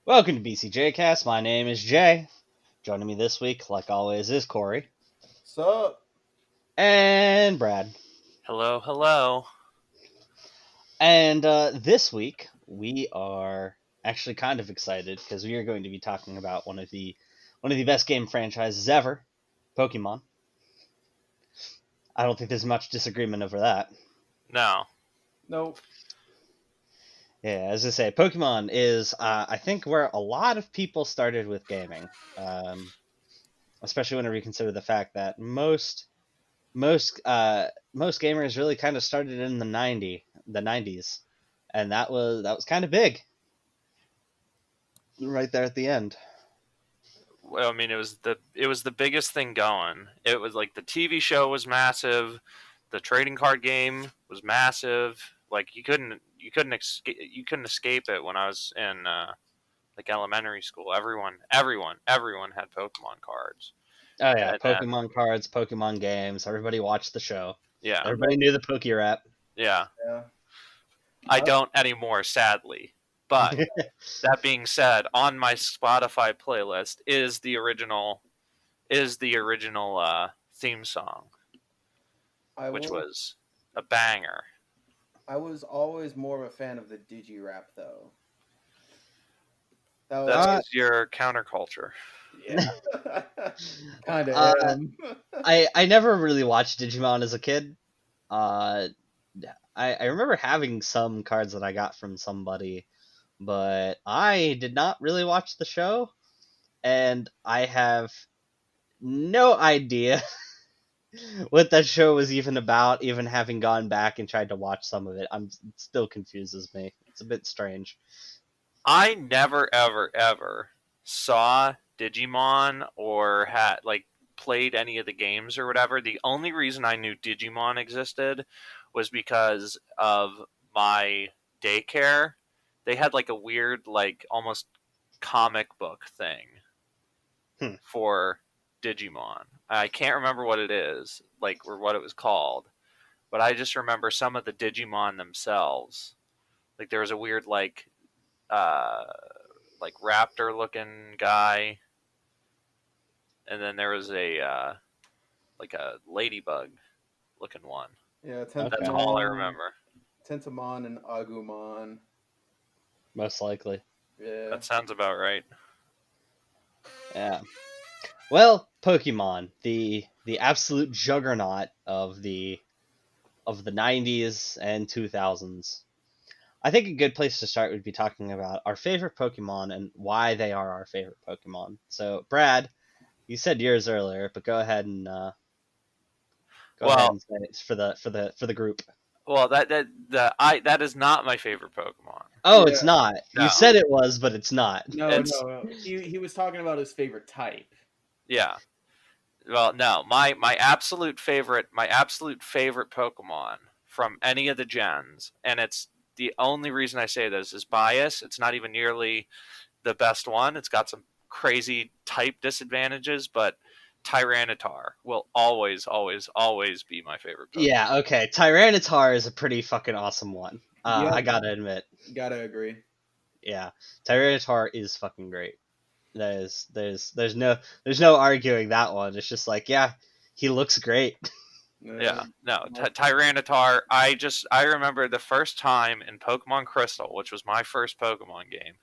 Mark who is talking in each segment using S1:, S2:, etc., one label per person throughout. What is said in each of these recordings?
S1: Welcome to BCJ Cast. My name is Jay. Joining me this week, like always, is Corey
S2: Sup?
S1: and Brad.
S3: Hello, hello.
S1: And this week we are actually kind of excited because we are going to be talking about one of the best game franchises ever, Pokemon. I don't think there's much disagreement over that.
S3: No.
S2: Nope.
S1: Yeah, as I say, Pokemon is I think where a lot of people started with gaming, especially whenever you consider the fact that most gamers really kind of started in the 90s, and that was kind of big right there at the end.
S3: Well, I mean, it was the biggest thing going. It was like the TV show was massive, the trading card game was massive. Like you couldn't escape it when I was in like elementary school. Everyone had Pokemon cards.
S1: Oh yeah,
S3: And
S1: Pokemon cards, Pokemon games. Everybody watched the show.
S3: yeah,
S1: Everybody knew the Poke Rap.
S3: yeah.
S2: Yeah.
S3: I don't anymore, sadly. But that being said, on my Spotify playlist is the original theme song,
S2: I
S3: which
S2: will,
S3: was a banger.
S2: I was always more of a fan of the Digi Rap though. That
S3: That's
S2: was
S1: uh,
S3: because you're counterculture.
S2: yeah. Kind of
S1: uh,
S2: am.
S1: I never really watched Digimon as a kid. Uh, I remember having some cards that I got from somebody, but I did not really watch the show, and I have no idea what that show was even about, even having gone back and tried to watch some of it. It still confuses me. It's a bit strange.
S3: I never ever ever saw Digimon or had like played any of the games or whatever. The only reason I knew Digimon existed was because of my daycare. They had like a weird like almost comic book thing
S1: Hmm.
S3: for Digimon. I can't remember what it is, like or what it was called, but I just remember some of the Digimon themselves. Like there was a weird uh like raptor looking guy, and then there was a like a ladybug looking one.
S2: Yeah,
S3: That's
S1: Okay,
S3: all I
S2: Tentamon,
S3: remember.
S2: Tentamon and Agumon.
S1: most likely.
S2: Yeah.
S3: That sounds about right.
S1: Yeah. Well, Pokemon, the absolute juggernaut of the 90s and 2000s. I think a good place to start would be talking about our favorite Pokemon and why they are our favorite Pokemon. So, Brad, you said yours earlier, but go ahead
S3: Well,
S1: and say it for the group.
S3: that is not my favorite Pokemon.
S1: Oh, it's
S2: Yeah.
S1: not. You
S3: No,
S1: said it was, but it's not.
S2: No,
S3: it's
S2: no. He was talking about his favorite type.
S3: yeah. Well, no, my absolute favorite Pokemon from any of the gens, and it's the only reason I say this is bias. It's not even nearly the best one. It's got some crazy type disadvantages, but Tyranitar will always, always, always be my favorite Pokemon.
S1: Yeah, okay. Tyranitar is a pretty fucking awesome one. I
S2: Yep.
S1: gotta admit.
S2: Gotta agree.
S1: Yeah, Tyranitar is fucking great. There's no arguing that one. It's just like, yeah, he looks great.
S3: Yeah, no, Tyranitar. I remember the first time in Pokemon Crystal, which was my first Pokemon game,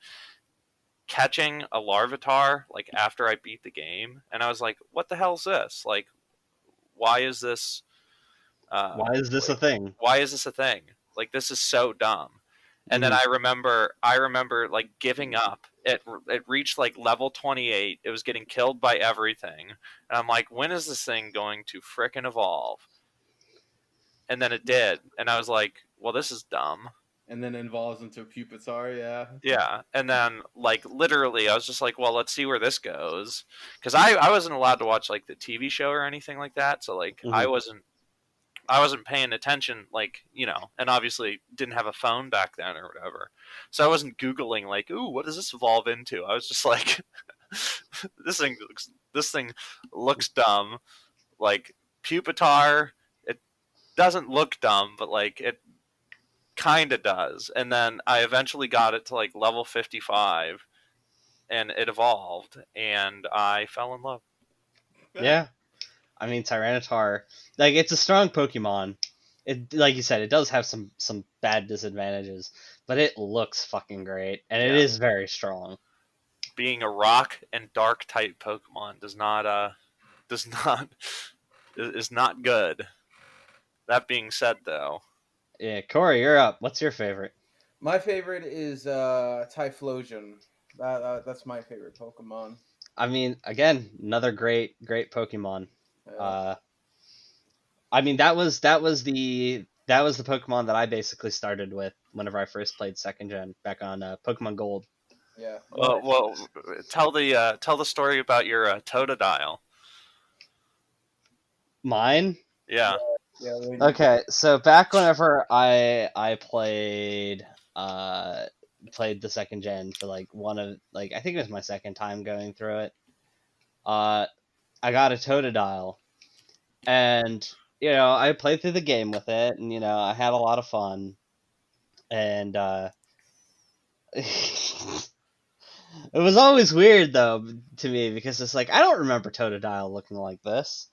S3: catching a Larvitar like after I beat the game, and I was like, "What the hell is this? Like, why is this?
S1: Why is this a
S3: Like,
S1: thing?
S3: why is this a thing? Like, this is so dumb." And then
S1: Hmm.
S3: I remember like giving up. It reached like level 28. It was getting killed by everything, and I'm like, when is this thing going to frickin' evolve? And then it did, and I was like, well, this is dumb.
S2: And then involves into Pupitar, yeah.
S3: Yeah, and then like literally, I was just like, well, let's see where this goes, because I wasn't allowed to watch like the TV show or anything like that, so like
S1: Hmm.
S3: I wasn't paying attention, like, and obviously didn't have a phone back then or whatever. So I wasn't Googling, like, ooh, what does this evolve into? I was just like, this thing looks dumb. Like, Pupitar, it doesn't look dumb, but, like, it kind of does. And then I eventually got it to, like, level 55. and it evolved, and I fell in love.
S1: Yeah. I mean, Tyranitar, like, it's a strong Pokemon. It, like you said, it does have some bad disadvantages, but it looks fucking great, and it
S3: Yeah.
S1: is very strong.
S3: Being a rock and dark type Pokemon does not is not good. That being said, though,
S1: Yeah, Corey, you're up. What's your favorite?
S2: My favorite is Typhlosion. That's my favorite Pokemon.
S1: I mean, again, another great Pokemon.
S2: Yeah.
S1: Uh, I mean, that was the Pokemon that I basically started with whenever I first played second gen back on Pokemon Gold.
S2: Yeah.
S3: well, tell the story about your Totodile.
S1: Mine.
S3: Yeah.
S2: Yeah.
S1: Okay, so back whenever I played the second gen for like one of like I think it was my second time going through it. Uh, I got a Totodile, and I played through the game with it, and I had a lot of fun, and it was always weird though to me because it's like I don't remember Totodile looking like this.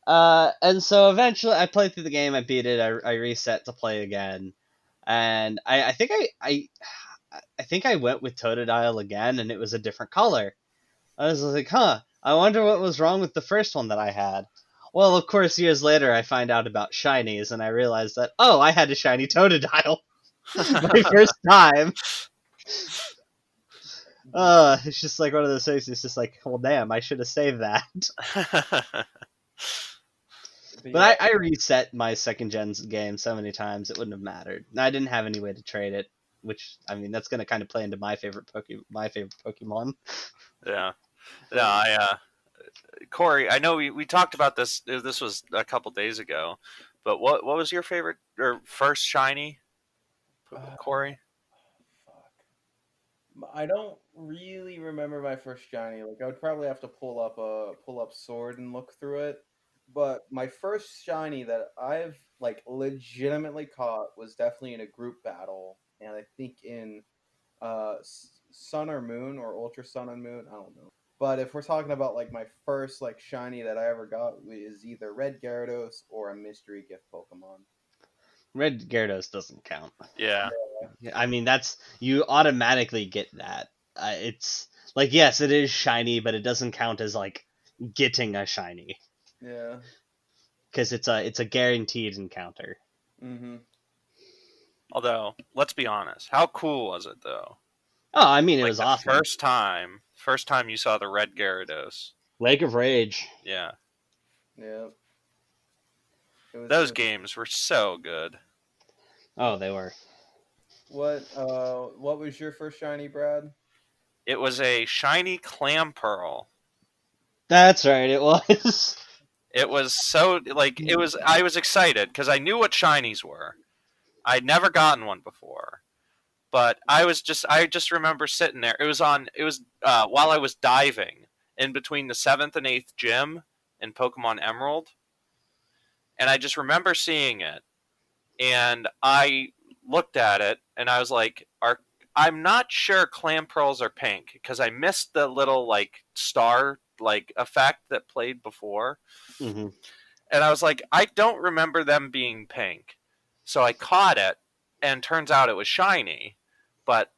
S1: And so eventually I played through the game, I beat it, I reset to play again, and I think I think I went with Totodile again, and it was a different color. I was like, huh, I wonder what was wrong with the first one that I had. Well, of course, years later, I find out about shinies, and I realized that, oh, I had a shiny Totodile my first time. It's just like one of those things. It's just like, well, damn, I should have saved that. But I reset my second gen game so many times it wouldn't have mattered. And I didn't have any way to trade it, which I mean that's going to kind of play into my favorite Pokemon.
S3: Yeah. No, Corey, I know we talked about this. This was a couple days ago, but what was your favorite or first shiny, Corey?
S2: Fuck. I don't really remember my first shiny. Like I would probably have to pull up Sword and look through it. But my first shiny that I've like legitimately caught was definitely in a group battle, and I think in Sun or Moon or Ultra Sun and Moon. I don't know. But if we're talking about like my first like shiny that I ever got is either Red Gyarados or a mystery gift Pokemon.
S1: Red Gyarados doesn't count.
S3: Yeah.
S1: I mean that's you automatically get that. It's like yes, it is shiny, but it doesn't count as like getting a shiny
S2: Yeah.
S1: because it's a guaranteed encounter.
S2: Mm-hmm.
S3: Although, let's be honest, how cool was it though?
S1: Oh, I mean it
S3: Like
S1: was
S3: the
S1: awesome.
S3: first time you saw the red Gyarados.
S1: Lake of Rage.
S3: Yeah.
S2: Yeah.
S3: Those games were so good.
S1: Oh, they were.
S2: What was your first shiny, Brad?
S3: It was a shiny clam pearl.
S1: That's right, it was.
S3: It was so like it was. I was excited because I knew what shinies were. I'd never gotten one before, but I just remember sitting there. It was while I was diving in between the 7th and 8th gym in Pokemon Emerald, and I just remember seeing it, and I looked at it, and I was like, "Are I'm not sure clam pearls are pink because I missed the little like star like effect that played before."
S1: Mm-hmm.
S3: And I was like, I don't remember them being pink. So I caught it, and turns out it was shiny. But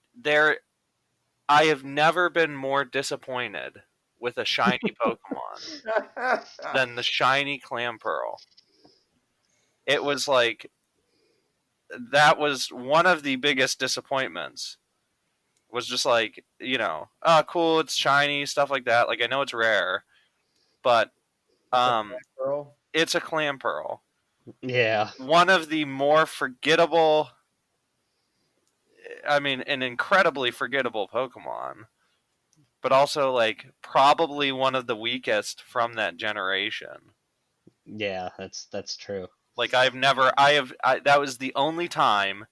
S3: I have never been more disappointed with a shiny Pokemon than the shiny Clamperl. It was like, that was one of the biggest disappointments. Was just like, oh, cool, it's shiny, stuff like that. Like, I know it's rare, but
S2: It's a
S3: um,
S2: girl.
S3: it's a Clamperl.
S1: Yeah.
S3: One of the more forgettable, I mean, an incredibly forgettable Pokemon, but also like probably one of the weakest from that generation.
S1: Yeah, that's true.
S3: Like that was the only time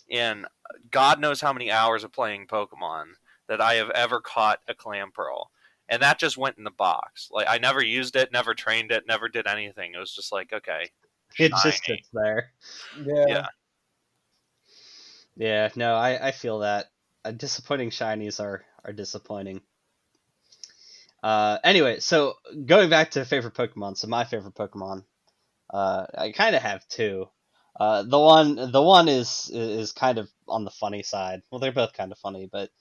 S3: in God knows how many hours of playing Pokemon that I have ever caught a Clamperl. And that just went in the box. Like I never used it, never trained it, never did anything. It was just like, okay,
S1: It just
S3: shiny.
S1: sits there.
S2: Yeah.
S3: Yeah.
S1: Yeah, no, I feel that. Disappointing shinies are disappointing. Anyway, so going back to favorite Pokemon, so my favorite Pokemon, I kind of have two. The one is kind of on the funny side. Well, they're both kind of funny, but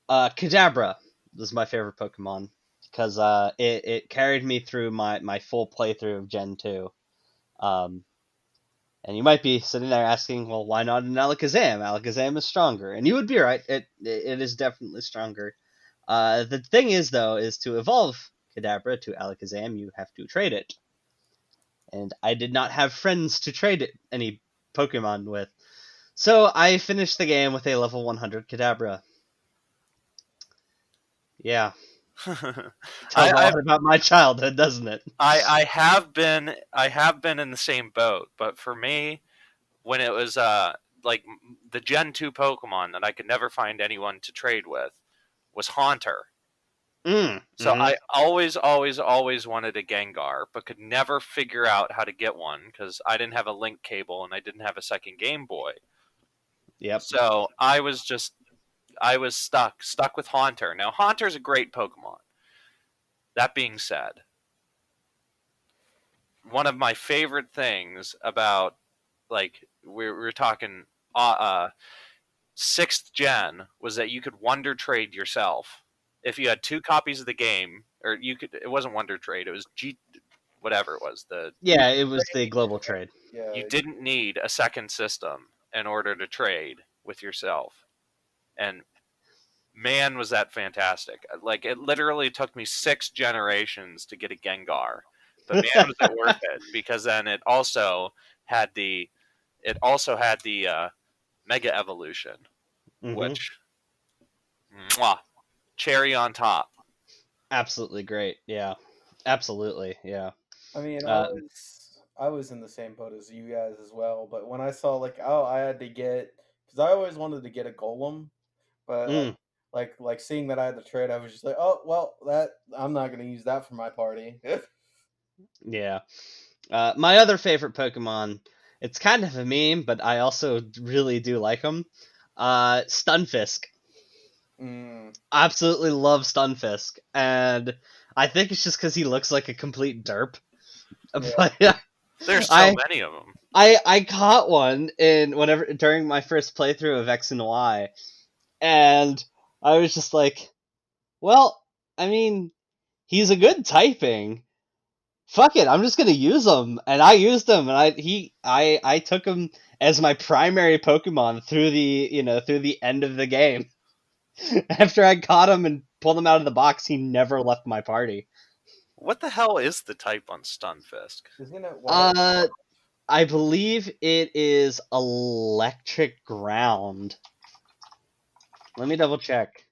S1: Kadabra was my favorite Pokemon because it carried me through my full playthrough of Gen 2. Um, and you might be sitting there asking, well, why not an Alakazam? Alakazam is stronger, and you would be right. It is definitely stronger. The thing is, though, is to evolve Kadabra to Alakazam, you have to trade it, and I did not have friends to trade it any Pokemon with, so I finished the game with a level 100 Kadabra. Yeah, tells a
S3: I,
S1: lot about my childhood, doesn't it?
S3: I have been in the same boat, but for me, when it was like the Gen 2 Pokemon that I could never find anyone to trade with was Haunter. So
S1: Mm-hmm.
S3: I always wanted a Gengar, but could never figure out how to get one because I didn't have a link cable and I didn't have a second Game Boy.
S1: Yep.
S3: So I was stuck with Haunter. Now Haunter's a great Pokemon. That being said, one of my favorite things about like we're talking sixth gen was that you could wonder trade yourself if you had two copies of the game, or you could. It wasn't wonder trade. It was whatever it was.
S1: Yeah, it was the global trade.
S3: You
S2: Yeah,
S3: didn't need a second system in order to trade with yourself, and man, was that fantastic! Like it literally took me 6 generations to get a Gengar, but man, was it worth it because then had the it also had the Mega Evolution,
S1: Mm-hmm.
S3: which mwah, cherry on top.
S1: Absolutely great. Yeah, absolutely. Yeah.
S2: I mean,
S1: Uh,
S2: I was in the same boat as you guys as well. But when I saw like, oh, I had to get because I always wanted to get a golem, but
S1: mm,
S2: like seeing that I had to trade, I was just like, oh well, that I'm not gonna use that for my party.
S1: yeah. My other favorite Pokemon, it's kind of a meme, but I also really do like him. Stunfisk.
S2: Mm,
S1: Absolutely love Stunfisk, and I think it's just because he looks like a complete derp.
S2: yeah.
S1: But
S3: There's so
S1: I
S3: many of them.
S1: I caught one in whenever during my first playthrough of X and Y, and I was just like, well, I mean, he's a good typing. Fuck it, I'm just gonna use him, and I used him, and I took him as my primary Pokemon through through the end of the game. After I caught him and pulled him out of the box, he never left my party.
S3: What the hell is the type on Stunfisk?
S2: Isn't it water?
S1: Uh, I believe it is electric ground. Let me double check.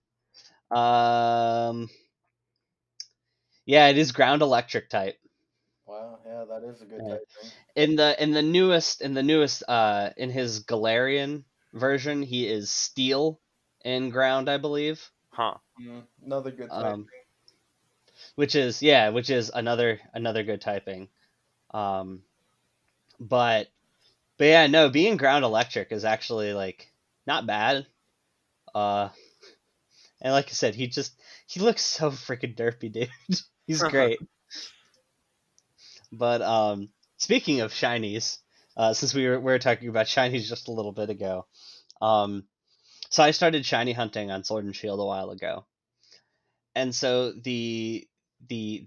S1: Um, yeah, it is ground electric type.
S2: Wow, yeah, that is a good
S1: Yeah.
S2: typing.
S1: In the newest in his Galarian version, he is steel in ground, I believe.
S3: Huh.
S2: Another good typing.
S1: Um, which is another good typing. Um, but yeah, no, being ground electric is actually like not bad. Uh, and like I said, he looks so freaking derpy, dude. He's great. But speaking of shinies, since we were talking about shinies just a little bit ago, um, so I started shiny hunting on Sword and Shield a while ago, and so the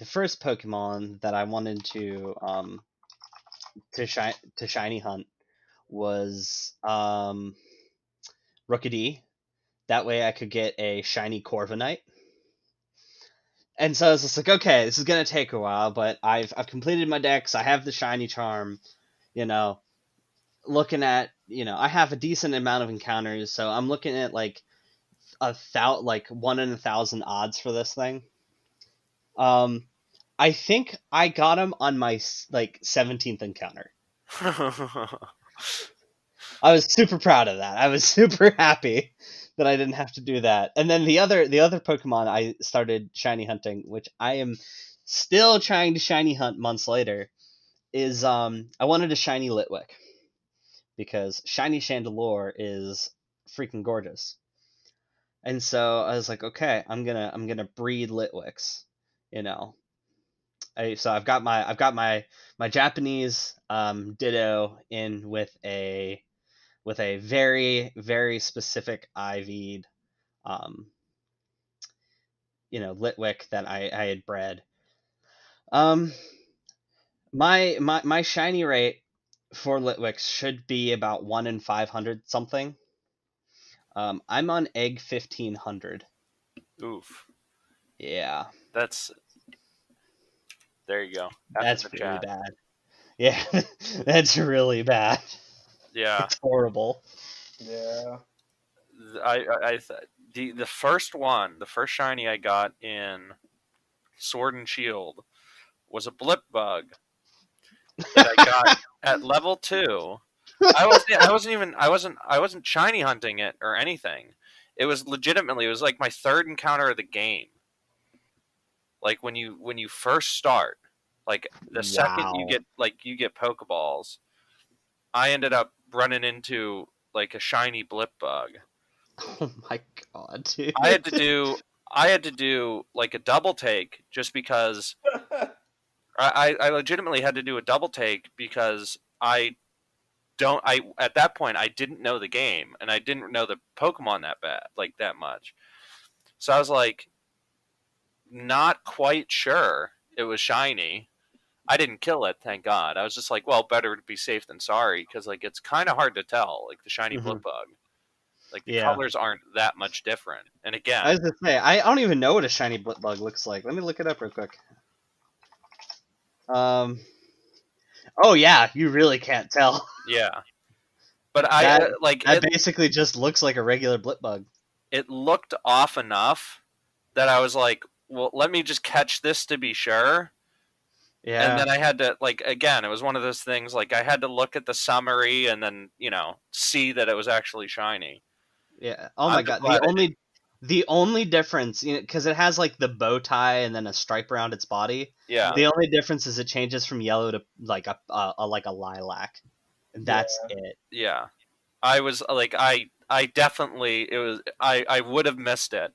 S1: first Pokemon that I wanted to shiny hunt was Rookidee. That way I could get a shiny Corviknight. And so I was just like, okay, this is gonna take a while, but I've completed my decks. I have the shiny charm. You know, looking at I have a decent amount of encounters, so I'm looking at like like 1 in 1,000 odds for this thing. Um, I think I got him on my like 17th encounter. I was super proud of that. I was super happy that I didn't have to do that. And then the other Pokemon I started shiny hunting, which I am still trying to shiny hunt months later, is I wanted a shiny Litwick because shiny Chandelure is freaking gorgeous. And so I was like, okay, I'm gonna breed Litwicks. you know. So I've got my Japanese Ditto in with a very very specific IV'd um, Litwick that I had bred. Um, my shiny rate for Litwicks should be about 1 in 500 something. I'm on egg 1500.
S3: Oof.
S1: Yeah,
S3: That's there you go. F in the
S1: that's really
S3: chat.
S1: bad. Yeah, that's really bad.
S3: Yeah.
S1: It's horrible.
S2: Yeah.
S3: The first one, the first shiny I got in Sword and Shield was a blip bug that I got at level 2. I wasn't shiny hunting it or anything. It was like my third encounter of the game. Like when you first start, like the second
S1: Wow.
S3: you get Pokeballs, I ended up running into like a shiny blip bug.
S1: Oh my god,
S3: I had
S1: dude.
S3: to do I had to do like a double take just because I legitimately had to do a double take because I at that point I didn't know the game and I didn't know the Pokemon that much. So I was like not quite sure it was shiny. I didn't kill it, thank God. I was just like, well, better to be safe than sorry because like it's kind of hard to tell like the shiny
S1: Mhm.
S3: blip bug. Like the
S1: Yeah.
S3: colors aren't that much different. And
S1: I
S3: again,
S1: was gonna say, I don't even know what a shiny blip bug looks like. Let me look it up real quick. Um. Oh yeah, you really can't tell.
S3: yeah. But I
S1: That
S3: like
S1: that basically just looks like a regular blip bug.
S3: it looked off enough that I was like, well, let me just catch this to be sure. And
S1: Yeah.
S3: then I had to like again, it was one of those things like I had to look at the summary and then, see that it was actually shiny.
S1: Yeah. Oh
S3: I'm
S1: my
S3: just
S1: god.
S3: glad I didn't.
S1: The only difference, because it has like the bow tie and then a stripe around its body.
S3: Yeah.
S1: The only difference is it changes from yellow to like a lilac.
S2: Yeah.
S1: That's it.
S3: Yeah. I was like I definitely it was I would have missed it.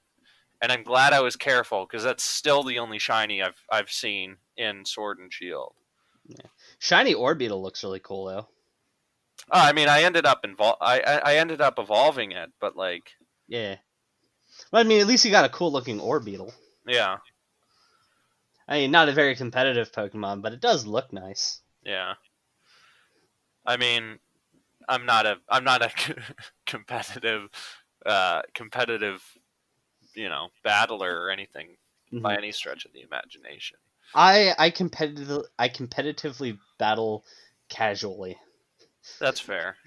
S3: And I'm glad I was careful because that's still the only shiny I've seen in Sword and Shield.
S1: Yeah. Shiny Orbeetle looks really cool though.
S3: I mean, I ended up evolving it, but like,
S1: Yeah. Well, I mean, at least you got a cool looking Orbeetle.
S3: yeah,
S1: I mean, not a very competitive Pokemon, but it does look nice.
S3: yeah. I mean, I'm not a competitive competitive battler or anything
S1: Hmm.
S3: by any stretch of the imagination.
S1: I competitively battle casually.
S3: That's fair.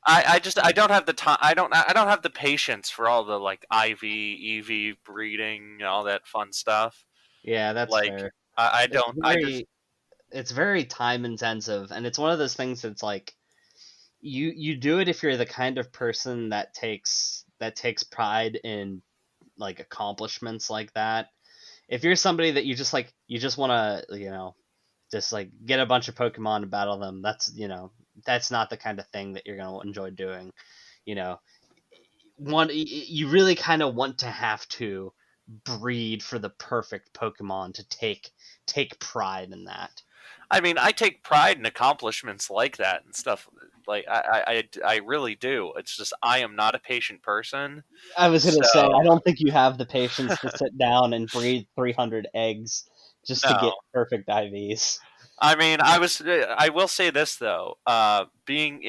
S3: I don't have the time. I don't have the patience for all the like EV breeding, all that fun stuff.
S1: Yeah, that's
S3: Like
S1: fair.
S3: I
S1: It's
S3: don't. I just
S1: very it's very time intensive, and it's one of those things that's like you do it if you're the kind of person that takes pride in like accomplishments like that. If you're somebody that you just want to just like get a bunch of Pokemon and battle them, that's not the kind of thing that you're going to enjoy doing. You know, you really kind of want to have to breed for the perfect Pokemon to take pride in that.
S3: I mean, I take pride in accomplishments like that and stuff. Like I really do. It's just I am not a patient person.
S1: I was gonna say, I
S3: So
S1: don't think you have the patience to sit down and breed 300 eggs just to
S3: no.
S1: get perfect IVs.
S3: I mean, I will say this though. Being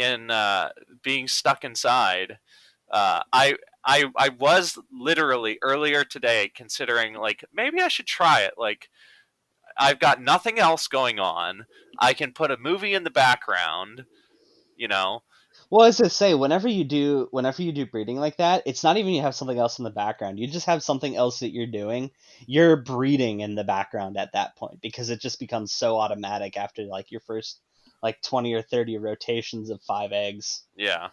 S3: stuck inside, I was literally earlier today considering like maybe I should try it. Like I've got nothing else going on. I can put a movie in the background. You know.
S1: Well, as I say, whenever you do breeding like that, it's not even you have something else in the background. You just have something else that you're doing. You're breeding in the background at that point because it just becomes so automatic after like your first like 20 or 30 rotations of 5 eggs.
S3: Yeah.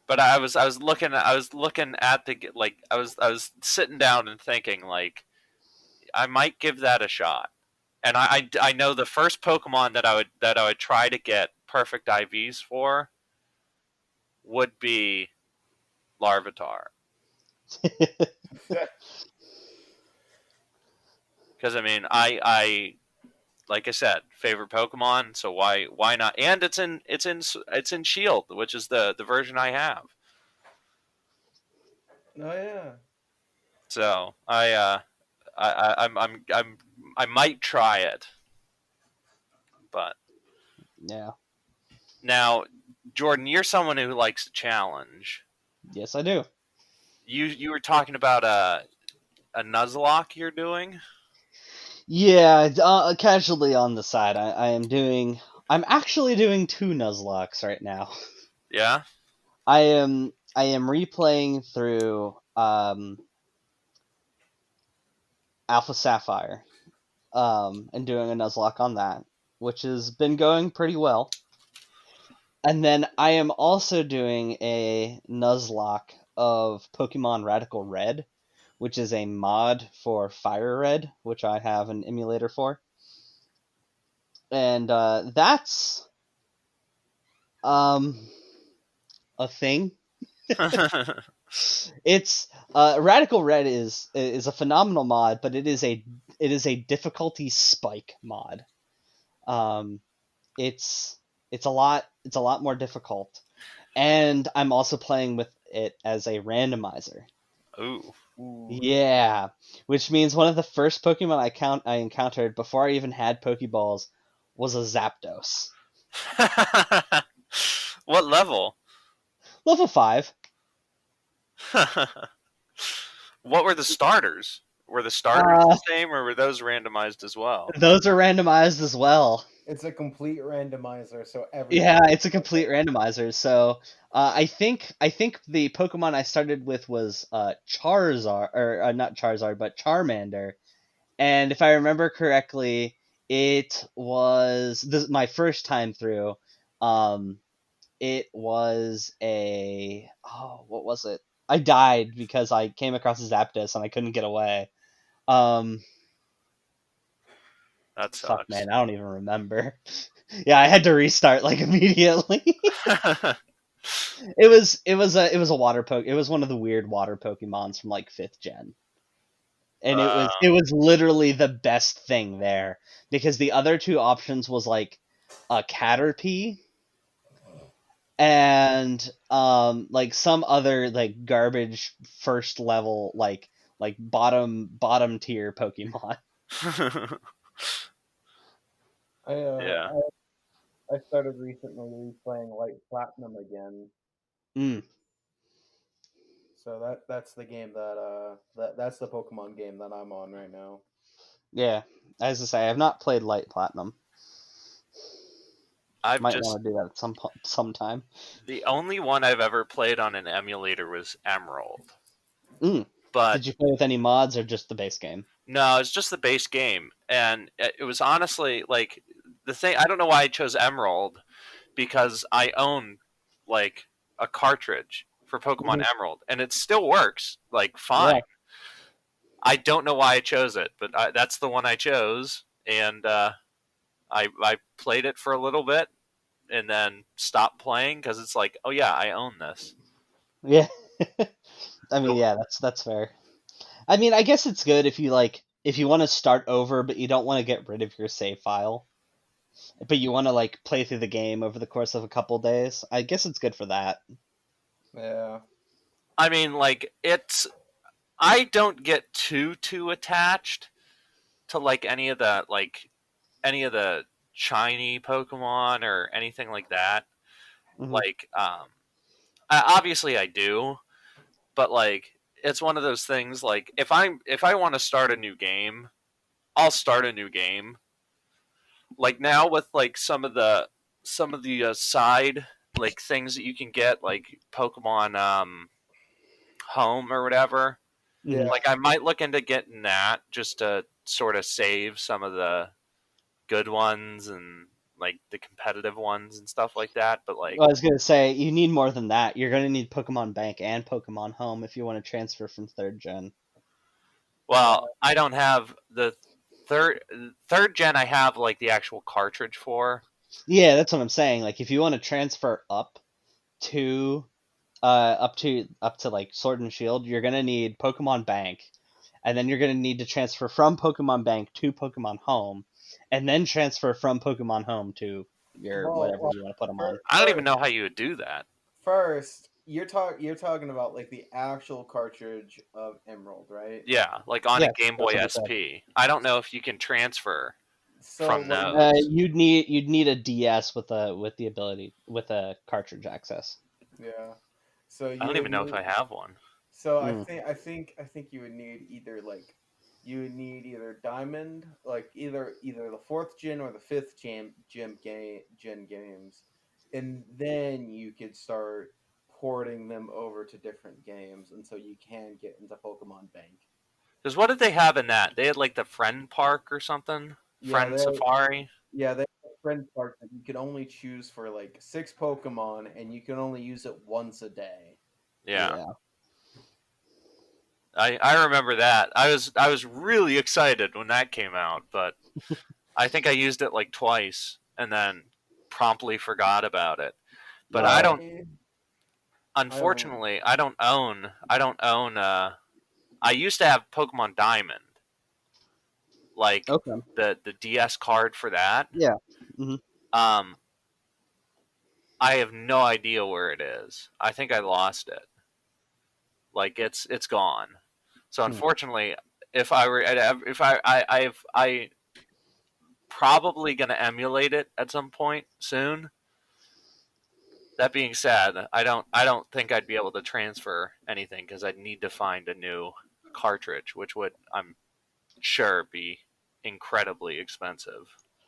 S3: But I was looking at the like I was sitting down and thinking like I might give that a shot. And I know the first Pokemon that I would try to get perfect IVs for would be Larvitar. Because I mean, I like I said, favorite Pokemon. So why not? And it's in Shield, which is the version I have.
S2: Oh yeah.
S3: So I might try it, but
S1: Yeah.
S3: now, Jordan, you're someone who likes a challenge.
S1: Yes, I do.
S3: You were talking about a Nuzlocke you're doing.
S1: Yeah, casually on the side, I am doing. I'm actually doing two Nuzlocks right now.
S3: Yeah.
S1: I am replaying through Alpha Sapphire, and doing a Nuzlocke on that, which has been going pretty well. And then I am also doing a Nuzlocke of Pokemon Radical Red, which is a mod for Fire Red, which I have an emulator for. And that's um a thing. It's Radical Red is a phenomenal mod, but it is a difficulty spike mod. Um, it's a lot more difficult, and I'm also playing with it as a randomizer.
S3: Ooh.
S2: Ooh.
S1: Yeah, which means one of the first Pokemon I encountered before I even had Pokeballs was a Zapdos,
S3: What level?
S1: level 5.
S3: What were the starters? Were the starters
S1: Uh,
S3: the same, or were those randomized as well?
S1: those are randomized as well.
S2: It's a complete randomizer, so
S1: Yeah,
S2: everything.
S1: it's a complete randomizer. So I think the Pokemon I started with was Charizard, or not Charizard, but Charmander. And if I remember correctly, it was my first time through. Um, it was what was it? I died because I came across a Zapdos and I couldn't get away. Um,
S3: That
S1: Fuck,
S3: sucks.
S1: man, I don't even remember. Yeah, I had to restart like immediately. It was a water poke. It was one of the weird water Pokemons from like 5th gen. And it was
S3: uh,
S1: it was literally the best thing there because the other two options was like a Caterpie and like some other like garbage first level like bottom tier Pokemon.
S2: I uh
S3: yeah.
S2: I started recently replaying Light Platinum again.
S1: Mm,
S2: So that's the game that's the Pokemon game that I'm on right now.
S1: yeah, as I say, I've not played Light Platinum.
S3: I've
S1: Might
S3: just
S1: want to do that at sometime.
S3: The only one I've ever played on an emulator was Emerald.
S1: Mm.
S3: But
S1: Did you play with any mods or just the base game?
S3: no, it's just the base game. And it was honestly like the thing. I don't know why I chose Emerald because I own like a cartridge for Pokemon
S1: Mhm.
S3: Emerald and it still works like fine.
S1: Yeah,
S3: I don't know why I chose it, but that's the one I chose. And I played it for a little bit and then stopped playing because it's like, oh yeah, I own this.
S1: yeah. I mean,
S3: So,
S1: yeah, that's fair. I mean, I guess it's good if you want to start over, but you don't want to get rid of your save file, but you want to like play through the game over the course of a couple days. I guess it's good for that.
S2: Yeah.
S3: I mean, like it's I don't get too attached to like any of the shiny Pokemon or anything like that.
S1: Hmm.
S3: Like, obviously I do, but like it's one of those things. Like if I want to start a new game, I'll start a new game. Like now with like some of the side like things that you can get, like Pokemon Home or whatever.
S1: Hmm.
S2: Yeah.
S3: Like I might look into getting that just to sort of save some of the good ones and like the competitive ones and stuff like that. But like,
S1: Well, I was gonna say you need more than that. You're gonna need Pokemon Bank and Pokemon Home if you want to transfer from 3rd gen.
S3: well, I don't have the third third gen. I have like the actual cartridge for.
S1: Yeah, that's what I'm saying. Like if you want to transfer to up to like Sword and Shield, you're gonna need Pokemon Bank, and then you're going to need to transfer from Pokemon Bank to Pokemon Home, and then transfer from Pokemon Home to your whatever
S2: Well,
S1: you want to put them on.
S3: I don't even know how you would do that.
S2: first, you're talking about like the actual cartridge of Emerald, right?
S3: Yeah, like on a
S1: Yes,
S3: Game
S1: that's
S3: Boy
S1: what it said.
S3: SP. I don't know if you can transfer
S2: So
S3: from
S2: what
S3: those.
S1: You'd need a DS with the ability with a cartridge access.
S2: yeah. So
S3: I
S2: you
S3: don't
S2: would
S3: even know if
S2: need
S3: I have one.
S2: so
S1: Mm.
S2: I think you would need either like you would need either Diamond, like either the fourth gen or the fifth gen games, and then you could start porting them over to different games, and so you can get into Pokemon Bank.
S3: Because what did they have in that? They had like the Friend Park or something?
S2: Yeah,
S3: Friend Safari?
S2: they have a friend park that you can only choose for like 6 Pokemon, and you can only use it once a day.
S3: Yeah.
S1: Yeah.
S3: I remember that. I was really excited when that came out, but I think I used it like twice and then promptly forgot about it. But I don't
S2: I I don't.
S3: unfortunately I don't own I used to have Pokemon Diamond, like
S1: Okay.
S3: the DS card for that.
S1: Yeah. Hmm.
S3: Um I have no idea where it is. I think I lost it. Like it's gone. So
S1: Hmm.
S3: unfortunately, if I probably gonna emulate it at some point soon. That being said, I don't think I'd be able to transfer anything because I'd need to find a new cartridge, which would I'm sure be incredibly expensive.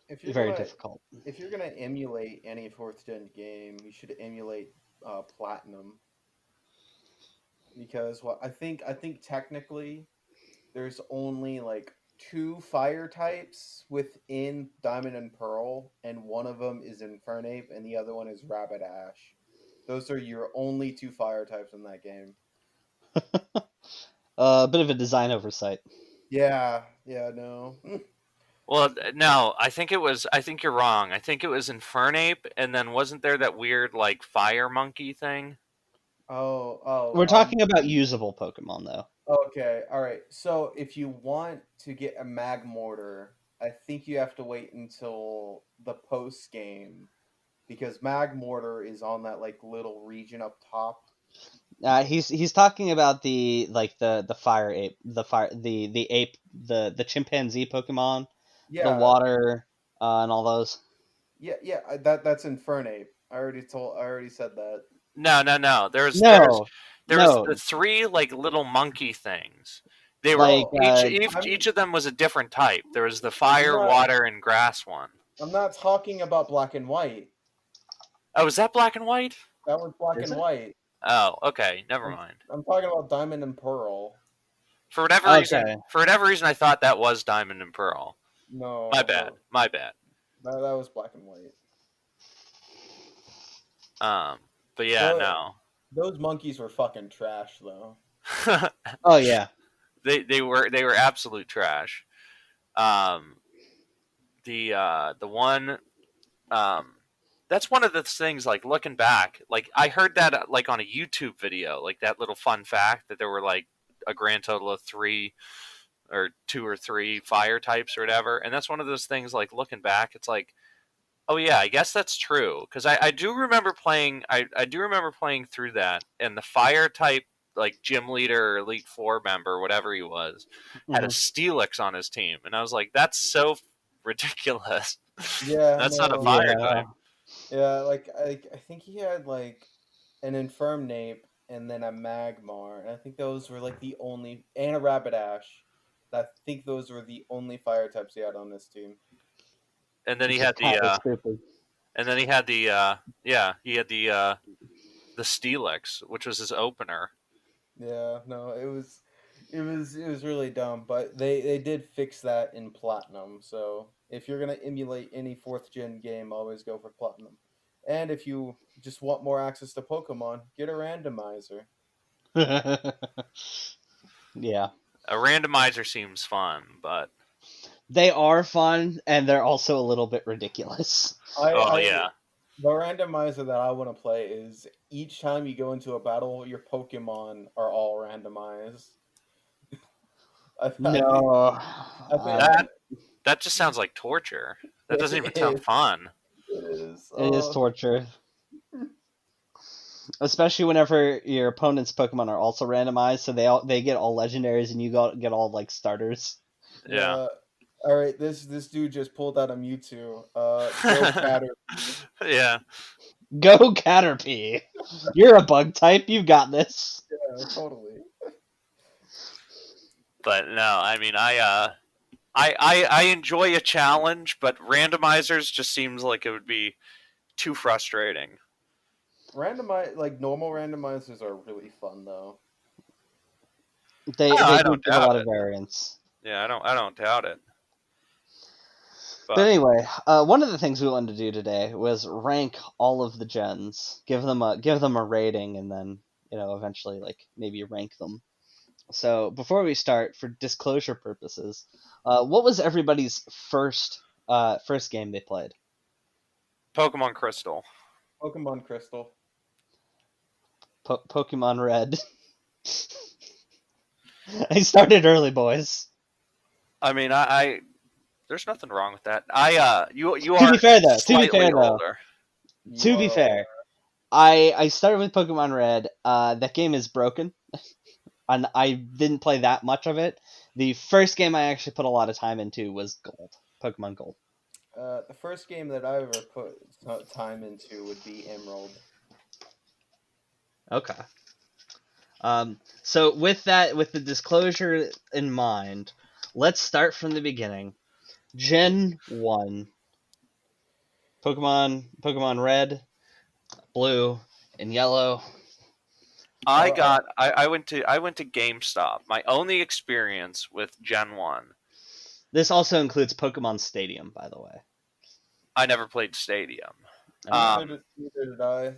S2: If you're
S1: Very
S2: gonna
S1: difficult.
S2: if you're gonna emulate any fourth gen game, you should emulate Platinum, because I think technically there's only like two fire types within Diamond and Pearl, and one of them is Infernape, and the other one is Rapidash. Those are your only two fire types in that game.
S1: A bit of a design oversight.
S2: Yeah, yeah, no.
S3: Well, no, I think it was. I think you're wrong. I think it was Infernape, and then wasn't there that weird like fire monkey thing?
S1: We're talking about usable Pokemon, though.
S2: Okay, all right. So if you want to get a Magmortar, I think you have to wait until the post game, because Magmortar is on that like little region up top.
S1: He's talking about the fire ape, the ape, the chimpanzee Pokemon, the
S2: Yeah,
S1: water, and all those.
S2: that's Infernape. I already said that.
S3: No, no, no.
S1: No,
S3: There was
S1: no,
S3: the three like little monkey things. They were
S1: like
S2: Oh,
S3: each of them was a different type. There was the
S2: I'm
S3: fire,
S2: not
S3: water, and grass one.
S2: I'm not talking about Black and White.
S3: Oh, is that black and white?
S2: That was Black
S1: is
S2: and
S1: it?
S2: White.
S3: Oh, okay, never
S2: I'm
S3: mind.
S2: I'm talking about Diamond and Pearl.
S1: Okay.
S3: For whatever reason, I thought that was Diamond and Pearl. My
S2: No,
S3: bad, my bad.
S2: that was Black and White.
S3: Um, but yeah,
S2: Those,
S3: no.
S2: those monkeys were fucking trash, though.
S1: Oh yeah.
S3: They were absolute trash. Um, the one that's one of the things, like looking back, like I heard that like on a YouTube video, like that little fun fact that there were like a grand total of three or two or three fire types or whatever, and that's one of those things, like looking back, it's like, oh yeah, I guess that's true, because I do remember playing, I do remember playing through that, and the fire type like gym leader or elite four member, whatever he was, had a
S1: Hmm.
S3: Steelix on his team, and I was like, that's so ridiculous.
S2: Yeah,
S3: That's not a
S2: no,
S3: fire
S1: Yeah.
S3: type.
S2: yeah, like I think he had like an Infernape and then a Magmar, and I think those were like the only, and a Rapidash. I think those were the only fire types he had on this team.
S3: And then he
S1: Which is
S3: had
S1: kind of stupid.
S3: he had the Steelix, which was his opener.
S2: Yeah, no, it was really dumb, but they did fix that in Platinum. So if you're gonna emulate any fourth gen game, always go for Platinum. And if you just want more access to Pokemon, get a randomizer.
S1: Yeah.
S3: A randomizer seems fun, but
S1: They are fun, and they're also a little bit ridiculous.
S3: oh
S2: I
S3: yeah,
S2: The randomizer that I want to play is each time you go into a battle, your Pokemon are all randomized. I think
S1: No,
S2: I think
S3: That just sounds like torture. That doesn't even
S2: it
S3: sound
S2: is.
S3: fun.
S2: It is.
S1: it is torture, especially whenever your opponent's Pokemon are also randomized, so they get all legendaries and you get all like starters.
S3: Yeah.
S2: Yeah. All right. This dude just pulled out a Mewtwo. Go Catter.
S3: Yeah.
S1: Go Caterpie! You're a bug type. You got this.
S2: Yeah, totally.
S3: But no, I mean, I enjoy a challenge, but randomizers just seems like it would be too frustrating.
S2: Normal randomizers are really fun though.
S1: They
S3: I
S1: do
S3: don't
S1: give a
S3: doubt
S1: lot of
S3: it.
S1: variance.
S3: Yeah, I don't doubt it.
S1: But
S3: But
S1: anyway, one of the things we wanted to do today was rank all of the gens, give them a rating, and then eventually like maybe rank them. So before we start, for disclosure purposes, what was everybody's first game they played?
S3: Pokemon Crystal.
S2: Pokemon Crystal.
S1: Pokemon Red. I started early, boys.
S3: I mean, there's nothing wrong with that. You
S1: To be
S3: are
S1: fair though,
S3: slightly older.
S2: You are older.
S1: I started with Pokemon Red. That game is broken, and I didn't play that much of it. The first game I actually put a lot of time into was Gold, Pokemon Gold.
S2: The first game that I ever put time into would be Emerald.
S1: Okay. So with the disclosure in mind, let's start from the beginning. Gen 1. Pokemon Red, Blue, and Yellow.
S3: I went to GameStop. My only experience with Gen 1.
S1: This also includes Pokemon Stadium, by the way.
S3: I never played Stadium.
S1: Okay.
S2: Neither did I.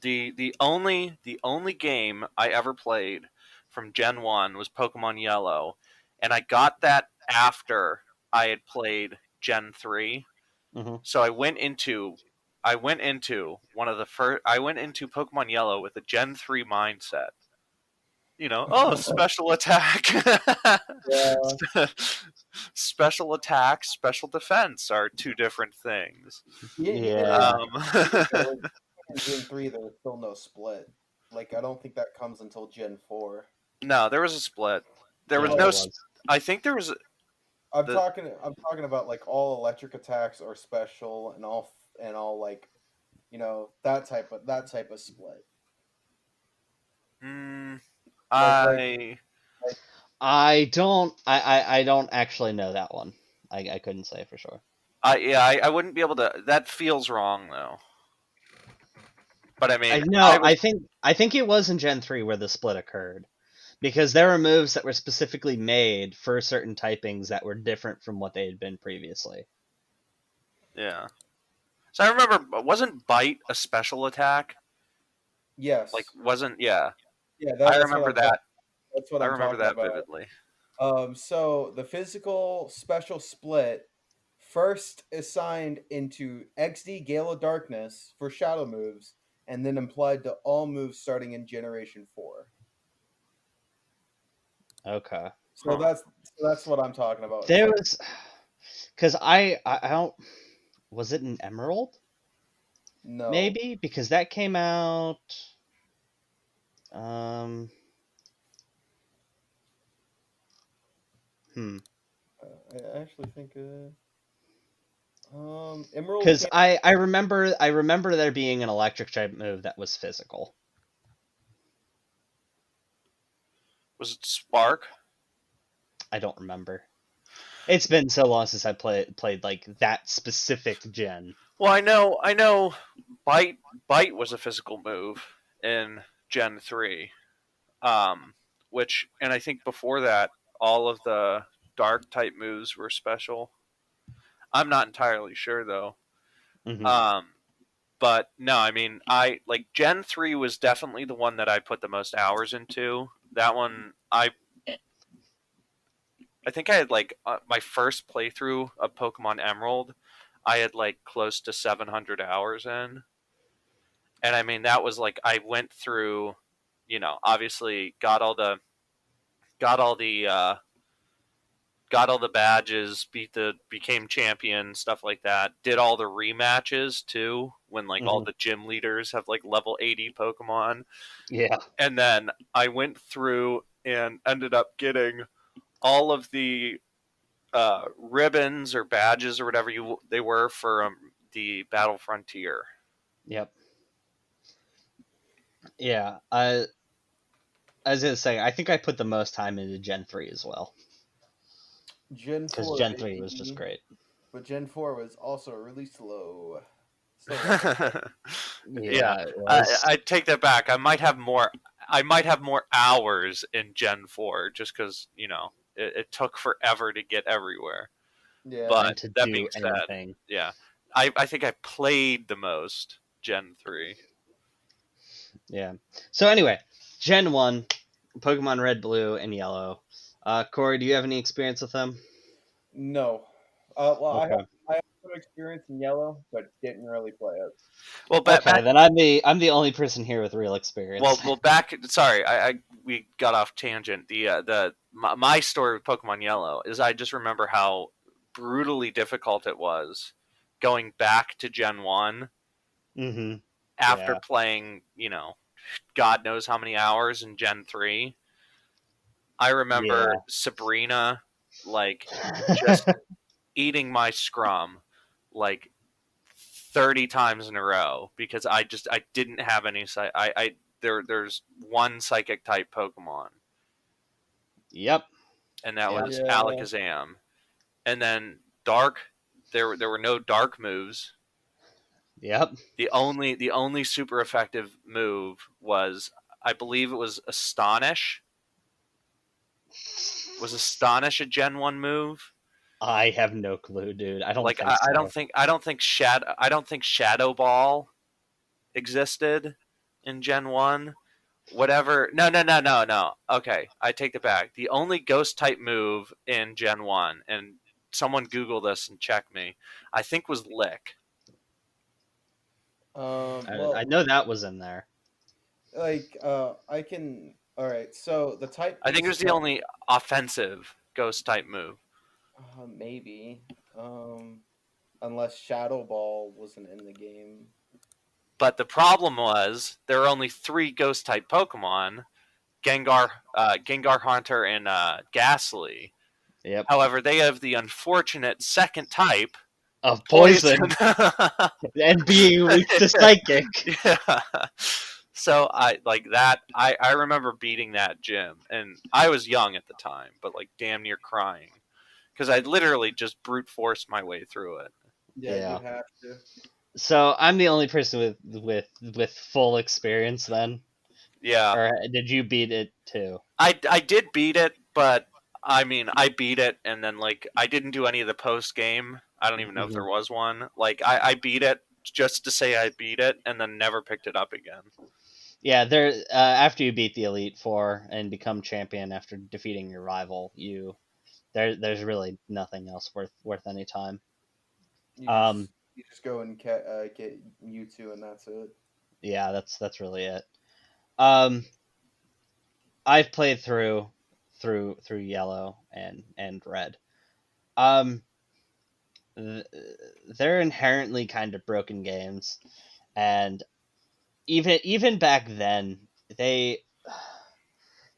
S3: The only game I ever played from Gen 1 was Pokemon Yellow, and I got that after I had played Gen 3.
S1: Mm-hmm.
S3: So I went into Pokemon Yellow with a Gen 3 mindset. Special attack.
S2: Yeah.
S3: Special attack, special defense are two different things.
S2: Even
S1: Yeah.
S2: in Gen 3, there was still no split. Like, I don't think that comes until Gen 4.
S3: No, there was a split. There was
S1: Yeah,
S3: no.
S1: there was.
S3: I think there was the.
S2: I'm talking about like all electric attacks are special and all like that type of split.
S3: Mm,
S2: Like like
S3: I
S2: like
S1: I don't actually know that one. I couldn't say for sure.
S3: I wouldn't be able to. That feels wrong though. But I
S1: I
S3: mean,
S1: no, I think it was in Gen 3 where the split occurred. Because there were moves that were specifically made for certain typings that were different from what they had been previously.
S3: yeah. So I remember, wasn't Bite a special attack? Like,
S2: yes.
S3: wasn't yeah.
S2: Yeah,
S3: I
S2: that's what
S3: remember that.
S2: that's what
S3: I
S2: I'm
S3: remember
S2: talking
S3: that
S2: about.
S3: vividly.
S2: So the physical special split first assigned into XD Gale of Darkness for shadow moves, and then applied to all moves starting in Generation 4.
S1: Okay.
S2: So
S3: Huh.
S2: that's what I'm talking about. It's
S1: There
S2: like
S1: was because I don't was it an Emerald
S2: no,
S1: maybe because that came out um hmm
S2: I actually think Emerald
S1: because
S2: came.
S1: I remember there being an electric type move that was physical.
S3: Was it Spark?
S1: I don't remember. It's been so long since I played like that specific gen.
S3: Well, I know. Bite was a physical move in Gen 3. Um, and I think before that, all of the dark type moves were special. I'm not entirely sure though.
S1: Hmm.
S3: Um, but no, I mean, I like Gen 3 was definitely the one that I put the most hours into. That one, I think I had like my first playthrough of Pokemon Emerald. I had like close to 700 hours in, and I mean that was like I went through, obviously got all the got all the badges, became champion, stuff like that. Did all the rematches too, when like all
S1: Hmm.
S3: the gym leaders have like level 80 Pokemon.
S1: Yeah.
S3: And then I went through and ended up getting all of the ribbons or badges or whatever they were for the Battle Frontier.
S1: Yep. Yeah. I was gonna say, I think I put the most time into Gen 3 as well,
S2: Gen
S1: because
S2: 4,
S1: Gen 3 was just
S2: baby.
S1: great.
S2: But Gen 4 was also really slow. Still was.
S3: Yeah,
S1: Yeah, it was.
S3: I take that back. I might have more. I might have more hours in Gen 4 just because it took forever to get everywhere.
S2: Yeah.
S3: But
S1: And to
S3: that being
S1: do
S3: said,
S1: anything.
S3: yeah, I think I played the most Gen 3.
S1: Yeah. So anyway, Gen 1, Pokemon Red, Blue, and Yellow. Corey, do you have any experience with them?
S2: No. Well,
S1: Okay.
S2: I have some experience in yellow, but didn't really play it.
S3: Well,
S1: Okay, then I'm the only person here with real experience.
S3: back. Sorry, we got off tangent. My story with Pokemon Yellow is I just remember how brutally difficult it was going back to Gen 1
S1: Mm-hmm.
S3: after
S1: Yeah.
S3: playing, God knows how many hours in Gen 3. I remember
S1: Yeah.
S3: Sabrina, like, just eating my scrum, like, 30 times in a row because I didn't have any there's one psychic type Pokemon,
S1: Yep.
S3: and that
S1: Yep.
S3: was
S2: Yeah.
S3: Alakazam. And then Dark, there were no dark moves.
S1: Yep.
S3: The only super effective move was, I believe it was Astonish. Was Astonish a Gen 1 move?
S1: I have no clue, dude. I don't
S3: Like
S1: think so.
S3: I don't think Shadow Ball existed in Gen 1. Whatever. No, no, no, no, no. Okay, I take it back. The only ghost type move in Gen 1, and someone Google this and check me, I think was Lick.
S1: I
S2: Well,
S1: know that was in there.
S2: like, I can. All right. So the type
S3: I think it
S2: base
S3: was the
S2: attack,
S3: only offensive ghost type move.
S2: maybe. Unless Shadow Ball wasn't in the game.
S3: But the problem was there were only three ghost type Pokemon: Gengar, Haunter, and Ghastly.
S1: Yep.
S3: However, they have the unfortunate second type,
S1: Of
S3: Poison.
S1: poison and being weak to psychic.
S3: Yeah. So I like that. I remember beating that gym, and I was young at the time, but like damn near crying because I literally just brute forced my way through it.
S2: Yeah,
S1: Yeah.
S2: you'd have to.
S1: So I'm the only person with full experience then,
S3: Yeah,
S1: or did you beat it too?
S3: I did beat it, but I mean I beat it, and then like I didn't do any of the post game. I don't even know if
S1: Hmm.
S3: there was one. Like I beat it just to say I beat it, and then never picked it up again.
S1: Yeah, there. After you beat the Elite Four and become champion after defeating your rival, there's really nothing else worth any time.
S2: You
S1: Um,
S2: just go and get Mewtwo, and that's it.
S1: yeah, that's really it. Um, I've played through Yellow and Red. Um, th- they're inherently kind of broken games, and even back then they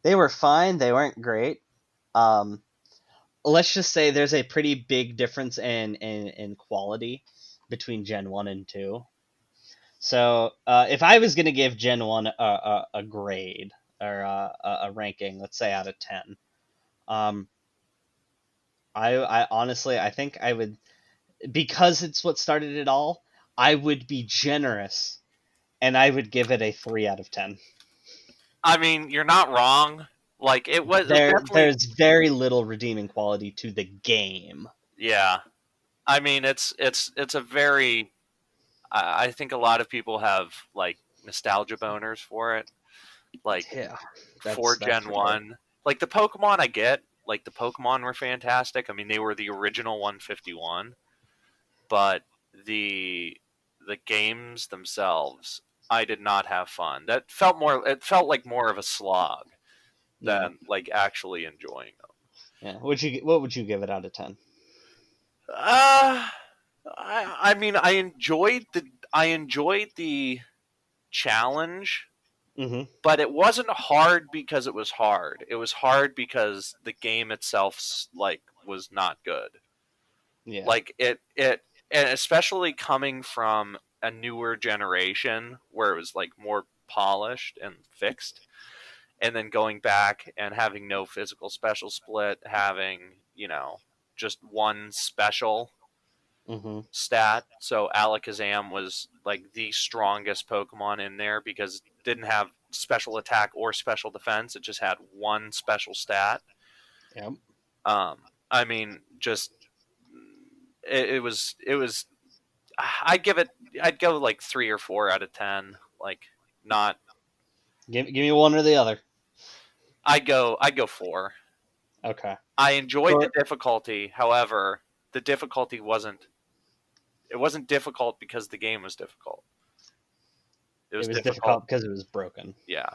S1: they were fine. They weren't great. Um, let's just say there's a pretty big difference in quality between Gen 1 and 2. So if I was going to give Gen 1 a grade or a ranking, let's say out of 10, um, I honestly, I think I would, because it's what started it all, I would be generous and I would give it a 3 out of 10.
S3: I mean, you're not wrong. Like it was definitely,
S1: There's very little redeeming quality to the game.
S3: yeah. I mean, it's a very. I think a lot of people have like nostalgia boners for it, like
S1: Yeah,
S3: for
S1: that's
S3: Gen
S1: for sure.
S3: One. Like the Pokemon, I get. Like the Pokemon were fantastic. I mean, they were the original 151, but the the games themselves, I did not have fun. That felt more. It felt like more of a slog
S1: Yeah.
S3: than like actually enjoying them.
S1: Yeah. What would you give it out of 10?
S3: I mean, I enjoyed the challenge,
S1: Mm-hmm.
S3: but it wasn't hard because it was hard. It was hard because the game itself like was not good.
S1: Yeah.
S3: Like and especially coming from a newer generation where it was like more polished and fixed, and then going back and having no physical special split, having just one special
S1: Mm-hmm.
S3: stat. So Alakazam was like the strongest Pokemon in there because it didn't have special attack or special defense. It just had one special stat.
S1: Yep.
S3: Um, I mean, just it was. I'd go like 3 or 4 out of 10. Like not.
S1: Give me one or the other.
S3: I'd go 4.
S1: Okay.
S3: I enjoyed the
S1: Cor-
S3: difficulty. However, the difficulty wasn't. It wasn't difficult because the game was difficult. It
S1: it
S3: was
S1: was
S3: difficult.
S1: difficult because it was broken.
S3: Yeah.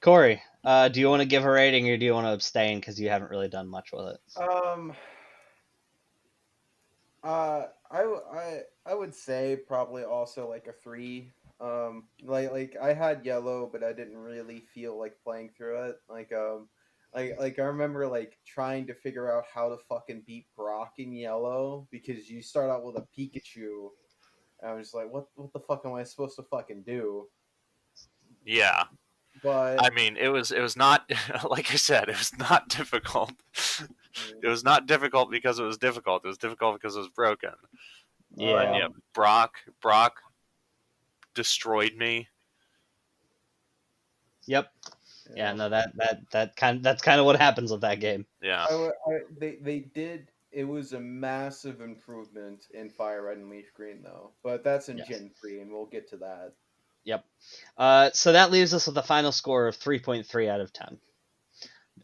S1: Corey, do you want to give a rating or do you want to abstain because you haven't really done much with it?
S2: I would say probably also like a 3. Like I had yellow, but I didn't really feel like playing through it. Like I remember like trying to figure out how to fucking beat Brock in yellow because you start out with a Pikachu. And I was just like, what the fuck am I supposed to fucking do?
S3: Yeah.
S2: But
S3: I mean, it was not like I said, it was not difficult. It was not difficult because it was difficult. It was difficult because it was broken. But
S1: Yeah.
S3: yeah, Brock destroyed me.
S1: Yep. Yeah.
S2: yeah.
S1: No. That's kind of what happens with that game.
S3: Yeah.
S2: They did. It was a massive improvement in Fire Red and Leaf Green, though. But that's in
S1: Yes.
S2: Gen 3, and we'll get to that.
S1: Yep. So that leaves us with a final score of 3.3 out of 10.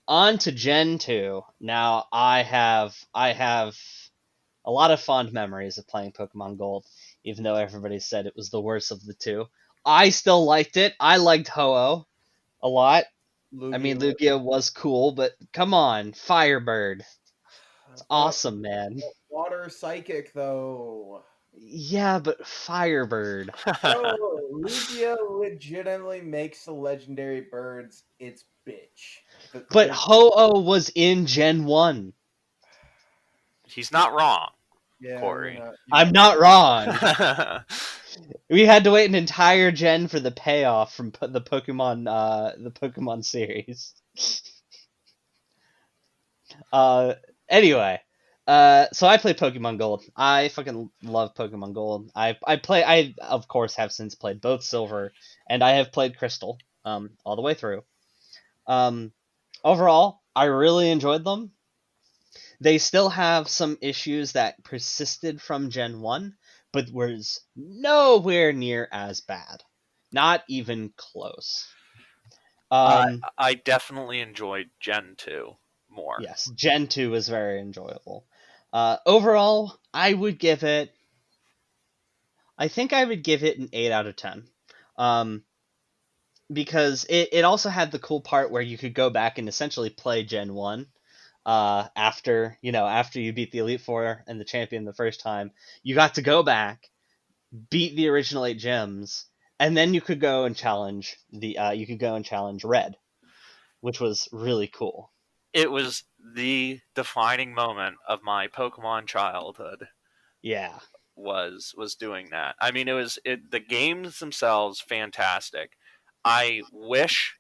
S1: On to Gen 2. Now I have a lot of fond memories of playing Pokemon Gold, even though everybody said it was the worst of the two. I still liked it. I liked Ho-Oh a lot. I
S2: Lugia,
S1: mean, Lugia was cool, but come on, Firebird. It's
S2: but
S1: awesome, man.
S2: Water Psychic, though.
S1: Yeah, but Firebird.
S2: Bro, Lugia legitimately makes the legendary birds its bitch.
S1: But
S2: The
S1: Ho-Oh was in Gen 1.
S3: He's not wrong,
S2: Yeah,
S3: Corey.
S2: you're
S1: I'm
S2: not
S1: not
S2: wrong.
S1: wrong. We had to wait an entire gen for the payoff from the Pokemon series. Uh, anyway, so I play Pokemon Gold. I fucking love Pokemon Gold. I of course have since played both Silver and I have played Crystal, all the way through. Um, Overall, I really enjoyed them. They still have some issues that persisted from Gen 1, but was nowhere near as bad. Not even close. Um,
S3: I definitely enjoyed Gen 2 more.
S1: yes, Gen 2 was very enjoyable. Overall, I think I would give it an 8 out of 10. Um, because it also had the cool part where you could go back and essentially play Gen 1 after you beat the Elite Four and the champion the first time. You got to go back, beat the original 8 gems, and then you could go and challenge Red, which was really cool.
S3: It was the defining moment of my Pokemon childhood.
S1: Yeah.
S3: Was doing that. I mean, the games themselves fantastic. I wish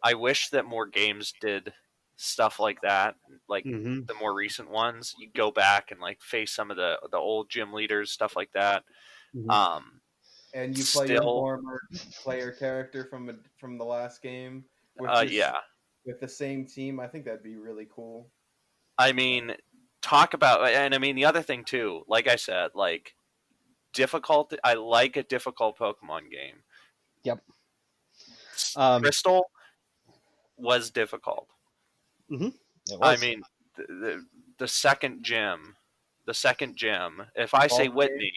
S3: I wish that more games did stuff like that, like
S1: Mm-hmm.
S3: the more recent ones. You go back and like face some of the old gym leaders, stuff like that.
S1: Mm-hmm.
S3: Um,
S2: And you play your
S3: Still,
S2: former player character from the last game with just
S3: yeah.
S2: with the same team. I think that'd be really cool.
S3: I mean, talk about, and I mean the other thing too. Like I said, like difficult. I like a difficult Pokemon game.
S1: Yep. Um.
S3: Crystal was difficult.
S1: Mm-hmm. It
S3: I
S1: was.
S3: mean, the second gym, If I say
S2: Baltimore.
S3: Whitney,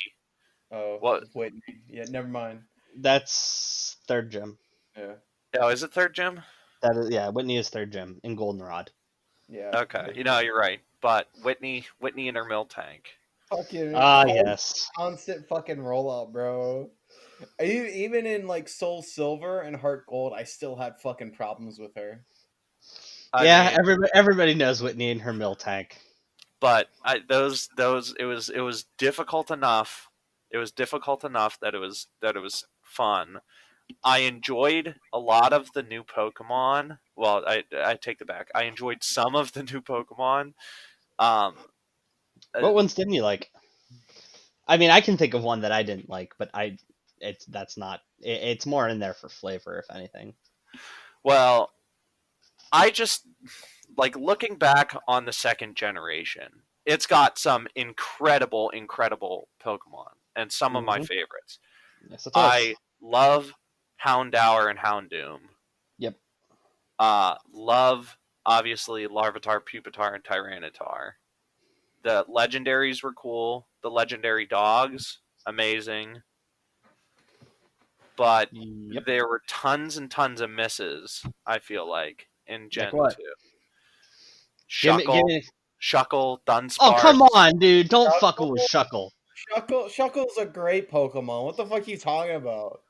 S2: Oh,
S3: what?
S2: Whitney. Yeah, never mind.
S1: That's third gem.
S2: Yeah.
S3: Oh, is it third gym?
S1: That is, yeah. Whitney is third gem in Goldenrod.
S2: Yeah.
S3: Okay, you're right. But Whitney in her milk tank.
S2: Fucking
S1: Ah, yes.
S2: constant fucking rollout, bro. Even in like Soul Silver and Heart Gold, I still had fucking problems with her.
S3: I
S1: Yeah,
S3: mean,
S1: everybody knows Whitney and her mill tank.
S3: but those it was difficult enough. It was difficult enough that it was fun. I enjoyed a lot of the new Pokemon. Well, I take it back. I enjoyed some of the new Pokemon. Um, uh,
S1: What ones didn't you like? I mean, I can think of one that I didn't like, but that's not. It's more in there for flavor, if anything.
S3: well, I just like looking back on the second generation. It's got some incredible Pokemon, and some of my
S1: Hmm.
S3: favorites.
S1: Yes, it does.
S3: I love Houndour and Houndoom.
S1: Yep.
S3: Love obviously Larvitar, Pupitar, and Tyranitar. The legendaries were cool. The legendary dogs, amazing. But
S1: Yep.
S3: there were tons and tons of misses, I feel like, in
S1: Like
S3: Gen
S1: what?
S3: 2.
S1: Give
S3: Shuckle,
S1: me.
S3: Shuckle,
S1: Oh, come
S3: Dunsparce.
S1: on, dude! Don't fucking with
S2: Shuckle,
S1: Shuckle,
S2: Shuckle's a great Pokemon. What the fuck are you talking about?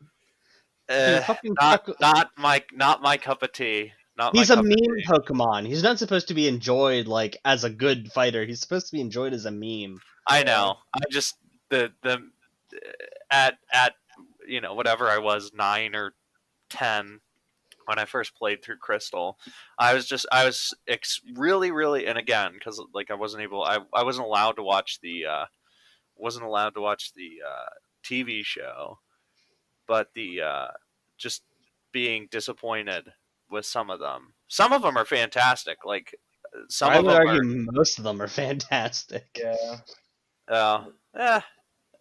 S3: Eh,
S1: dude. Fucking
S3: not
S1: Shuckle.
S3: not my cup of tea. Not my
S1: He's a
S3: cup of
S1: meme
S3: tea.
S1: Pokemon. He's not supposed to be enjoyed like as a good fighter. He's supposed to be enjoyed as a meme.
S3: I
S2: Yeah.
S3: know. I just the at whatever I was 9 or 10 when I first played through Crystal, I was really, and again because like I wasn't allowed to watch the TV show, but the just being disappointed with some of them. Some of them are fantastic. Like some
S1: I
S3: of
S1: would
S3: them
S1: argue
S3: are.
S1: most of them are fantastic.
S2: Yeah.
S3: Uh, eh,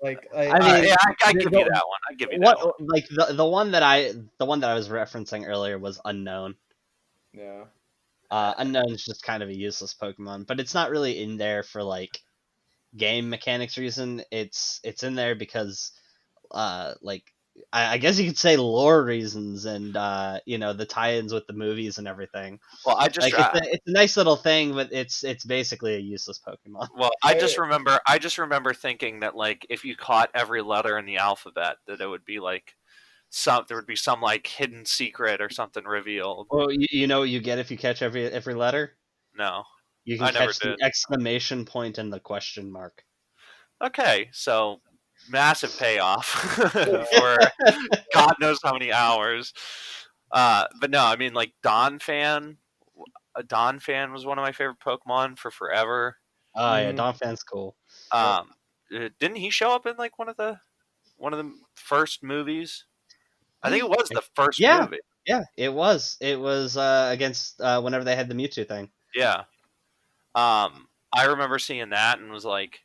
S1: I mean,
S3: yeah, I give you
S1: the,
S3: that one. I give you that
S1: what
S3: one.
S1: like the one that I was referencing earlier was Unknown.
S2: Yeah.
S1: Unknown is just kind of a useless Pokemon, but it's not really in there for like game mechanics reason. It's in there because like I guess you could say lore reasons and the tie-ins with the movies and everything.
S3: Well,
S1: Like it's a nice little thing, but it's basically a useless Pokemon.
S2: I
S3: I just remember thinking that like if you caught every letter in the alphabet, that it would be like there would be some like hidden secret or something revealed.
S1: Well, you know what you get if you catch every letter?
S3: No,
S1: You can
S3: I never
S1: catch the
S3: did.
S1: exclamation point and the question mark.
S3: Okay, so massive payoff for God knows how many hours. But no, I mean like Don Fan was one of my favorite Pokemon for forever.
S1: Oh yeah,
S2: mhm.
S1: Donphan's cool.
S2: Yep.
S3: Didn't he show up in like one of the first movies? I think it was the first
S1: Yeah,
S3: movie.
S1: yeah, it was. It was against whenever they had the Mewtwo thing.
S3: Yeah. I remember seeing that and was like,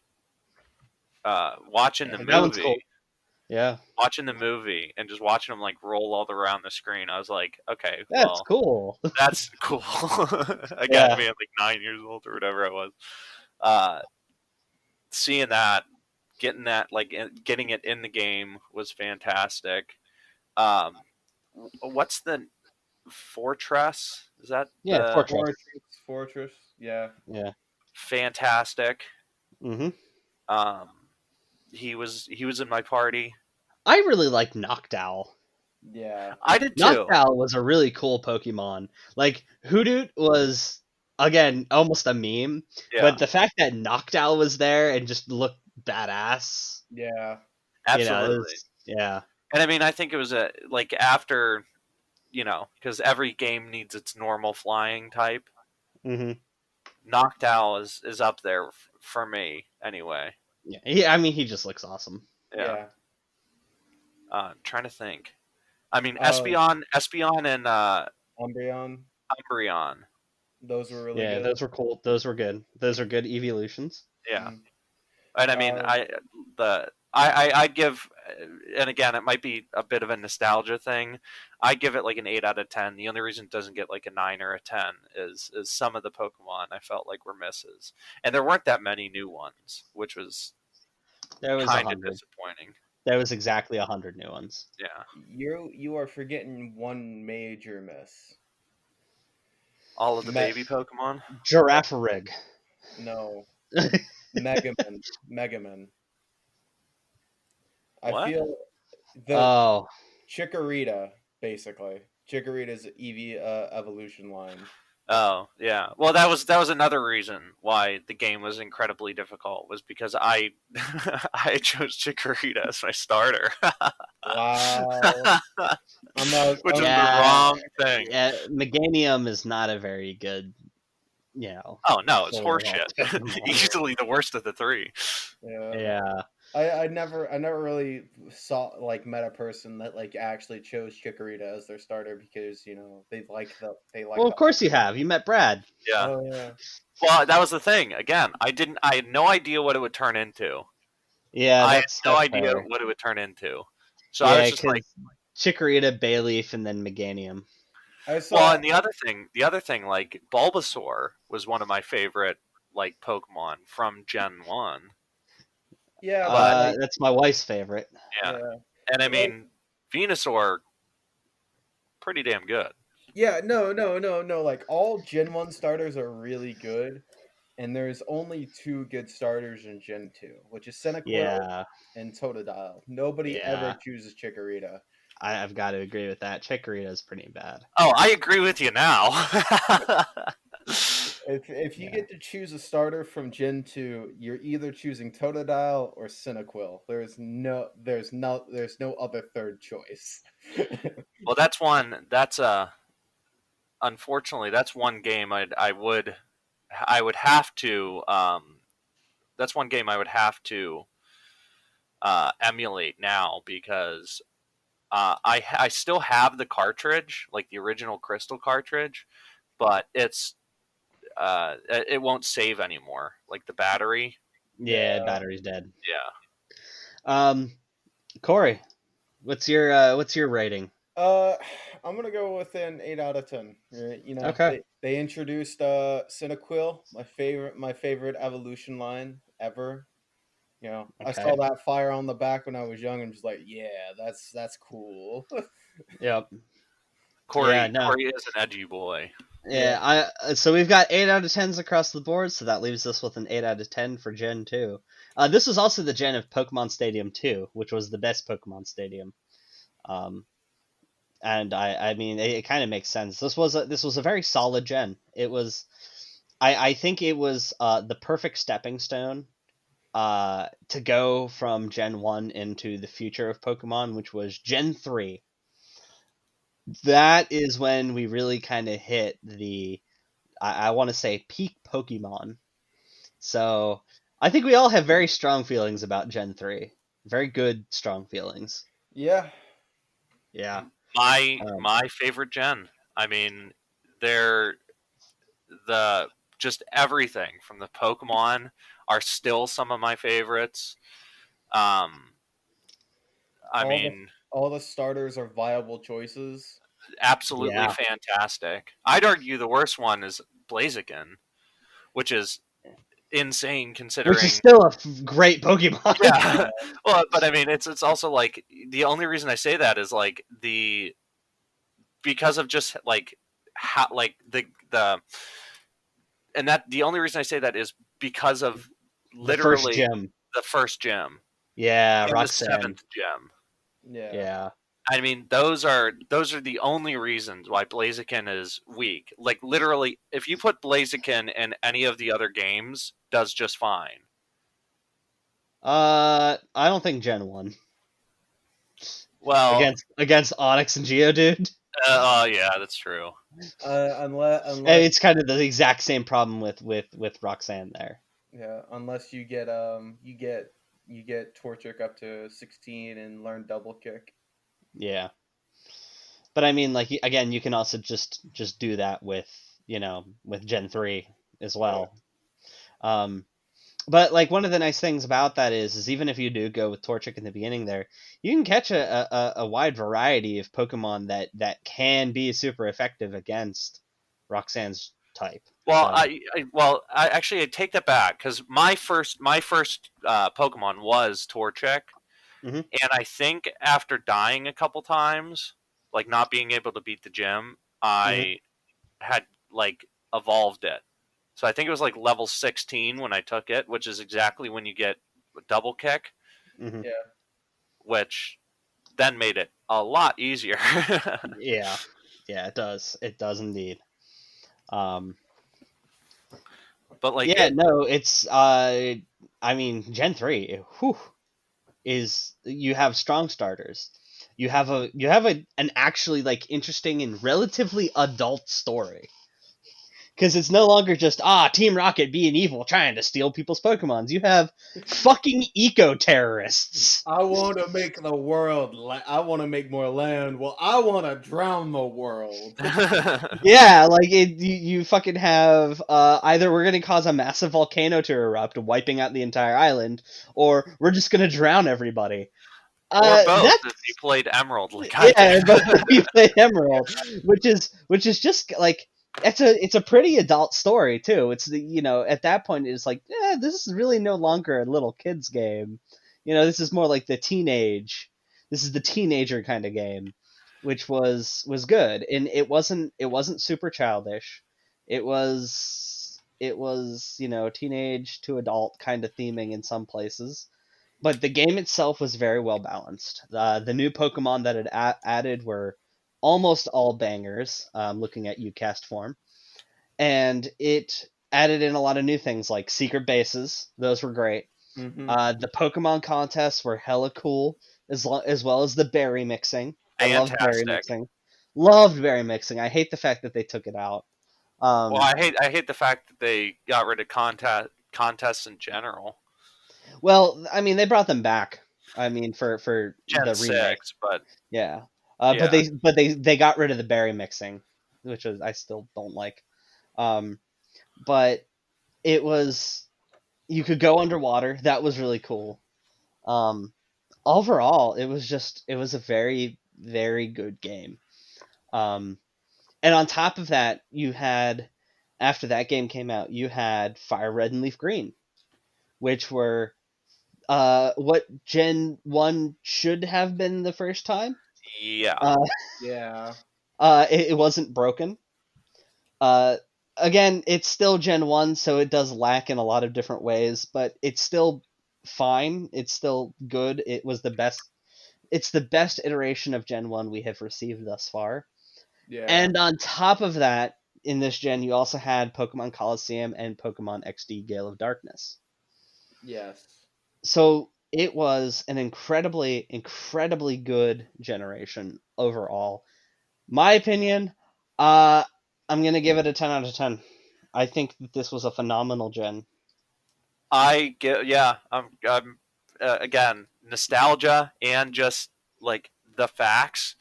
S3: watching
S1: Yeah,
S3: the
S1: that one's cool.
S3: movie,
S1: Yeah,
S3: and just watching them like roll all around the screen. I was like, okay,
S1: that's
S3: well,
S1: cool.
S3: that's cool. Again,
S1: Yeah,
S3: being like 9 years old or whatever I was, uh, seeing that, getting that, like getting it in the game was fantastic. Um, what's the Fortress? Is that
S1: yeah,
S3: the
S1: Fortress.
S2: Fortress. Yeah.
S1: Yeah.
S3: fantastic?
S1: Hmm.
S3: Um, he was in my party.
S1: I really like Noctowl.
S2: Yeah.
S3: I did too.
S1: Noctowl was a really cool Pokemon. Like Hoothoot was again almost a meme,
S3: Yeah,
S1: but the fact that Noctowl was there and just looked badass,
S2: Yeah.
S1: it
S3: absolutely.
S1: was, yeah.
S3: And I mean, I think it was a like after because every game needs its normal flying type.
S1: Hmm.
S3: Noctowl is up there for me anyway.
S1: Yeah, I mean, he just looks awesome.
S3: Yeah,
S2: Yeah.
S3: trying to think. I mean,
S2: Uh,
S3: Espeon, and
S2: Umbreon.
S3: Umbreon.
S2: Those were really
S1: Yeah,
S2: good.
S1: those were cool. Those were good. Those are good evolutions.
S3: Yeah,
S2: Mhm.
S3: and I mean,
S2: Uh,
S3: I give, and again, it might be a bit of a nostalgia thing. I give it like an 8 out of 10. The only reason it doesn't get like a 9 or a 10 is some of the Pokemon I felt like were misses, and there weren't that many new ones, which was
S1: There was
S3: kind of
S1: 100.
S3: disappointing.
S1: There was exactly 100 new ones.
S3: Yeah.
S2: you are forgetting one major miss.
S3: All of the
S2: Me-
S3: baby Pokemon.
S1: Giraffe rig.
S2: no, Megaman. Megaman. I
S3: What?
S2: feel the
S1: Oh,
S2: Chikorita, basically. Chikorita's EV evolution line.
S3: Oh yeah. Well, that was another reason why the game was incredibly difficult was because I I chose Chikorita as my starter,
S2: Wow. I'm not.
S3: which is the
S1: yeah,
S3: wrong thing.
S1: yeah. Meganium is not a very good,
S3: Oh no, it's
S1: solar health
S3: horseshit.
S1: Pokemon.
S3: Easily the worst of the three.
S2: Yeah.
S1: Yeah.
S2: I never really saw met a person that actually chose Chikorita as their starter because they
S1: Well,
S2: like
S1: of
S2: the
S1: course you have. You met Brad.
S3: Yeah.
S2: oh yeah
S3: Well, that was the thing. Again, I had no idea what it would turn into.
S1: Yeah,
S3: I had no
S1: that's
S3: idea
S1: fair.
S3: what it would turn into. So I was
S1: Yeah,
S3: just like,
S1: because Chikorita, Bayleaf, and then Meganium.
S2: I
S3: well,
S2: saw
S3: and the other thing, like Bulbasaur was one of my favorite like Pokemon from Gen 1.
S2: yeah but
S3: But
S1: That's my wife's favorite.
S3: yeah.
S2: yeah
S3: And I
S2: like
S3: mean, Venusaur pretty damn good.
S2: no like all Gen 1 starters are really good and there's only two good starters in Gen 2 which is Cyndaquil
S1: Yeah,
S2: and Totodile. Nobody ever
S1: yeah.
S2: chooses Chikorita.
S1: I've got to agree with that. Chikorita is pretty bad.
S3: Oh, I agree with you now.
S2: If you
S1: Yeah.
S2: get to choose a starter from Gen 2, you're either choosing Totodile or Cyndaquil. There's no other third choice.
S3: Well, unfortunately that's one game I would have to that's one game I would have to emulate now because I still have the cartridge, like the original Crystal cartridge, but it won't save anymore. Like the battery.
S1: Yeah,
S2: Yeah.
S1: battery's dead.
S3: Yeah.
S1: Um, Corey, what's your rating?
S2: Uh, I'm gonna go with an 8 out of 10.
S1: Okay.
S2: They introduced Cyndaquil, my favorite evolution line ever. I saw
S1: Okay.
S2: that fire on the back when I was young and just like, yeah, that's cool.
S1: Yep. Yeah.
S3: Corey
S1: No.
S3: Corey is an edgy boy.
S2: Yeah.
S1: Yeah. So we've got 8 out of 10s across the board. So that leaves us with an 8 out of 10 for Gen 2. This was also the gen of Pokemon Stadium 2, which was the best Pokemon Stadium. Um, and I mean, it kind of makes sense. This was a very solid gen. I think it was the perfect stepping stone to go from Gen 1 into the future of Pokemon, which was Gen 3. That is when we really kind of hit I want to say, peak Pokemon. So I think we all have very strong feelings about Gen 3. Very good, strong feelings.
S2: Yeah.
S1: Yeah.
S3: My
S1: Um,
S3: my favorite gen. I mean, they're the just everything from the Pokemon are still some of my favorites. Um, I
S2: All the
S3: mean,
S2: all the starters are viable choices.
S3: absolutely
S1: yeah.
S3: fantastic. I'd argue the worst one is Blaziken, which is insane
S1: Which is
S3: considering.
S1: still a great Pokemon.
S3: Yeah,
S2: Yeah.
S3: well, but I mean, it's also like the only reason I say that is like because of just like how like the and that the only reason I say that is because of
S1: The first
S3: literally
S1: gym.
S3: the first gym
S1: Yeah,
S3: and the
S1: Roxanne.
S3: seventh gym.
S2: Yeah.
S1: Yeah.
S3: I mean, those are the only reasons why Blaziken is weak. Like literally, if you put Blaziken in any of the other games, does just fine.
S1: I don't think Gen 1
S3: Well,
S1: against Onyx and Geodude.
S3: yeah, that's true.
S2: Unless
S1: It's kind of the exact same problem with Roxanne there.
S2: yeah, unless you get Torchic up to 16 and learn double kick.
S1: Yeah. But I mean, like, again, you can also just do that with Gen 3 as
S2: Yeah.
S1: well. Um, but like one of the nice things about that is even if you do go with Torchic in the beginning there, you can catch a wide variety of Pokemon that can be super effective against Roxanne's type.
S3: Well,
S1: So
S3: I actually I take that back because my first Pokemon was Torchic,
S1: mhm,
S3: and I think after dying a couple times, like not being able to beat the gym,
S1: mhm.
S3: I had like evolved it. So I think it was like level 16 when I took it, which is exactly when you get double kick,
S1: Mm-hmm.
S2: Yeah.
S3: which then made it a lot easier.
S1: Yeah, yeah, it does. It does indeed. Um,
S3: But like
S1: yeah, no, it's I mean, Gen 3, whew, is you have strong starters. You have an actually like interesting and relatively adult story. Because it's no longer just Team Rocket being evil trying to steal people's Pokemons. You have fucking eco terrorists.
S2: I want to make the world. I want to make more land. Well, I want to drown the world.
S1: Yeah, like you fucking have either we're gonna cause a massive volcano to erupt, wiping out the entire island, or we're just gonna drown everybody.
S3: or both,
S1: That's
S3: if you played Emerald like I
S1: yeah,
S3: did.
S1: but you play Emerald, which is just like it's a pretty adult story too. It's at that point it's like this is really no longer a little kids game. This is more like this is the teenager kind of game, which was good, and it wasn't super childish. It was teenage to adult kind of theming in some places, but the game itself was very well balanced. The new Pokemon that it added were almost all bangers. Looking at UCast form, and it added in a lot of new things like secret bases. Those were great.
S2: Mm-hmm.
S1: The Pokemon contests were hella cool, as well as the berry mixing. I loved berry
S3: Fantastic.
S1: mixing. Loved berry mixing. I hate the fact that they took it out.
S3: Well,
S1: Um,
S3: I hate the fact that they got rid of contests in general.
S1: well, I mean, they brought them back. I mean, for
S3: Gen
S1: the remake.
S3: 6, but
S1: Yeah. But
S3: yeah.
S1: they got rid of the berry mixing, which I still don't like. But it was you could go underwater. That was really cool. Um, Overall, it was a very very good game. Um, and on top of that, you had after that game came out, you had Fire Red and Leaf Green, which were what Gen 1 should have been the first time.
S3: Yeah.
S1: Uh,
S2: Yeah.
S1: it wasn't broken. Uh, Again, it's still Gen 1, so it does lack in a lot of different ways, but it's still fine. It's still good. It's the best iteration of Gen 1 we have received thus far.
S2: Yeah.
S1: And on top of that, in this gen, you also had Pokemon Coliseum and Pokemon XD Gale of Darkness.
S2: Yes.
S1: So it was an incredibly, incredibly good generation overall. My opinion, uh, I'm gonna give it a 10 out of 10. I think that this was a phenomenal gen.
S3: I get, yeah, I'm again, nostalgia and just like the facts.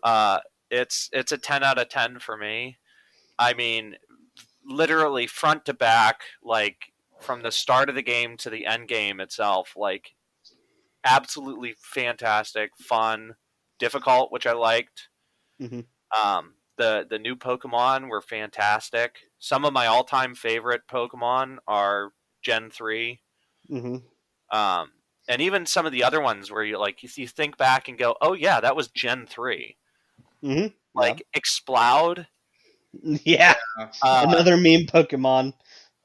S3: Uh, it's a 10 out of 10 for me. I mean, literally front to back, like from the start of the game to the end game itself, like absolutely fantastic, fun, difficult, which I liked.
S1: Hmm.
S3: The new Pokemon were fantastic. Some of my all time favorite Pokemon are Gen 3.
S1: Hmm.
S3: Um, and even some of the other ones where you think back and go, oh yeah, that was Gen 3.
S1: Hmm. Yeah.
S3: Like Exploud.
S1: Yeah.
S2: Yeah.
S3: Uh,
S1: Another meme Pokemon.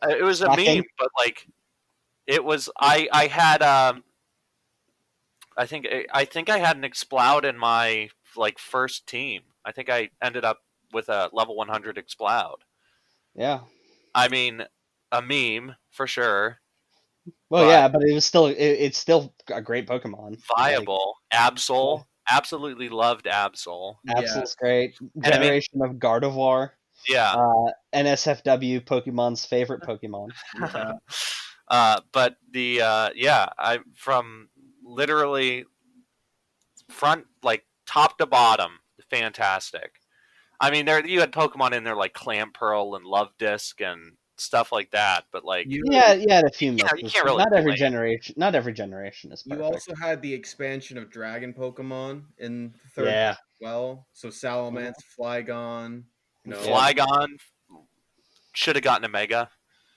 S3: it was a meme,
S1: Shocking.
S3: but like it was. I had I think I had an Exploud in my like first team. I think I ended up with a level 100 Exploud.
S1: Yeah.
S3: I mean, a meme for sure,
S1: Well,
S3: but
S1: yeah, but it's still a great Pokemon. Like,
S3: viable. Absol, absolutely loved Absol.
S1: Absol's
S2: Yes.
S1: great.
S3: And I mean,
S1: Generation of Gardevoir.
S3: yeah.
S1: NSFW Pokemon's favorite Pokemon.
S2: Yeah.
S3: But yeah, I from literally front like top to bottom, fantastic. I mean, there you had Pokemon in there like Clamperl and Love Disc and stuff like that, but like
S2: You
S1: Yeah, you had a few
S3: you
S1: misses,
S3: can't
S1: but
S3: really blame.
S1: not every generation is
S2: you
S1: perfect.
S2: also had the expansion of Dragon Pokemon in the third game
S1: Yeah.
S2: as well. So Salamence, Flygon,
S1: Yep.
S3: Flygon should have gotten a Mega.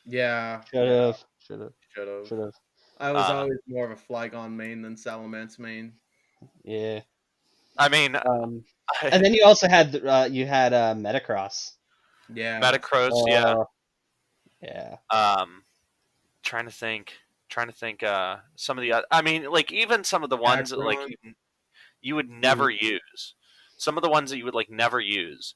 S2: yeah,
S1: Should
S2: yeah,
S1: have. Should have.
S2: should have.
S1: Should have.
S2: I was
S3: Uh,
S2: always more of a Flygon main than Salamence main.
S1: Yeah.
S3: I mean,
S1: And then you also had you had Metacross.
S2: Yeah.
S3: Metagross, yeah.
S1: Yeah.
S3: Trying to think. Some of the I mean, like even some of the ones that like
S2: Aggron.
S3: you would never use. Some of the ones that you would like never use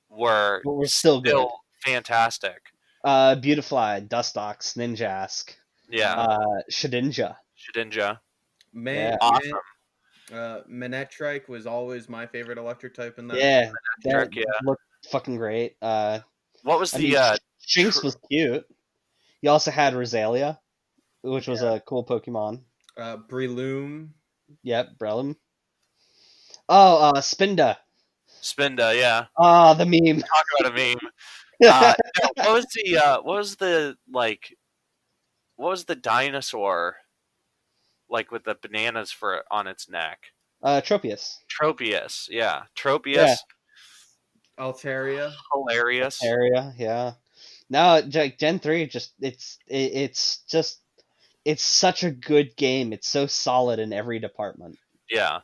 S3: were
S1: But we're still good.
S3: still fantastic.
S1: Beautifly, Dustox, Ninjask,
S3: Yeah.
S1: Shedinja.
S3: Shedinja.
S2: Man,
S1: Yeah.
S3: Awesome.
S2: Manetrike was always my favorite electric type in that.
S1: Yeah. That
S3: Trick, yeah.
S1: looked fucking great.
S3: What was
S1: I
S3: the
S1: mean, Shinx was cute. You also had Rosalia, which was a cool Pokemon.
S2: Breloom.
S1: Yep, Brelam. Oh, Spinda.
S3: Spinda, yeah.
S1: Oh, the meme.
S3: Talk about a meme. No, what was the dinosaur like with the bananas for on its neck?
S1: Tropius.
S3: Tropius, yeah.
S1: Yeah.
S3: Tropius,
S2: Altaria.
S3: hilarious.
S1: Area, yeah. No, Gen 3 just it's just it's such a good game. It's so solid in every department.
S3: Yeah.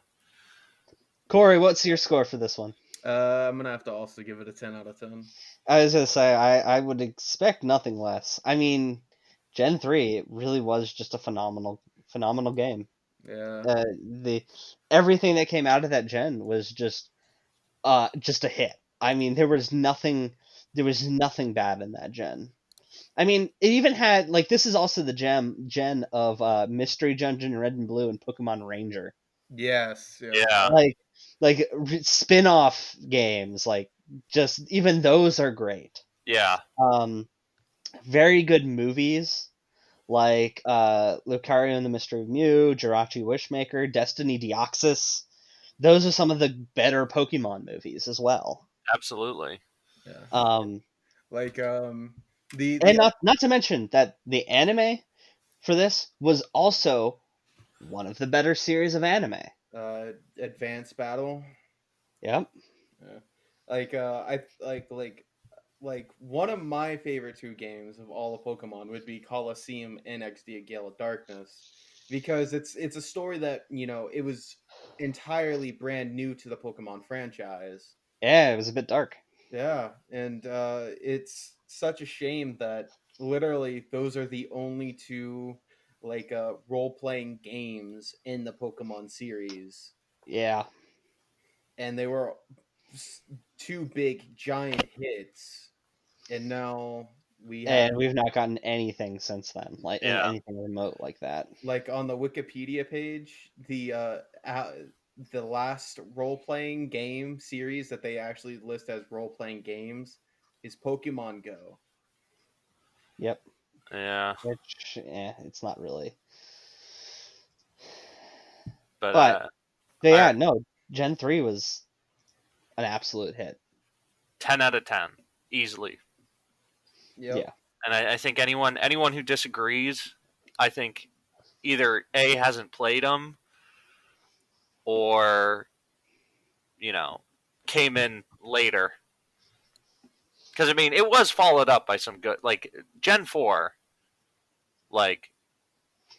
S1: Corey, what's your score for this one?
S2: I'm gonna have to also give it a 10 out of 10.
S1: I was gonna say I would expect nothing less. I mean, Gen 3 it really was just a phenomenal game.
S2: Yeah.
S1: The everything that came out of that gen was just a hit. I mean, there was nothing bad in that gen. I mean, it even had like this is also the gen of Mystery Dungeon Red and Blue and Pokemon Ranger.
S2: Yes. Yeah.
S3: Yeah.
S1: Like spin-off games, like just even those are great.
S3: Yeah.
S1: Um, very good movies like Lucario and the Mystery of Mew, Jirachi Wishmaker, Destiny Deoxys. Those are some of the better Pokemon movies as well.
S3: Absolutely.
S2: Yeah.
S1: Um,
S2: Like
S1: and
S2: the
S1: not to mention that the anime for this was also one of the better series of anime.
S2: advanced battle.
S1: Yep.
S2: Yeah. Like one of my favorite two games of all of Pokemon would be Colosseum NXD: A Gale of Darkness, because it's a story that it was entirely brand new to the Pokemon franchise.
S1: Yeah, it was a bit dark.
S2: Yeah, and it's such a shame that literally those are the only two like role playing games in the Pokemon series,
S1: Yeah.
S2: and they were two big giant hits, and now we have
S1: And we've not gotten anything since then, like
S3: Yeah.
S1: anything remote like that.
S2: like on the Wikipedia page the last role playing game series that they actually list as role playing games is Pokemon Go.
S1: Yep.
S3: Yeah.
S1: Which, it's not really.
S3: But
S1: But
S3: I
S1: yeah, no, Gen 3 was an absolute hit.
S3: 10 out of 10 easily.
S2: Yep.
S1: Yeah.
S3: And I think anyone who disagrees, I think either A hasn't played them or came in later. Because I mean, it was followed up by some good, like Gen 4, like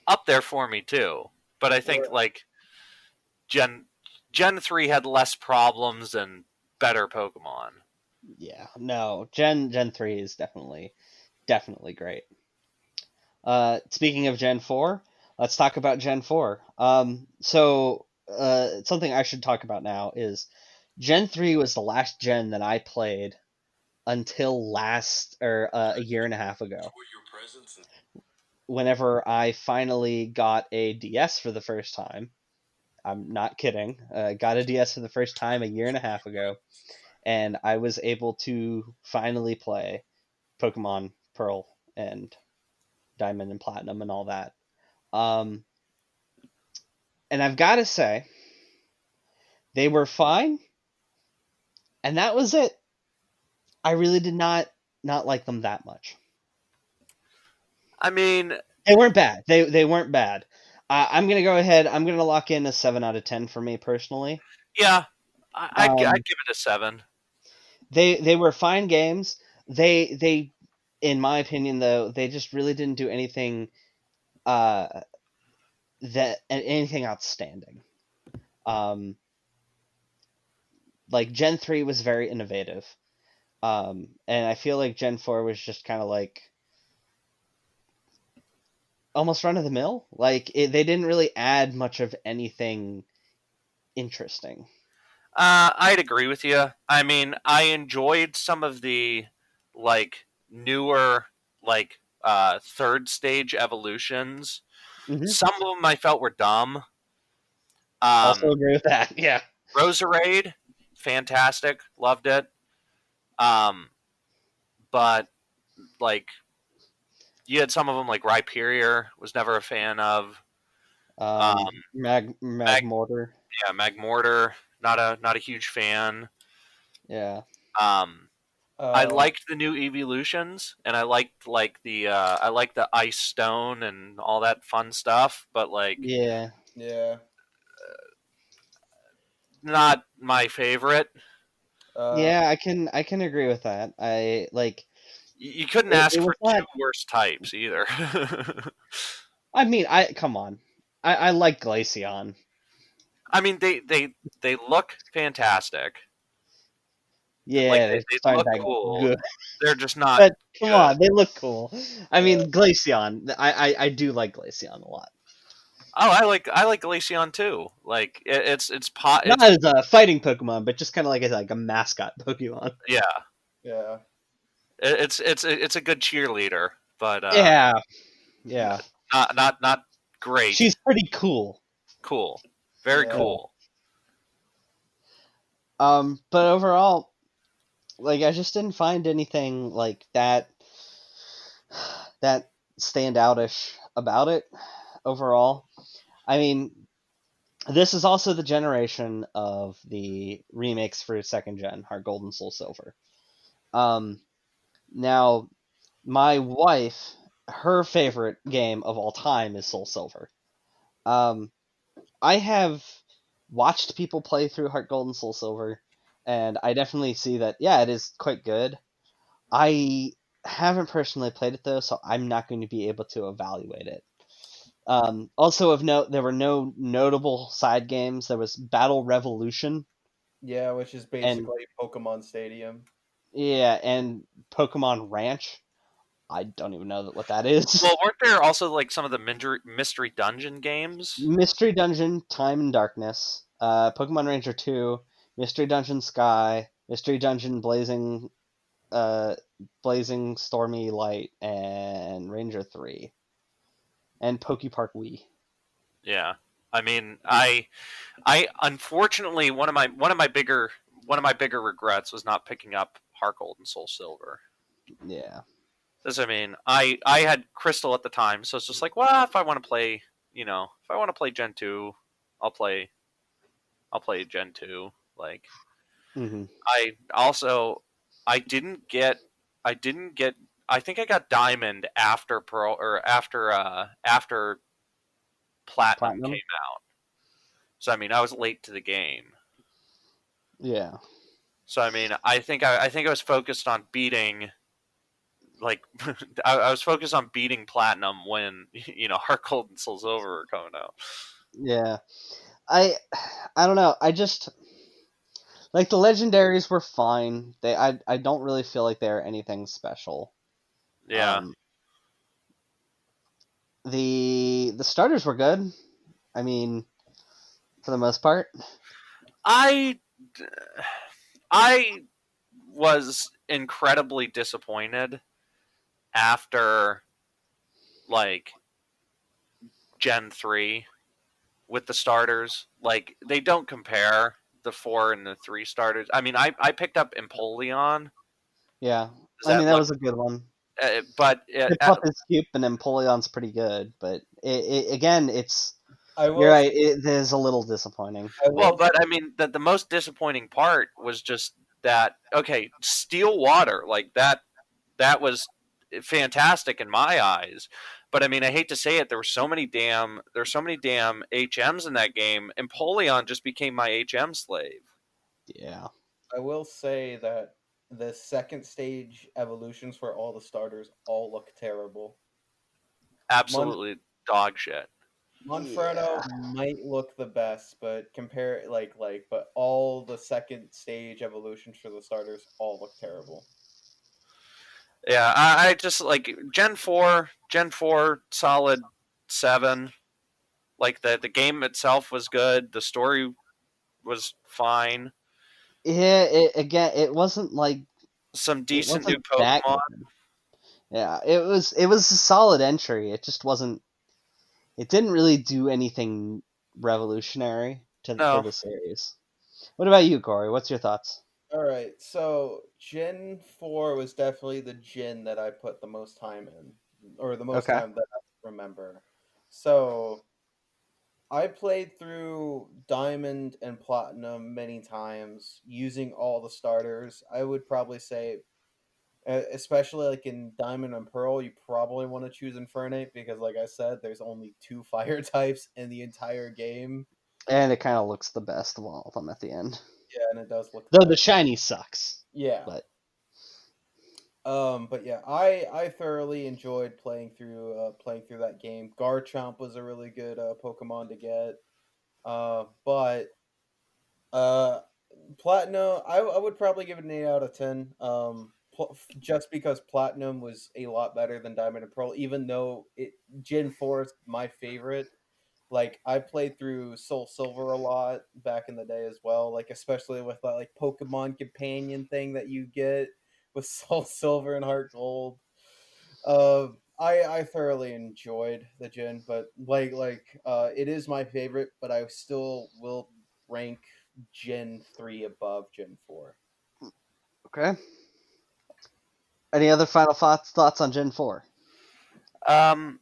S3: up there for me too. But I think like Gen Gen 3 had less problems and better Pokemon.
S1: Yeah. No, Gen 3 is definitely great. Speaking of Gen 4, let's talk about Gen 4. Something I should talk about now is Gen 3 was the last gen that I played until a year and a half ago. Whenever I finally got a DS for the first time, I'm not kidding. Got a DS for the first time a year and a half ago, and I was able to finally play Pokemon Pearl and Diamond and Platinum and all that. Um, and I've got to say, they were fine, and that was it. I really did not like them that much.
S3: I mean,
S1: They weren't bad. They weren't bad. I'm gonna go ahead. I'm gonna lock in a 7 out of 10 for me personally.
S3: yeah, I'd give
S1: Um,
S3: it a 7.
S1: they were fine games. They in my opinion though they just really didn't do anything uh anything outstanding. Um, like Gen 3 was very innovative. And I feel like Gen 4 was just kind of like almost run of the mill. Like they didn't really add much of anything interesting.
S3: I'd agree with you. I mean, I enjoyed some of the like newer like third stage evolutions.
S1: Hmm.
S3: Some of them I felt were dumb.
S1: Also
S3: Um,
S1: agree with that. Yeah.
S3: Roserade, fantastic, loved it. Um, but like you had some of them like Rhyperior was never a fan of. Um,
S1: Mag
S3: Mag
S1: Mortar.
S3: yeah, Magmortar, not a huge fan.
S1: Yeah.
S3: Um, I
S2: Um,
S3: liked the new evolutions, and I liked the ice stone and all that fun stuff, but like
S1: Yeah.
S2: yeah.
S3: not my favorite.
S2: Uh,
S1: Yeah, I can agree with that. I like
S3: You couldn't
S1: it
S3: ask
S1: was
S3: for
S1: not.
S3: two worse types either.
S1: I mean, I come on. I like Glaceon.
S3: I mean, they look fantastic. Like
S1: Yeah,
S3: they,
S1: they're
S3: they
S1: starting
S3: look
S1: to
S3: cool.
S1: good.
S3: They're just not
S1: But come
S3: good.
S1: on, they look cool. I
S2: uh,
S1: mean, Glaceon. I do like Glaceon a lot.
S3: Oh, I like Glaceon too. Like it's pot.
S1: Not as a fighting Pokemon, but just kind of like a mascot Pokemon.
S3: Yeah.
S2: yeah.
S3: It's a good cheerleader, but
S1: Yeah, yeah.
S3: not great.
S1: She's pretty cool.
S3: Cool, very
S2: Yeah.
S1: Yeah.
S3: cool.
S1: But overall, like I just didn't find anything like that standoutish about it overall. I mean, this is also the generation of the remakes for second gen, Heart Gold and Soul Silver. Um, Now, my wife, her favorite game of all time is Soul Silver. Um, I have watched people play through Heart Gold and Soul Silver, and I definitely see that, yeah, it is quite good. I haven't personally played it though, so I'm not going to be able to evaluate it. Also of note, there were no notable side games. There was Battle Revolution,
S2: Yeah, which is
S1: and
S2: basically Pokemon Stadium.
S1: yeah, and Pokemon Ranch. I don't even know what that is.
S3: Well, weren't there also like some of the mystery dungeon games?
S1: Mystery Dungeon, Time and Darkness, Pokemon Ranger 2, Mystery Dungeon Sky, Mystery Dungeon uh, Blazing Stormy Light, and Ranger 3, and Pokepark Wii.
S3: Yeah, I mean, I unfortunately one of my bigger regrets was not picking up Heart Gold and Soul Silver.
S1: Yeah.
S3: Because I mean, I had Crystal at the time, so it's just like, well, if I want to play, if I want to play Gen 2, I'll play I'll play Gen 2. Like
S1: Hmm.
S3: I also I didn't get I think I got Diamond after Pearl or after Platinum
S1: Platinum.
S3: came out. So I mean, I was late to the game.
S1: Yeah.
S3: So I mean, I think I was focused on beating like I was focused on beating Platinum when Heart Gold and Soul Silver were coming out.
S1: Yeah. I I don't know. I just like the legendaries were fine. I don't really feel like they're anything special.
S3: Yeah,
S1: Um the starters were good. I mean, for the most part.
S3: I I was incredibly disappointed after like Gen 3 with the starters. Like they don't compare the 4 and the 3 starters. I mean, I picked up Empoleon.
S1: Yeah.
S3: Does
S1: I mean,
S3: that
S1: that
S3: look
S1: was a good one.
S3: but
S1: Piplup is cute, and Empoleon's pretty good, but again,
S2: I
S1: you're
S2: will.
S1: right. It is a little disappointing.
S2: I
S3: well,
S2: will.
S3: but I mean the most disappointing part was just that okay, Steel Water, like that was fantastic in my eyes. But I mean, I hate to say it, there's so many damn HMs in that game. Empoleon just became my HM slave.
S1: Yeah.
S2: I will say that the second stage evolutions for all the starters all look terrible. Mon-
S3: Absolutely dog shit.
S2: Monferno
S1: Yeah.
S2: might look the best, but compare but all the second stage evolutions for the starters all look terrible.
S3: Yeah, I just like Gen 4, solid 7. Like the game itself was good. The story was fine.
S1: Yeah, again, it wasn't like
S3: Some
S1: it
S3: decent new
S1: wasn't that
S3: Pokemon.
S1: good. Yeah, it was a solid entry. It just wasn't. It didn't really do anything revolutionary for
S3: No.
S1: the series. What about you, Corey? What's your thoughts?
S2: All right, so Gen 4 was definitely the gen that I put the most time in, or the most
S1: Okay.
S2: time that I remember. So I played through Diamond and Platinum many times using all the starters. I would probably say, especially like in Diamond and Pearl, you probably want to choose Infernape because, like I said, there's only two fire types in the entire game.
S1: And it kind of looks the best of all of them at the end.
S2: Yeah, and it does look the
S1: Though the
S2: best.
S1: shiny sucks.
S2: Yeah.
S1: But
S2: But yeah, I thoroughly enjoyed playing through that game. Garchomp was a really good Pokemon to get. But uh, Platinum, I would probably give it an 8 out of 10. Just because Platinum was a lot better than Diamond and Pearl, even though Gen 4 is my favorite. Like I played through Soul Silver a lot back in the day as well, like especially with that like Pokemon companion thing that you get with Soul Silver and Heart Gold. I thoroughly enjoyed the gen, but it is my favorite, but I still will rank Gen 3 above Gen 4.
S1: okay. Any other final thoughts on Gen 4?
S3: Um.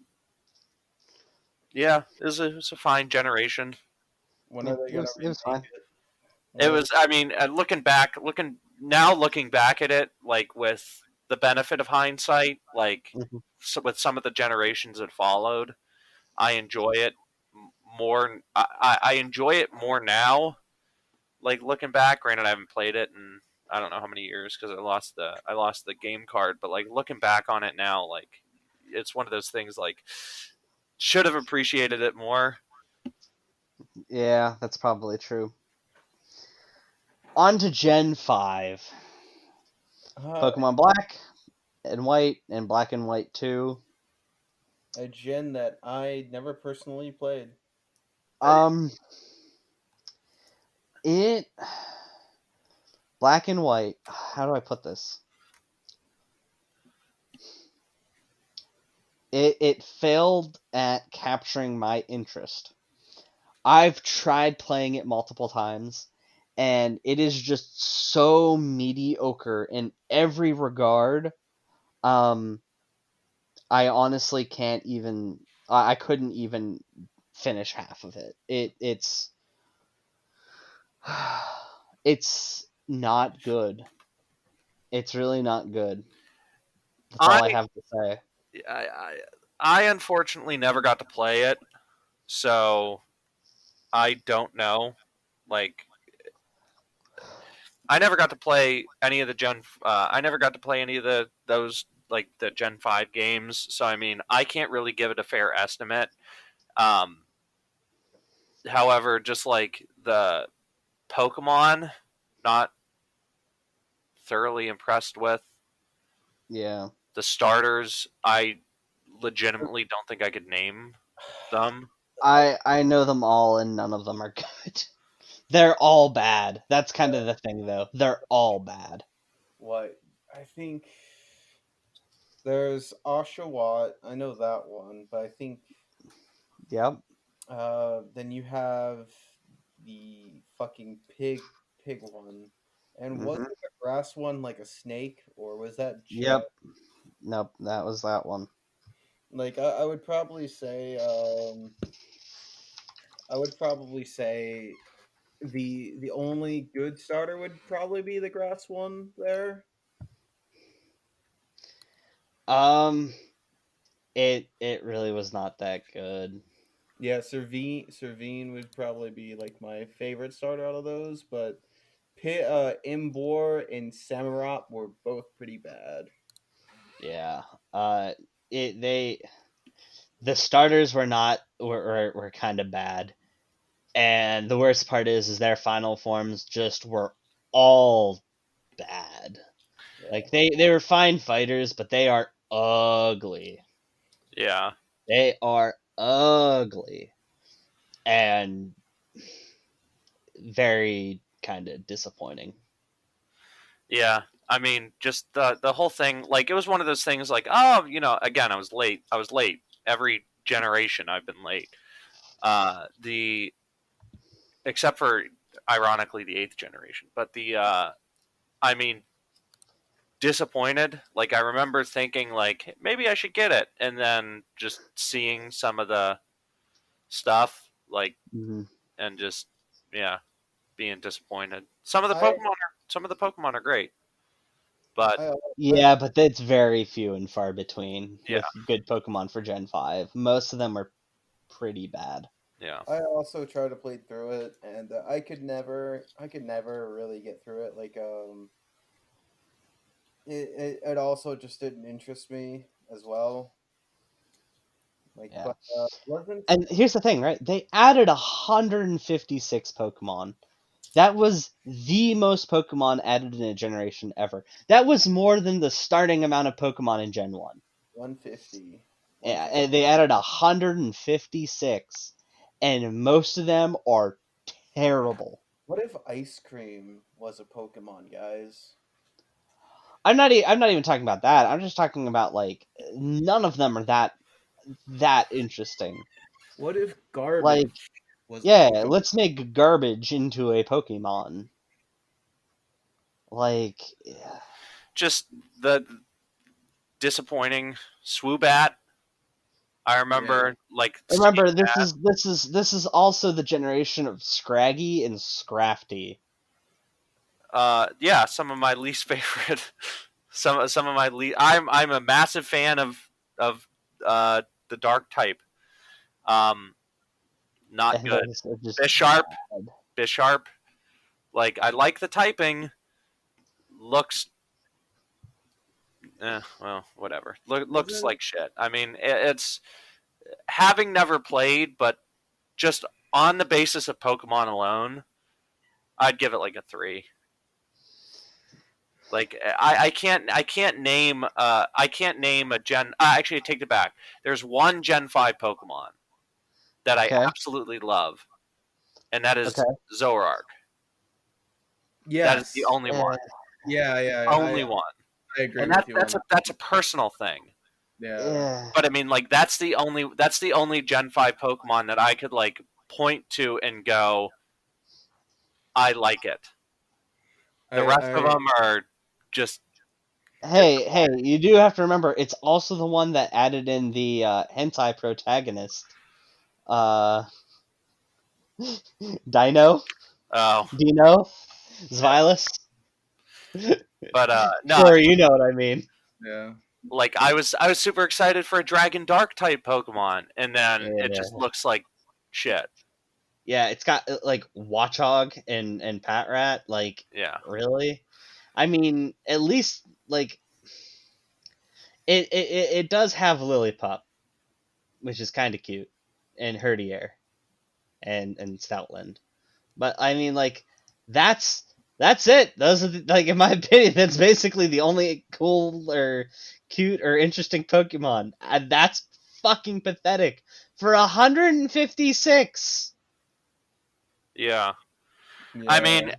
S3: Yeah, it was a fine generation.
S2: When
S1: Yeah,
S2: are they
S1: it
S2: gonna
S1: was
S2: remake
S1: fine.
S2: it? When
S3: It
S2: are they?
S3: was. I mean, looking back at it, like with the benefit of hindsight, like
S1: Hmm.
S3: with some of the generations that followed, I enjoy it more. I enjoy it more now. Like looking back, granted, I haven't played it in I don't know how many years because I lost the game card. But like looking back on it now, like it's one of those things like should have appreciated it more.
S1: Yeah, that's probably true. On to Gen 5.
S2: Uh,
S1: Pokemon Black and White and Black and White 2.
S2: a gen that I never personally played.
S1: Um, it Black and White. How do I put this? It failed at capturing my interest. I've tried playing it multiple times, and it is just so mediocre in every regard. Um, I honestly can't even. I couldn't even finish half of it. It's not good. It's really not good. That's
S3: I
S1: all I have to say.
S3: I I, I unfortunately never got to play it, so I don't know. Like I never got to play any of the Gen. I never got to play any of those like the Gen 5 games. So I mean, I can't really give it a fair estimate. Um, However, just like the Pokemon, not thoroughly impressed with
S1: Yeah.
S3: the starters. I legitimately don't think I could name them.
S1: I know them all and none of them are good. They're all bad. That's kind of the thing though. They're all bad.
S2: What I think there's Oshawott. I know that one, but I think
S1: Yep.
S2: then you have the fucking pig one, and was
S1: Mhm.
S2: the grass one like a snake, or was that just
S1: Yep. Nope, that was that one.
S2: like I would probably say the only good starter would probably be the grass one there.
S1: Um it really was not that good.
S2: Yeah, Servine would probably be like my favorite starter out of those, but Imbor and Samurott were both pretty bad.
S1: Yeah. Uh it the starters were kind of bad, and the worst part is their final forms just were all bad.
S2: Yeah.
S1: Like they were fine fighters, but they are ugly.
S3: Yeah.
S1: They are ugly and very kind of disappointing.
S3: Yeah. I mean, just the whole thing, like, it was one of those things like, oh, again, I was late. I was late. Every generation I've been late. The Except for, ironically, the 8th generation. But I mean, disappointed. Like, I remember thinking, like, maybe I should get it. And then just seeing some of the stuff, like,
S1: Mm-hmm.
S3: and just, yeah, being disappointed.
S2: I
S3: Some of the Pokemon are great. But,
S2: I
S1: Yeah, but that's very few and far between
S3: yeah,
S1: with good Pokemon for Gen 5. Most of them are pretty bad.
S3: yeah.
S2: I also tried to play through it, and I could never really get through it. Like, it also just didn't interest me as well. Like,
S1: Yeah.
S2: but wasn't
S1: And here's the thing, right? They added 156 Pokemon. That was the most Pokemon added in a generation ever. That was more than the starting amount of Pokemon in Gen 1.
S2: 150,
S1: Yeah,
S2: 150.
S1: and they added 156, and most of them are terrible.
S2: What if ice cream was a Pokemon, guys?
S1: I'm not even talking about that. I'm just talking about like none of them are that interesting.
S2: What if
S1: Like,
S2: garbage was a
S1: yeah,
S2: Pokemon?
S1: let's make garbage into a Pokemon. Like, yeah.
S3: Just the disappointing Swoobat. I
S2: Yeah.
S3: remember, like,
S1: Remember,
S3: seeing
S1: this is also the generation of Scraggy and Scrafty.
S3: yeah, some of my least favorite. Some of my least. I'm a massive fan of the dark type. Um, Not
S1: And
S3: good.
S1: those are just
S3: Bisharp,
S1: bad.
S3: Bisharp. Like, I like the typing. Looks, well, whatever. Looks
S2: Wasn't
S3: like shit. I mean, it's having never played, but just on the basis of Pokemon alone, I'd give it like a 3. Like, I can't name a Gen. Actually, I take it back. There's one Gen 5 Pokemon that I
S1: Okay.
S3: absolutely love, and that is
S1: Okay.
S3: Zoroark. That is the
S2: yes.
S3: only one.
S2: Yeah, yeah.
S3: Only one.
S2: I agree
S3: And
S2: with you on that.
S3: that's a personal thing.
S2: Yeah.
S1: Yeah.
S3: But I mean, like, that's the only Gen 5 Pokemon that I could, like, point to and go, I like it. The rest of
S2: I
S3: them are just
S1: Hey, you do have to remember it's also the one that added in the hentai protagonist. Uh Dino?
S3: oh,
S1: Dino?
S3: yeah.
S1: Zvilus?
S3: But no, I
S1: Sure,
S3: mean,
S1: you know what I mean.
S2: yeah.
S3: like, I was super excited for a Dragon Dark type Pokemon, and then it just
S1: Yeah.
S3: looks like shit.
S1: Yeah, it's got like Watchog and Patrat. Like,
S3: Yeah,
S1: really? I mean, at least like it does have Lillipup, which is kind of cute, and Herdier and Stoutland. But I mean, like, that's that's it. Those are like, in my opinion, that's basically the only cool or cute or interesting Pokemon. And that's fucking pathetic for 156.
S3: yeah. I mean,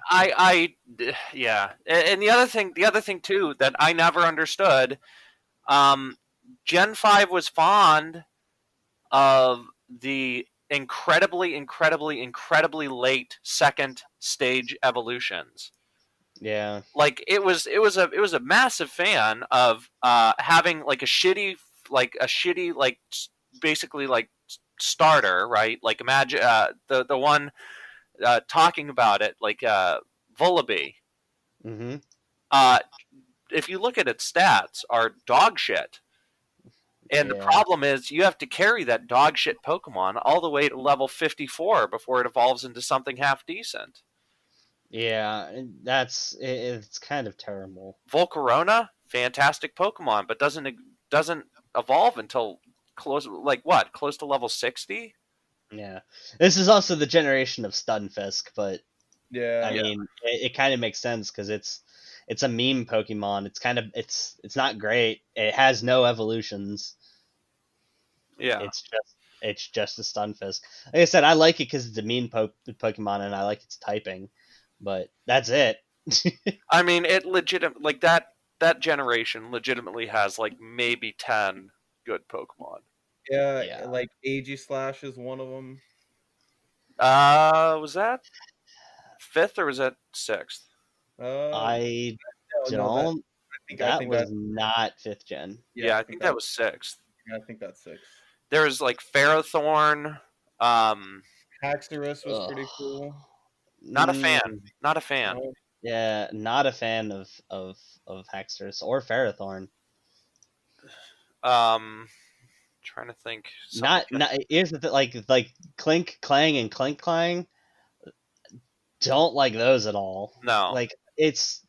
S2: Yeah.
S3: yeah. And the other thing too that I never understood. Um, Gen 5 was fond of the incredibly late second stage evolutions.
S1: Yeah.
S3: Like, it was a massive fan of having, like, a shitty, like, basically, like, starter, right? Like, imagine the one talking about it, like, Vullaby.
S1: Mm-hmm.
S3: Uh, if you look at its stats, are dog shit. And the
S1: Yeah.
S3: problem is you have to carry that dog shit Pokemon all the way to level 54 before it evolves into something half decent.
S1: Yeah. It's kind of terrible.
S3: Volcarona, fantastic Pokemon, but doesn't evolve until close to level 60.
S1: Yeah, this is also the generation of Stunfisk, but I
S2: Yeah.
S1: mean, it kind of makes sense because it's a meme Pokemon. It's not great. It has no evolutions.
S3: Yeah.
S1: It's just a Stunfisk. Like I said, I like it because it's a meme Pokemon and I like its typing, but that's it.
S3: I mean, it like that generation legitimately has like maybe 10 good Pokemon.
S2: Yeah,
S1: Yeah,
S2: like Aegislash is one of them.
S3: Was that 5th or was that 6th?
S1: I
S2: No, that
S1: don't.
S2: I
S1: That
S2: think that
S1: was not 5th gen.
S2: yeah,
S3: Yeah,
S2: I
S3: I
S2: think
S3: think that was 6th.
S2: I think that's 6.
S3: There was like Ferrothorn.
S2: Haxorus was
S1: Ugh.
S2: pretty cool.
S3: Not a fan.
S1: Mm,
S3: Not a fan.
S2: Oh,
S1: yeah, not a fan of Hextors or Ferrothorn.
S3: Trying to think something.
S1: Not here's the like Clink Clang and Clink Clang. Don't like those at all.
S3: No.
S1: Like it's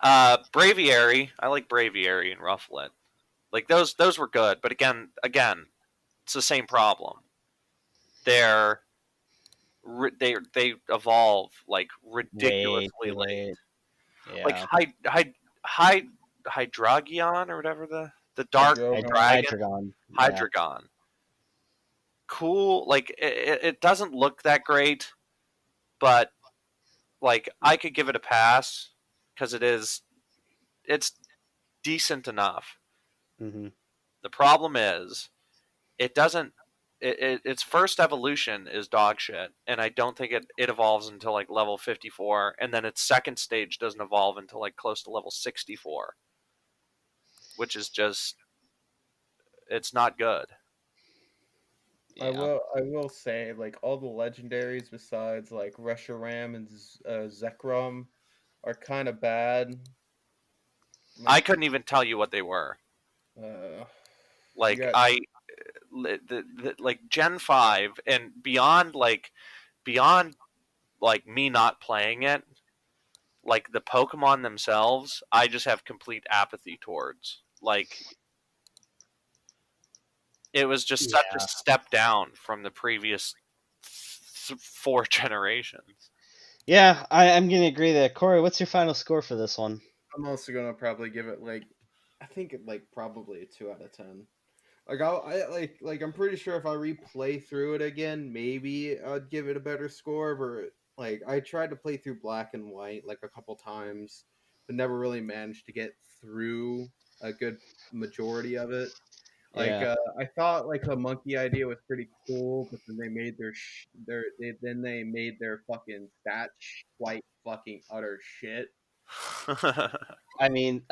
S3: Braviary. I like Braviary and Rufflet. Like those were good, but again, it's the same problem. They're they evolve like
S1: way
S3: ridiculously
S1: too
S3: late.
S1: late.
S3: Like
S1: Yeah,
S3: Hydrogion or whatever the dark
S2: Hydrogon.
S3: dragon
S1: Hydreigon. Yeah,
S3: Hydreigon. Cool. Like it doesn't look that great, but like I could give it a pass because it's decent enough.
S1: hmm
S3: The problem is it doesn't. Its first evolution is dog shit, and I don't think it evolves until like level 54, and then its second stage doesn't evolve until like close to level 64, which is just it's not good.
S1: yeah.
S2: I will say like all the legendaries besides like Reshiram and Zekrom are kind of bad.
S3: I
S2: Like
S3: couldn't even tell you what they were.
S2: you
S3: Like
S2: got
S3: like Gen 5 and beyond like me not playing it, like the Pokemon themselves, I just have complete apathy towards. Like it was just such a
S1: Yeah.
S3: step down from the previous 4 generations.
S1: Yeah, I'm gonna agree there. Corey, what's your final score for this one?
S2: I'm also gonna probably give it like I think it like probably a 2 out of 10. Like like I'm pretty sure if I replay through it again, maybe I'd give it a better score. But like I tried to play through Black and White like a couple times, but never really managed to get through a good majority of it. Like
S1: Yeah.
S2: I thought like the monkey idea was pretty cool, but then they made then they made their fucking stats quite fucking utter shit.
S1: I mean,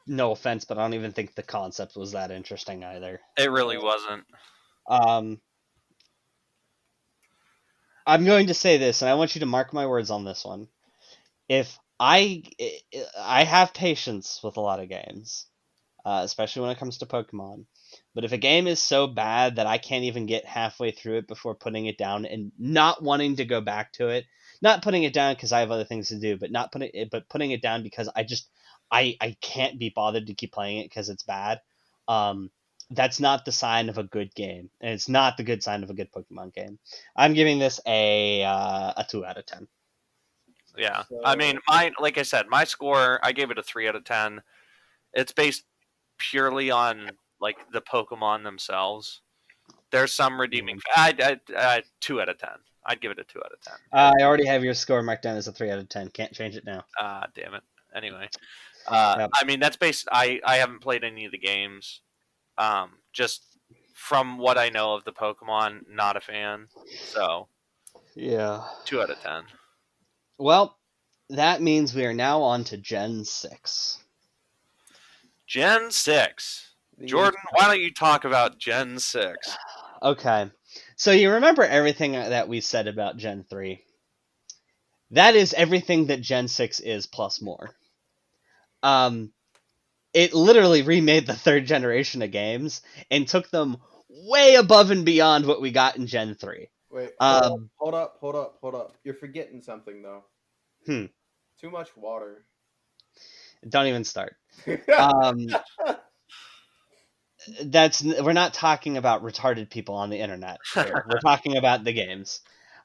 S1: no offense, but I don't even think the concept was that interesting either.
S3: It really wasn't.
S1: Um, I'm going to say this, and I want you to mark my words on this one. If I have patience with a lot of games, especially when it comes to Pokemon. But if a game is so bad that I can't even get halfway through it before putting it down and not wanting to go back to it, not putting it down because I have other things to do, but putting it down because I can't be bothered to keep playing it because it's bad. Um, that's not the sign of a good game, and it's not the good sign of a good Pokemon game. I'm giving this a 2 out of 10.
S3: Yeah. I
S2: So
S3: mean, like I said, my score, I gave it a 3 out of 10. It's based purely on like the Pokemon themselves. There's some redeeming. I 2 out of 10. I'd give it a 2 out of 10.
S1: I already have your score marked down as a 3 out of 10. Can't change it now.
S3: Damn it. Anyway,
S1: Yep.
S3: I mean that's based. I haven't played any of the games. Just from what I know of the Pokemon, not a fan. So
S1: Yeah.
S3: 2 out of 10.
S1: Well, that means we are now on to Gen 6.
S3: Gen 6.
S2: the
S3: Jordan, why don't you talk about Gen 6?
S1: Okay. So you remember everything that we said about Gen 3? That is everything that Gen 6 is plus more. Um, it literally remade the third generation of games and took them way above and beyond what we got in Gen 3.
S2: wait,
S1: Um,
S2: hold up. You're forgetting something though.
S1: hmm,
S2: Too much water.
S1: don't even start. Um, we're not talking about retarded people on the internet here. We're talking about the games.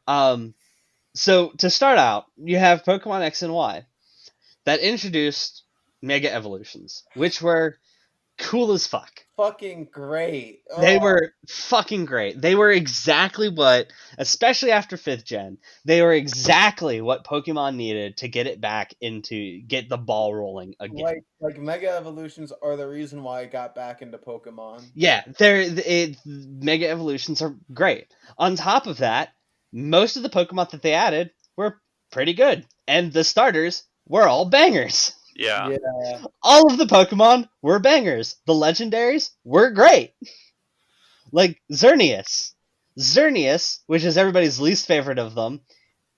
S1: Um, so to start out, you have Pokemon X and Y that introduced Mega Evolutions, which were cool as fuck.
S2: Fucking great.
S1: They
S2: Oh,
S1: were fucking great. They were exactly what, especially after 5th gen, they were exactly what Pokemon needed to get it back into, get the ball rolling again.
S2: like Mega Evolutions are the reason why I got back into Pokemon.
S1: Yeah, Mega Evolutions are great. On top of that, most of the Pokemon that they added were pretty good, and the starters were all bangers.
S3: Yeah.
S2: Yeah.
S1: All of the Pokemon were bangers. The legendaries were great. Like Xerneas. Xerneas, which is everybody's least favorite of them,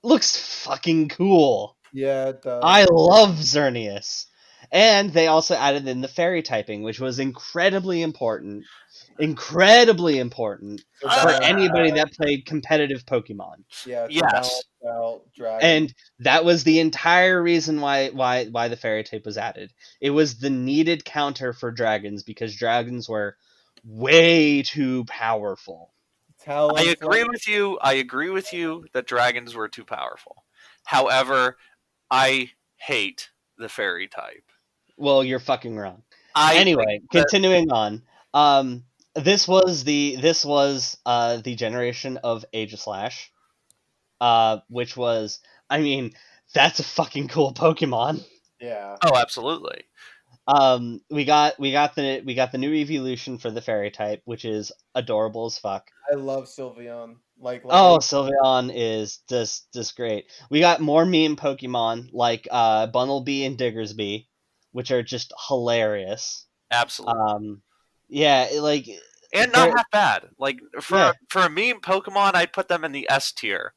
S1: looks fucking cool.
S2: Yeah, it does.
S1: I love Xerneas. And they also added in the fairy typing, which was incredibly important. Incredibly important
S2: To
S1: for
S2: balance
S1: anybody
S2: out,
S1: that played competitive Pokemon.
S2: yeah, to
S3: Yes.
S2: balance out Dragon.
S1: And that was the entire reason why the fairy type was added. It was the needed counter for dragons because dragons were way too powerful.
S3: I
S2: Talonflame.
S3: agree with you. I agree with you that dragons were too powerful. However, I hate the fairy type.
S1: Well, you're fucking wrong.
S3: I like
S1: Anyway,
S3: the
S1: continuing on. This was the generation of Aegislash, which was, I mean, that's a fucking cool Pokemon.
S2: Yeah.
S3: oh, absolutely.
S1: We got the new evolution for the fairy type, which is adorable as fuck.
S2: I love Sylveon.
S1: Oh, Sylveon is just great. We got more meme Pokemon like Bunnelby and Diggersby, which are just hilarious.
S3: Absolutely.
S1: Yeah, like
S3: And not
S1: they're
S3: half bad. Like
S1: yeah,
S3: for a meme Pokemon, I'd put them in the S tier.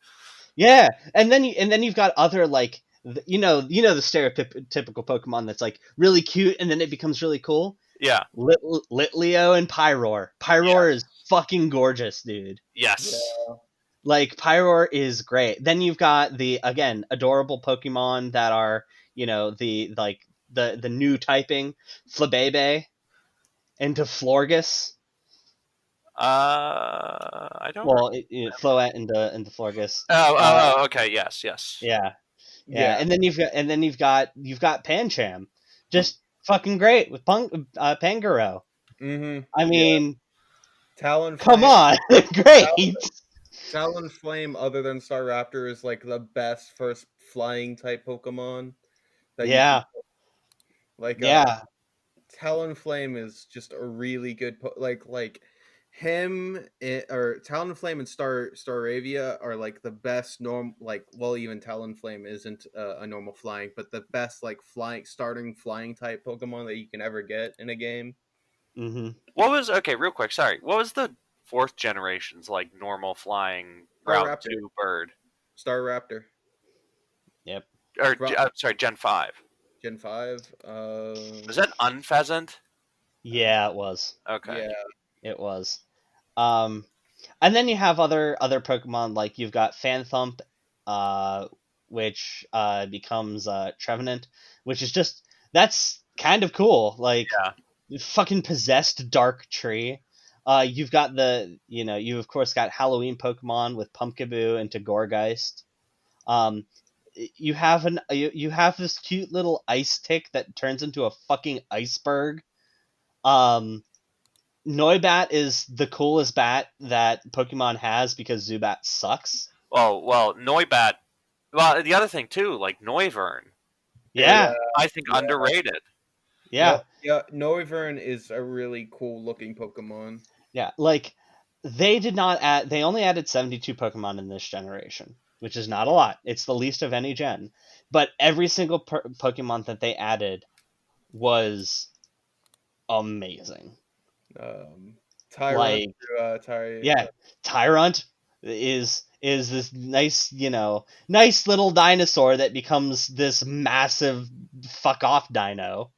S1: yeah, and then you've got other like the stereotypical Pokemon that's like really cute and then it becomes really cool.
S3: Yeah.
S1: Litleo and Pyroar.
S3: Yeah.
S1: Pyroar is fucking gorgeous, dude.
S3: Yes.
S2: Yeah.
S1: Like Pyroar is great. Then you've got the again adorable Pokemon that are the new typing Flabebe into Florges.
S3: I don't.
S1: Well, Floette into Florges.
S3: Okay. Yes. Yes.
S1: Yeah, yeah,
S2: Yeah.
S1: and then you've got Pancham, just fucking great with Pangoro.
S2: Mm-hmm.
S1: I mean, come
S2: Talonflame.
S1: on, great.
S2: Talonflame, other than Staraptor, is like the best first flying type Pokemon that you can
S1: Yeah,
S2: like.
S1: yeah,
S2: Talonflame is just a really good him or Talonflame and Staravia are like the best even Talonflame isn't a normal flying, but the best like starting flying type Pokemon that you can ever get in a game.
S1: hmm
S3: What was okay? Real quick. Sorry. What was the fourth generation's like normal flying Route
S2: Staraptor.
S3: 2 bird?
S2: Staraptor.
S1: yep.
S3: Or
S2: Ro-
S3: sorry, Gen 5.
S2: Gen 5.
S3: Was that Unpheasant?
S1: Yeah, it was.
S3: Okay.
S2: Yeah.
S1: It was. Um, and then you have other Pokemon like you've got Phanthump, which becomes Trevenant, which is just that's kind of cool. Like
S3: Yeah.
S1: fucking possessed dark tree. You've got you of course got Halloween Pokemon with Pumpkaboo and Tagorgeist. Um, you have this cute little ice tick that turns into a fucking iceberg. Um, Noibat is the coolest bat that Pokemon has because Zubat sucks.
S3: Well, Noibat. Well, the other thing too, like Noivern, is
S1: Yeah,
S3: I think
S2: Yeah.
S3: underrated.
S1: yeah,
S2: Yeah. Noivern is a really cool looking Pokemon.
S1: yeah. Like they only added 72 Pokemon in this generation, which is not a lot. It's the least of any gen. But every single Pokemon that they added was amazing.
S2: Tyrant.
S1: Like yeah, Tyrant is this nice, nice little dinosaur that becomes this massive fuck off dino.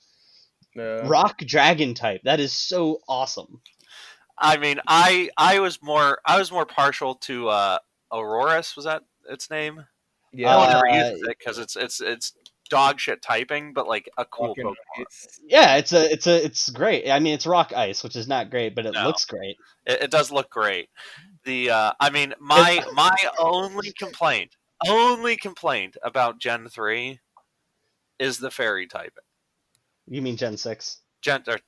S1: Rock dragon type. That is so awesome.
S3: I mean, I was more partial to Auroras. Was that its name?
S2: Yeah.
S3: No one ever
S1: Uh,
S3: uses it because it's dog shit typing, but like a cool
S2: Fucking
S3: Pokemon.
S2: ice.
S1: Yeah, it's great. I mean, it's rock ice, which is not great, but it
S3: No,
S1: looks great.
S3: it does look great. I mean, my only complaint about Gen 3 is the fairy typing.
S1: You mean Gen 6?
S3: Gen 6.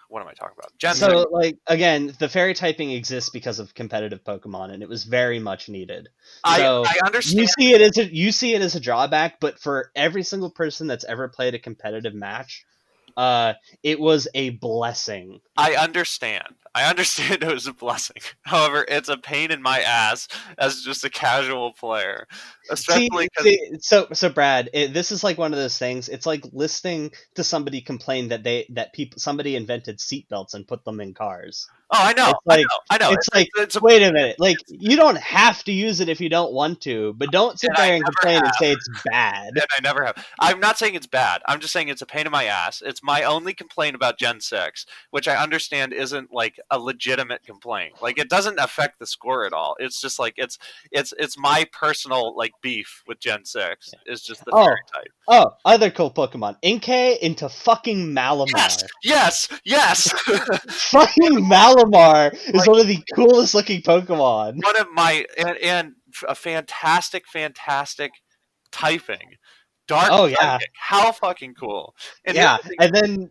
S3: What am I talking about? Gen 6.
S1: So, like, again, the fairy typing exists because of competitive Pokemon, and it was very much needed. So
S3: I
S1: you
S3: understand.
S1: see it as a drawback, but for every single person that's ever played a competitive match, it was a blessing.
S3: I understand. It was a blessing. However, it's a pain in my ass as just a casual player, especially because
S1: So Brad, this is like one of those things. It's like listening to somebody complain that somebody invented seatbelts and put them in cars.
S3: oh, I know. I know.
S1: It's like,
S3: It's a,
S1: wait a minute, like you don't have to use it if you don't want to, but don't sit
S3: and I
S1: there and
S3: never
S1: complain and
S3: have.
S1: say it's bad.
S3: And I never have. I'm not saying it's bad. I'm just saying it's a pain in my ass. It's my only complaint about Gen 6, which I understand isn't like a legitimate complaint. Like it doesn't affect the score at all. It's just like it's my personal like beef with Gen 6 is just the
S1: Oh,
S3: fairy type.
S1: other cool Pokemon. Inkay into fucking Malamar.
S3: Yes.
S1: Fucking Malamar is one of the coolest looking Pokemon.
S3: One of my and a fantastic typing. Dark
S1: Oh
S3: Psychic.
S1: yeah.
S3: How fucking cool. And the
S1: Yeah,
S3: other thing,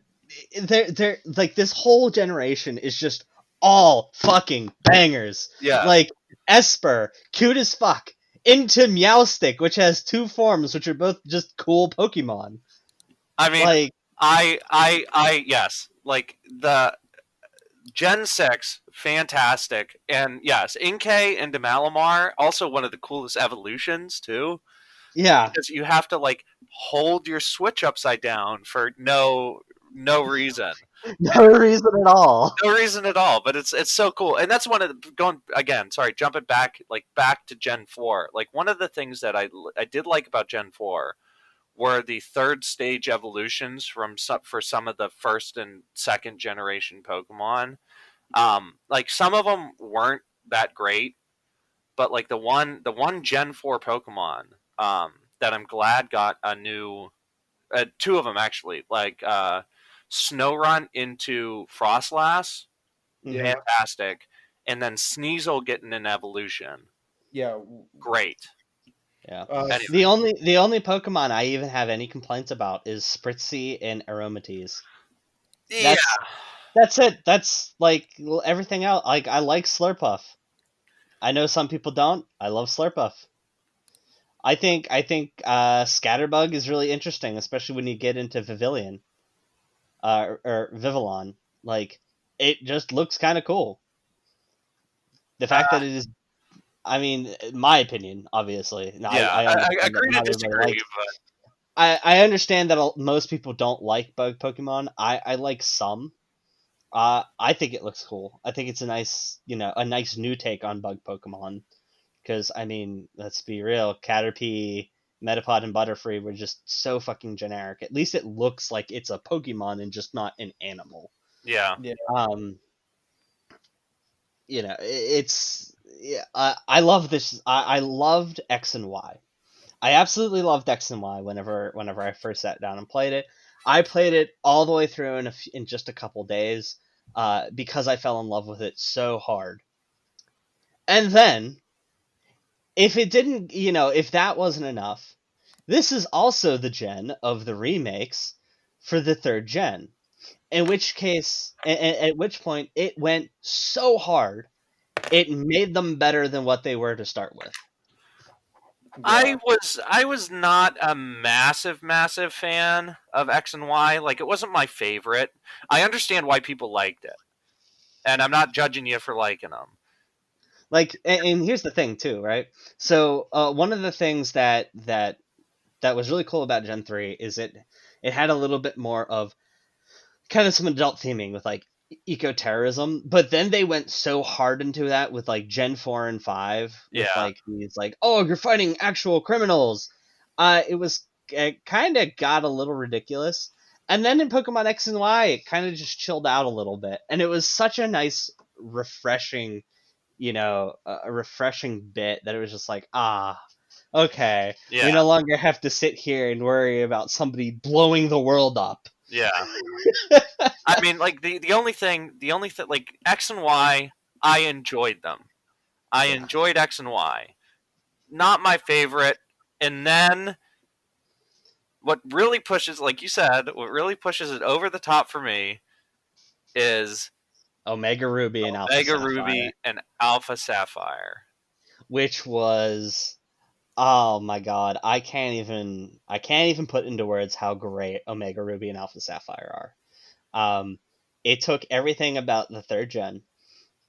S1: and then they're like this whole generation is just all fucking bangers.
S3: yeah.
S1: Like Esper, cute as fuck. Into Meowstic, which has two forms, which are both just cool Pokemon.
S3: I mean,
S1: Like,
S3: yes. Like the Gen 6, fantastic. And yes, Inkay and Malamar, also one of the coolest evolutions too.
S1: yeah,
S3: Because you have to like hold your switch upside down for no reason.
S1: no reason at all.
S3: No reason at all, but it's so cool. And that's one of the, going again, sorry, jumping back to Gen 4. Like one of the things that I did like about Gen 4 were the third stage evolutions for some of the first and second generation Pokemon. Like some of them weren't that great, but like the one Gen 4 Pokemon that I'm glad got a new two of them actually, like Snorunt into Frostlass,
S2: Yeah.
S3: fantastic, and then Sneasel getting an evolution,
S2: Yeah.
S3: great.
S1: Yeah.
S3: Anyway,
S1: The only Pokemon I even have any complaints about is Spritzee and Aromatisse.
S3: yeah,
S1: That's it. That's like everything else. Like I like Slurpuff. I know some people don't. I love Slurpuff. I think Scatterbug is really interesting, especially when you get into Vivillon, or Vivillon. Like it just looks kind of cool. The fact that it is, I mean, my opinion, obviously. No,
S3: yeah.
S1: I
S3: I
S1: understand that
S3: agree to
S1: not everybody
S3: disagree,
S1: likes.
S3: but
S1: I understand that most people don't like bug Pokemon. I like some. I think it looks cool. I think it's a nice new take on bug Pokemon. Because I mean, let's be real, Caterpie, Metapod, and Butterfree were just so fucking generic. At least it looks like it's a Pokemon and just not an animal.
S3: yeah,
S2: Yeah.
S1: Um, it's yeah. I love this. I loved X and Y. I absolutely loved X and Y whenever I first sat down and played it. I played it all the way through in just a couple days, because I fell in love with it so hard. And then, if that wasn't enough, this is also the gen of the remakes for the third gen. In which case, at which point, it went so hard, it made them better than what they were to start with.
S2: Yeah.
S3: I was not a massive fan of X and Y. Like it wasn't my favorite. I understand why people liked it, and I'm not judging you for liking them.
S1: Like, and here's the thing too, right? So, one of the things that was really cool about Gen 3 is it had a little bit more of kind of some adult theming with like eco-terrorism, but then they went so hard into that with like Gen 4 and 5 with
S3: Yeah,
S1: like these like, oh, you're fighting actual criminals. It kind of got a little ridiculous. And then in Pokemon X and Y, it kind of just chilled out a little bit. And it was such a nice, refreshing, a refreshing bit that it was just like, Okay,
S3: Yeah,
S1: we no longer have to sit here and worry about somebody blowing the world up.
S3: yeah. I mean, like the only thing, like X and Y, I enjoyed them. I
S1: Yeah.
S3: enjoyed X and Y. Not my favorite. And then what really pushes, like you said, what really pushes it over the top for me is
S1: Omega Ruby and Alpha
S3: Omega
S1: Sapphire,
S3: Ruby and Alpha Sapphire.
S1: which was, oh my god, I can't even put into words how great Omega Ruby and Alpha Sapphire are. It took everything about the third gen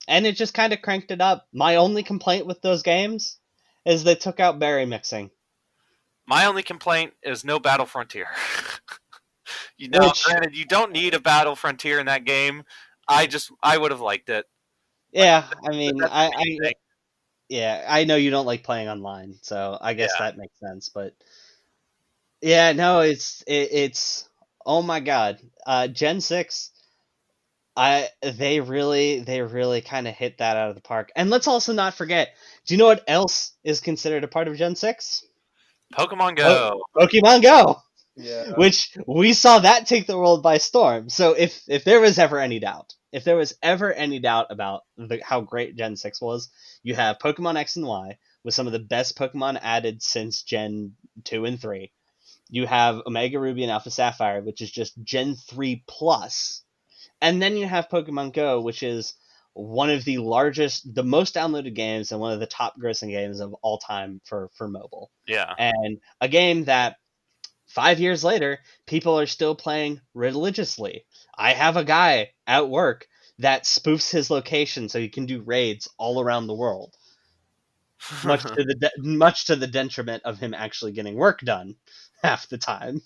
S1: and it just kind of cranked it up. My only complaint with those games is they took out berry mixing,
S3: My only complaint is no Battle Frontier.
S1: which,
S3: Granted, you don't need a Battle Frontier in that game. I would have liked it. Like,
S1: yeah, I mean,
S3: that's me thing.
S1: yeah, I know you don't like playing online, so I guess
S3: Yeah.
S1: that makes sense. But yeah, no, it's oh my god, Gen 6. They really kind of hit that out of the park. And let's also not forget, do you know what else is considered a part of Gen 6?
S3: Pokemon Go.
S1: Pokemon Go,
S2: Yeah.
S1: which we saw that take the world by storm. So if there was ever any doubt, if there was ever any doubt about how great Gen 6 was, you have Pokemon X and Y with some of the best Pokemon added since Gen 2 and 3. You have Omega Ruby and Alpha Sapphire, which is just Gen 3 plus. And then you have Pokemon Go, which is one of the largest, the most downloaded games, and one of the top grossing games of all time for mobile.
S3: Yeah.
S1: And a game that 5 years later, people are still playing religiously. I have a guy at work that spoofs his location so he can do raids all around the world, much to the detriment of him actually getting work done half the time.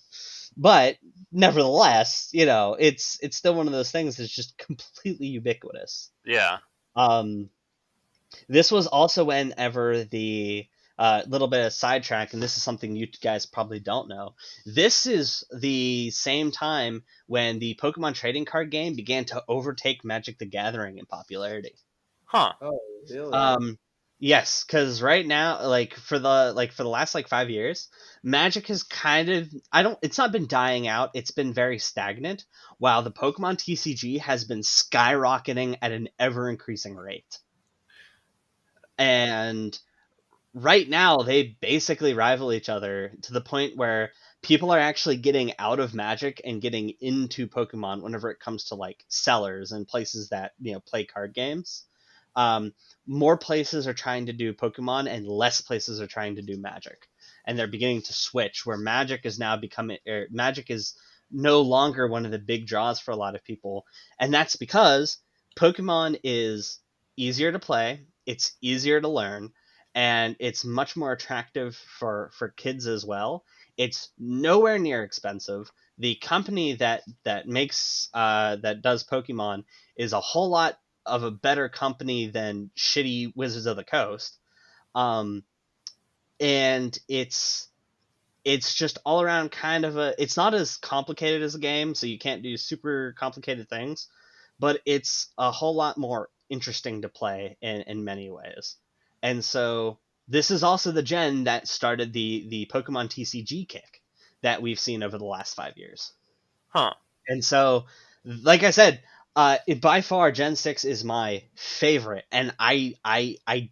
S1: But nevertheless, it's still one of those things that's just completely ubiquitous.
S3: Yeah.
S1: Um, this was also whenever the little bit of sidetrack, and this is something you guys probably don't know. This is the same time when the Pokemon trading card game began to overtake Magic the Gathering in popularity.
S3: Huh.
S2: Oh, really?
S1: Um, yes, because right now, like for the last like 5 years, Magic has kind of I don't it's not been dying out. It's been very stagnant, while the Pokemon TCG has been skyrocketing at an ever increasing rate. And right now, they basically rival each other to the point where people are actually getting out of Magic and getting into Pokemon whenever it comes to like sellers and places that play card games. Um, More places are trying to do Pokemon, and less places are trying to do Magic, and they're beginning to switch. Where Magic is now becoming, Magic is no longer one of the big draws for a lot of people, and that's because Pokemon is easier to play, it's easier to learn, and it's much more attractive for kids as well. It's nowhere near expensive. The company that does Pokemon is a whole lot of a better company than shitty Wizards of the Coast. Um, and it's just all around kind of it's not as complicated as a game, so you can't do super complicated things, but it's a whole lot more interesting to play in many ways. And so this is also the gen that started the Pokemon TCG kick that we've seen over the last 5 years.
S3: Huh.
S1: And so, like I said, by far Gen 6 is my favorite, and I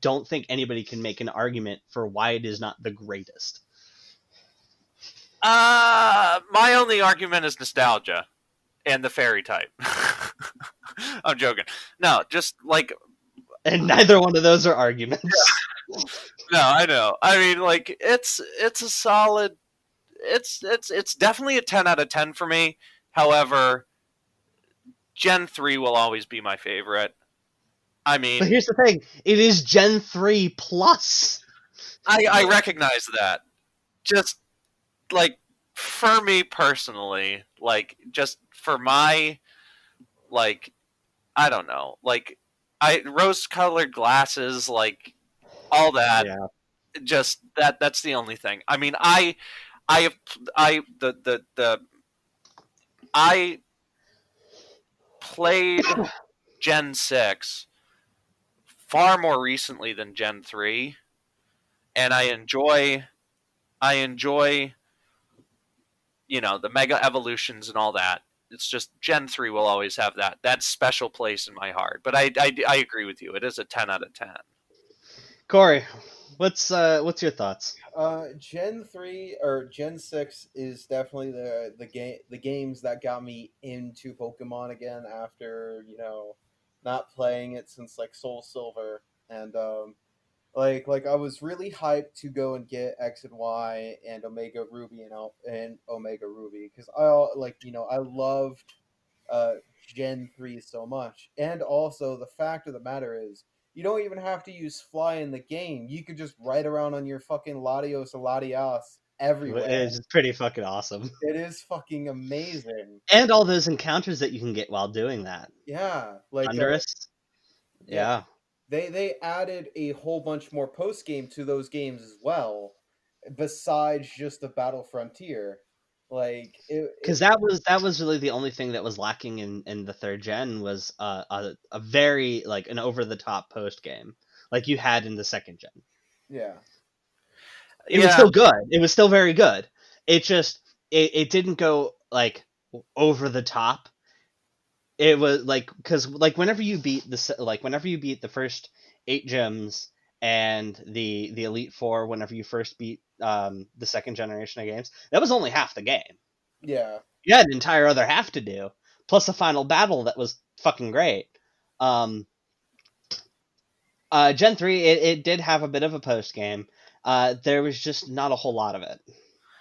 S1: don't think anybody can make an argument for why it is not the greatest.
S3: My only argument is nostalgia and the fairy type. I'm joking. No, just like
S1: And neither one of those are arguments.
S3: no, I know. I mean, like it's a solid. It's definitely a 10 out of 10 for me. However, Gen 3 will always be my favorite. I
S1: But
S3: mean,
S1: here's the thing, it is Gen 3 plus.
S3: I recognize that. Just like for me personally, like just for my like I don't know, like I rose-colored glasses, like all that.
S1: Yeah.
S3: Just that's the only thing. I mean, I have I the I played Gen 6 far more recently than Gen 3, and I enjoy I enjoy, the mega evolutions and all that. It's just Gen 3 will always have that special place in my heart. But I agree with you. It is a 10 out of 10.
S1: Corey, what's your thoughts?
S2: Gen 3 or Gen 6 is definitely the games that got me into Pokemon again after, not playing it since like Soul Silver. And like I was really hyped to go and get X and Y and Omega Ruby and Omega Ruby because I loved uh Gen 3 so much. And also the fact of the matter is you don't even have to use fly in the game. You could just ride around on your fucking Latios or Latias everywhere.
S1: It's pretty fucking awesome.
S2: It is fucking amazing.
S1: And all those encounters that you can get while doing that.
S2: Yeah, like
S1: Thunderous?
S2: yeah,
S1: Yeah.
S2: they added a whole bunch more post game to those games as well, besides just the Battle Frontier. Like
S1: Because that was really the only thing that was lacking in the third gen was a very like an over the top post game like you had in the second gen.
S2: yeah,
S1: It was
S3: Yeah,
S1: still good. It was still very good. It just it didn't go like over the top. It was like because like whenever you beat the first 8 gems and the Elite Four, whenever you first beat the second generation of games, that was only half the game.
S2: yeah,
S1: You had an entire other half to do, plus a final battle that was fucking great. Um, Gen 3, it did have a bit of a post game. There was just not a whole lot of it.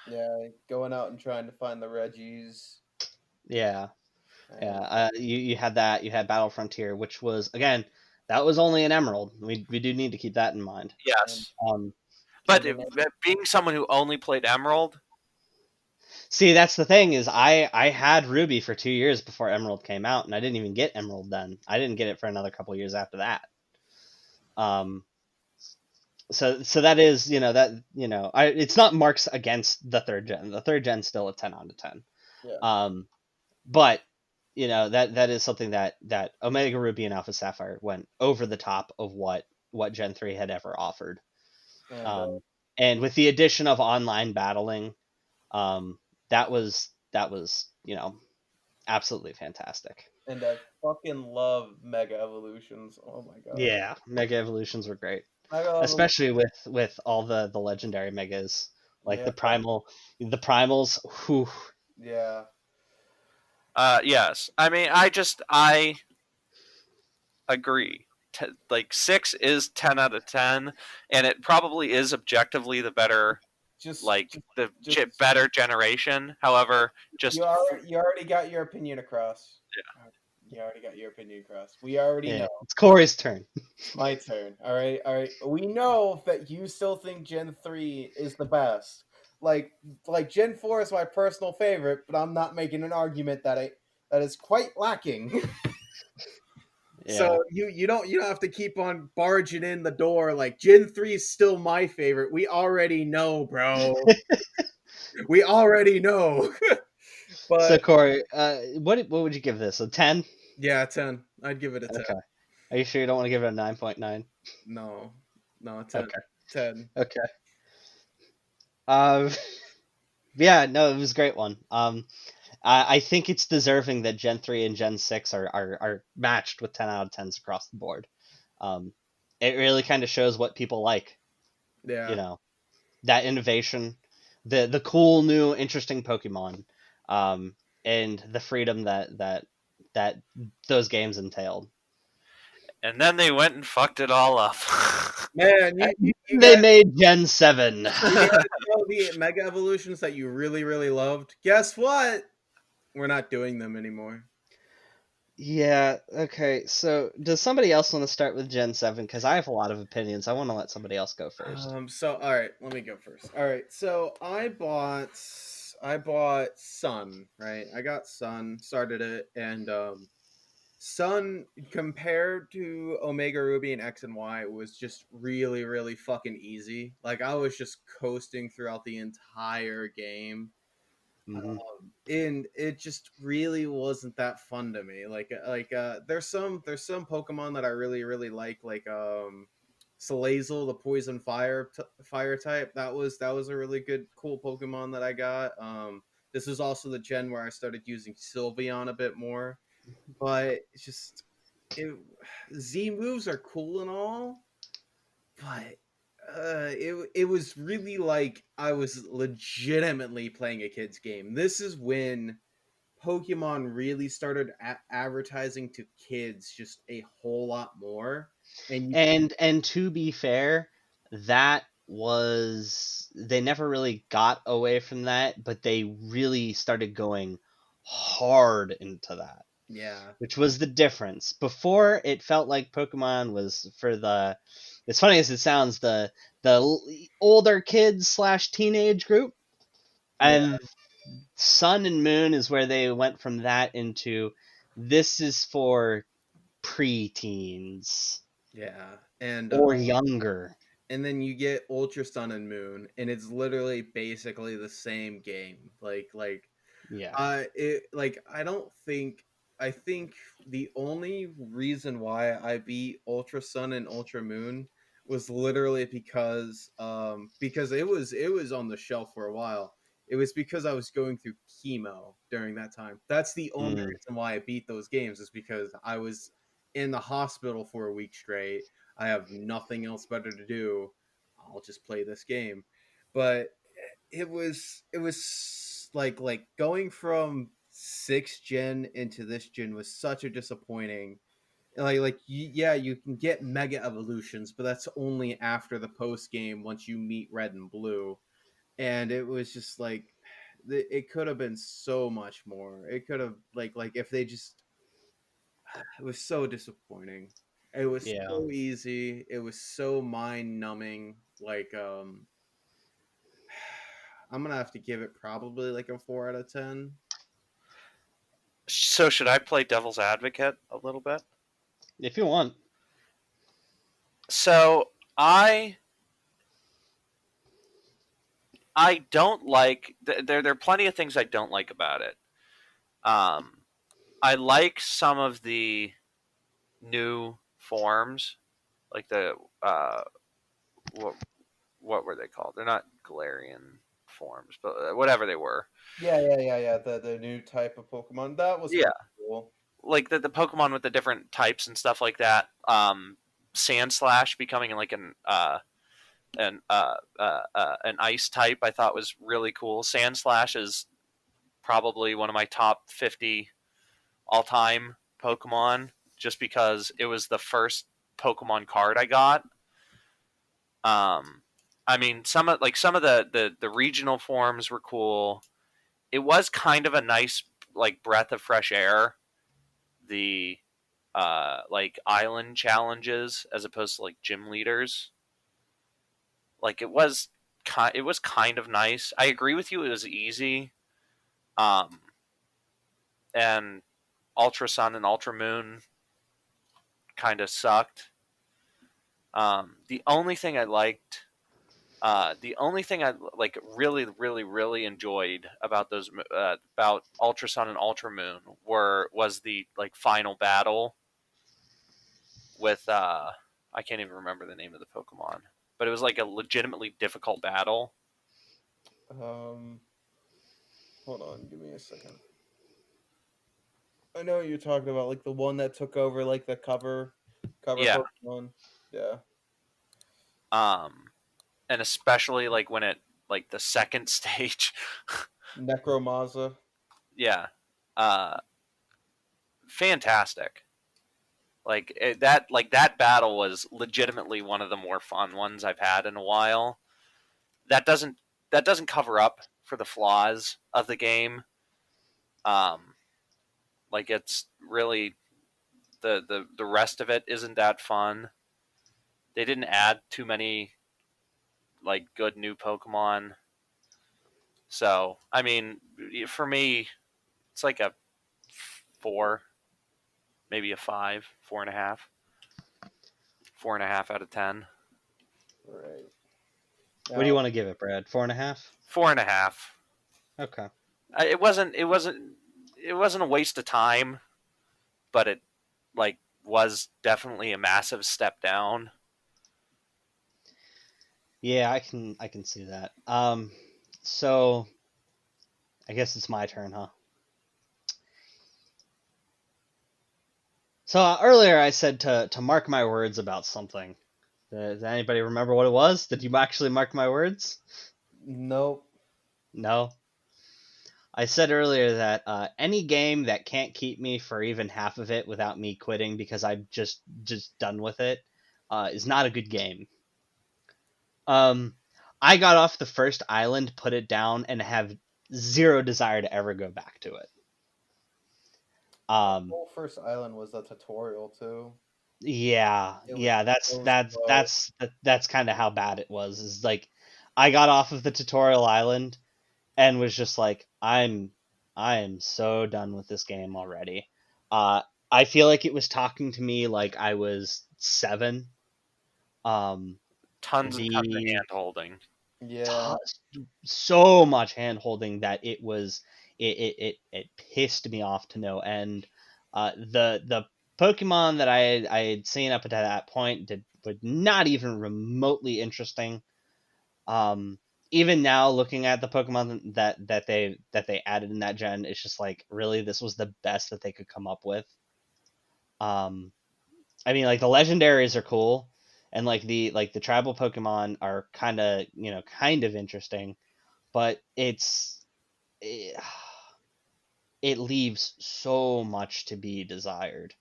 S2: yeah. Going out and trying to find the Reggies.
S1: Yeah, yeah.
S2: And
S1: You had that. You had Battle Frontier, which was again that was only an Emerald. We do need to keep that in mind.
S2: and,
S3: yes.
S1: Um,
S3: But
S2: and then
S3: being someone who only played Emerald,
S1: See, that's the thing is I had Ruby for 2 years before Emerald came out, and I didn't even get Emerald then. I didn't get it for another couple years after that. Um, so that is it's not marks against the third gen. The third gen's still a 10 out of 10.
S2: yeah,
S1: Um, but that is something that Omega Ruby and Alpha Sapphire went over the top of what Gen 3 had ever offered.
S2: and
S1: Um, and with the addition of online battling, um, that was absolutely fantastic.
S2: and I fucking love Mega Evolutions. Oh my god,
S1: Yeah, Mega Evolutions were great,
S2: Mega Evolutions.
S1: especially with all the legendary megas like
S2: Yeah,
S1: the primals. Whew.
S2: yeah.
S3: yes. I mean, I agree. Like 6 is 10 out of 10, and it probably is objectively the better,
S2: Just,
S3: like the
S2: just
S3: better generation. However,
S2: you
S3: just
S2: already, you already got your opinion across. You already got your opinion across. We already
S1: Yeah,
S2: know.
S1: it's Corey's turn.
S2: It's my turn. All right, all right. We know that you still think Gen 3 is the best. Like Gen 4 is my personal favorite, but I'm not making an argument that is quite lacking. So
S1: Yeah.
S2: you don't have to keep on barging in the door like Gen 3 is still my favorite. We already know, bro. We already know.
S1: So
S2: But
S1: Corey, what would you give this? A 10?
S2: yeah, 10. I'd give it a 10.
S1: Okay. Are you sure you don't want to give it a 9.9?
S2: No. No, 10.
S1: Okay.
S2: 10.
S1: Okay. Um, yeah, no, it was a great one. I think it's deserving that Gen 3 and Gen 6 are matched with 10 out of 10s across the board. Um, it really kind of shows what people like, you
S2: Yeah.
S1: know, that innovation, the cool new interesting Pokemon, um, and the freedom that those games entailed.
S3: and then they went and fucked it all up.
S2: Man, you
S1: They
S2: got
S1: made Gen 7.
S2: you guys know the Mega Evolutions that you really, really loved. Guess what? We're not doing them anymore.
S1: Yeah, okay. So, does somebody else want to start with Gen 7? Because I have a lot of opinions. I want to let somebody else go first.
S2: So all right, let me go first. All right, so I bought Sun, right? I got Sun, started it, and Sun compared to Omega Ruby and X and Y was just really, really fucking easy. Like I was just coasting throughout the entire game.
S1: Hmm.
S2: And it just really wasn't that fun to me. There's some Pokemon that I really, really like Salazzle, the poison fire type. That was a really good, cool Pokemon that I got. This was also the gen where I started using Sylveon a bit more, but it's just it, Z moves are cool and all, but it was really like I was legitimately playing a kid's game. This is when Pokemon really started advertising to kids just a whole lot more, and you
S1: And to be fair, that was they never really got away from that, but they really started going hard into that,
S2: yeah
S1: which was the difference. Before, it felt like Pokemon was for the, as funny as it sounds, the older kids slash teenage group,
S2: yeah
S1: and Sun and Moon is where they went from that into this is for preteens
S2: yeah and
S1: or younger.
S2: and then you get Ultra Sun and Moon, and it's literally basically the same game.
S1: Yeah.
S2: I don't think I think the only reason why I beat Ultra Sun and Ultra Moon was literally because it was on the shelf for a while. It was because I was going through chemo during that time. That's the only
S1: Mm,
S2: reason why I beat those games, is because I was in the hospital for a week straight. I have nothing else better to do. I'll just play this game. But it was like going from 6th gen into this gen was such a disappointing. Yeah, you can get mega evolutions, but that's only after the post game once you meet Red and Blue. And it was just like it could have been so much more. It could have like if they just it was so disappointing. It was
S1: yeah.
S2: so easy. It was so mind numbing. I'm gonna have to give it probably like a 4 out of 10.
S3: So should I play devil's advocate a little bit?
S1: If you want.
S3: So I don't like there are plenty of things I don't like about it. Um, I like some of the new forms, like the what what were they called? They're not Galarian forms, but whatever they were.
S2: Yeah. The new type of Pokemon that was
S3: Yeah,
S2: kind of cool.
S3: like the Pokemon with the different types and stuff like that. Sand Slash becoming like an ice type, I thought was really cool. Sand Slash is probably one of my top 50 all time Pokemon, just because it was the first Pokemon card I got. Um, I mean, some of the regional forms were cool. It was kind of a nice like breath of fresh air. The like island challenges as opposed to like gym leaders. Like it was kind of nice. I agree with you. It was easy. Um, and Ultra Sun and Ultra Moon kind of sucked. The only thing I liked, the only thing I like really, really, really enjoyed about those about Ultra Sun and Ultra Moon was the like final battle with I can't even remember the name of the Pokemon, but it was like a legitimately difficult battle.
S2: Um, Hold on, give me a second. I know what you're talking about, like the one that took over like the cover
S3: Yeah.
S2: Pokemon. Yeah.
S3: Um, and especially like when it like the second stage.
S2: Necromaza.
S3: Yeah. Uh, fantastic. That battle was legitimately one of the more fun ones I've had in a while. That doesn't that doesn't cover up for the flaws of the game. Um, like it's really the rest of it isn't that fun. They didn't add too many like good new Pokemon. So I mean, for me, it's like a 4, maybe a 5, 4.5, 4.5 out of 10.
S2: Right.
S1: What do you
S2: Now,
S1: want to give it, Brad? 4.5?
S3: 4.5.
S1: Okay.
S3: It wasn't a waste of time, but it like was definitely a massive step down.
S1: Yeah, I can see that. So I guess it's my turn, huh? So earlier I said to mark my words about something. Does anybody remember what it was? Did you actually mark my words?
S2: Nope.
S1: No. I said earlier that any game that can't keep me for even half of it without me quitting because I'm just done with it is not a good game. Um, I got off the first island, put it down, and have zero desire to ever go back to it.
S2: The
S1: Um,
S2: whole first island was a tutorial too.
S1: yeah,
S2: It was
S1: yeah, that's
S2: so
S1: that's
S2: slow.
S1: that's that's kind of how bad it was. Is like I got off of the tutorial island and was just like, I am so done with this game already. Uh, I feel like it was talking to me like I was 7. Um,
S3: Tons and tons of
S1: the
S3: hand holding.
S2: Yeah.
S1: so much hand holding that it pissed me off to no end. The Pokemon that I had seen up until that point were not even remotely interesting. Um, Even now, looking at the Pokemon that they added in that gen, it's just like really this was the best that they could come up with. Um, I mean, like the legendaries are cool, and like the tribal Pokemon are kind of interesting, but it leaves so much to be desired.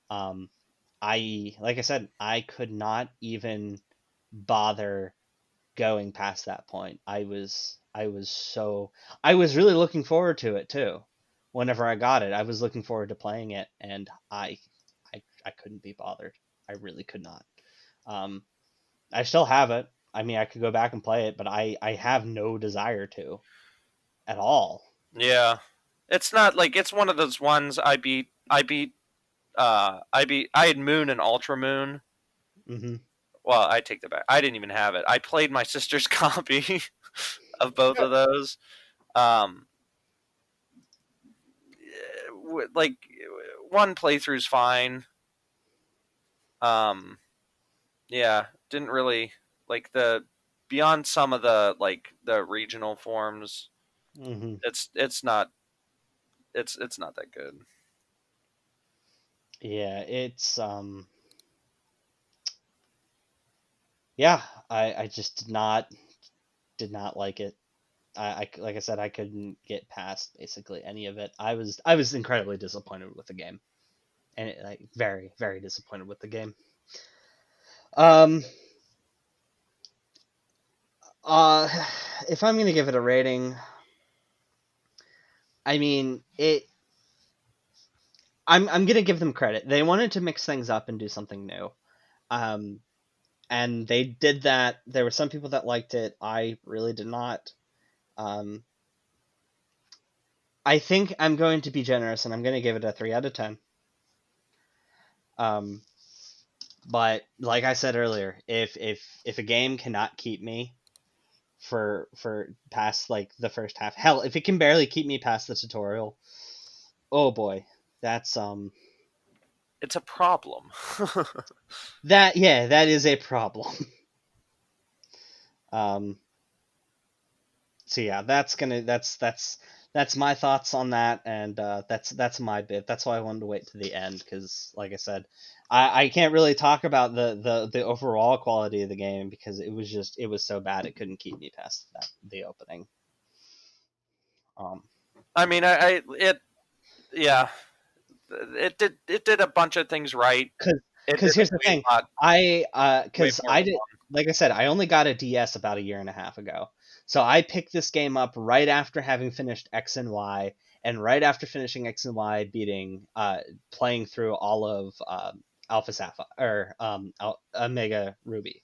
S1: Um, like I said, I could not even bother going past that point. I was really looking forward to it too. Whenever I got it, I was looking forward to playing it, and I couldn't be bothered. I really could not. Um, I still have it. I mean, I could go back and play it, but I have no desire to at all.
S3: Yeah, it's not like it's one of those ones I beat. I had Moon and Ultra Moon.
S1: Hmm.
S3: Well, I take that back. I didn't even have it. I played my sister's copy of both of those. Um, like one playthrough's fine. Um, yeah, didn't really like the beyond some of the like the regional forms.
S1: Hmm.
S3: It's not that good.
S1: Yeah, yeah, I just did not like it. Like I said, I couldn't get past basically any of it. I was incredibly disappointed with the game, and like very very disappointed with the game. Um, uh, if I'm gonna give it a rating, I mean it. I'm gonna give them credit. They wanted to mix things up and do something new. Um, and they did that. There were some people that liked it. I really did not. Um, I think I'm going to be generous and I'm going to give it a 3 out of 10. Um, but like I said earlier, if a game cannot keep me for past like the first half, hell, if it can barely keep me past the tutorial, oh boy, that's
S3: It's a problem.
S1: that is a problem. Um, so yeah, that's my thoughts on that, and that's my bit. That's why I wanted to wait to the end because, like I said, I can't really talk about the overall quality of the game because it was so bad it couldn't keep me past the opening. Um,
S3: I mean, it yeah, it did a bunch of things right.
S1: cause,
S3: It did
S1: 'cause here's the
S3: way
S1: thing,
S3: lot way
S1: cause
S3: more
S1: I did,
S3: fun.
S1: like I said, I only got a DS about a year and a half ago, so I picked this game up right after having finished X and Y, and right after finishing X and Y, playing through all of Alpha Sapphire or Omega Ruby.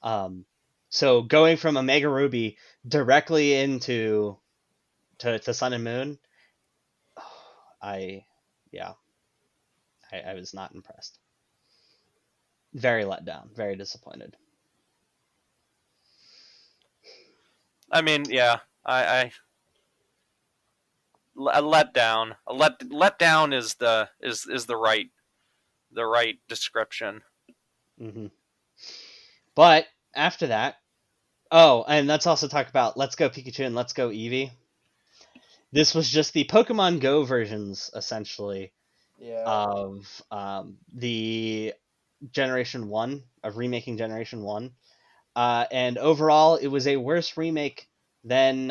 S1: Um, so going from Omega Ruby directly into to Sun and Moon, I yeah, I was not impressed. Very let down, very disappointed.
S3: I mean, yeah, I a letdown. A letdown is the right description.
S1: Hmm. But after that, Oh, and let's also talk about Let's Go Pikachu and Let's Go Eevee. This was just the Pokemon Go versions, essentially,
S2: Yeah.
S1: of the Generation 1, of remaking Generation 1. And overall, it was a worse remake than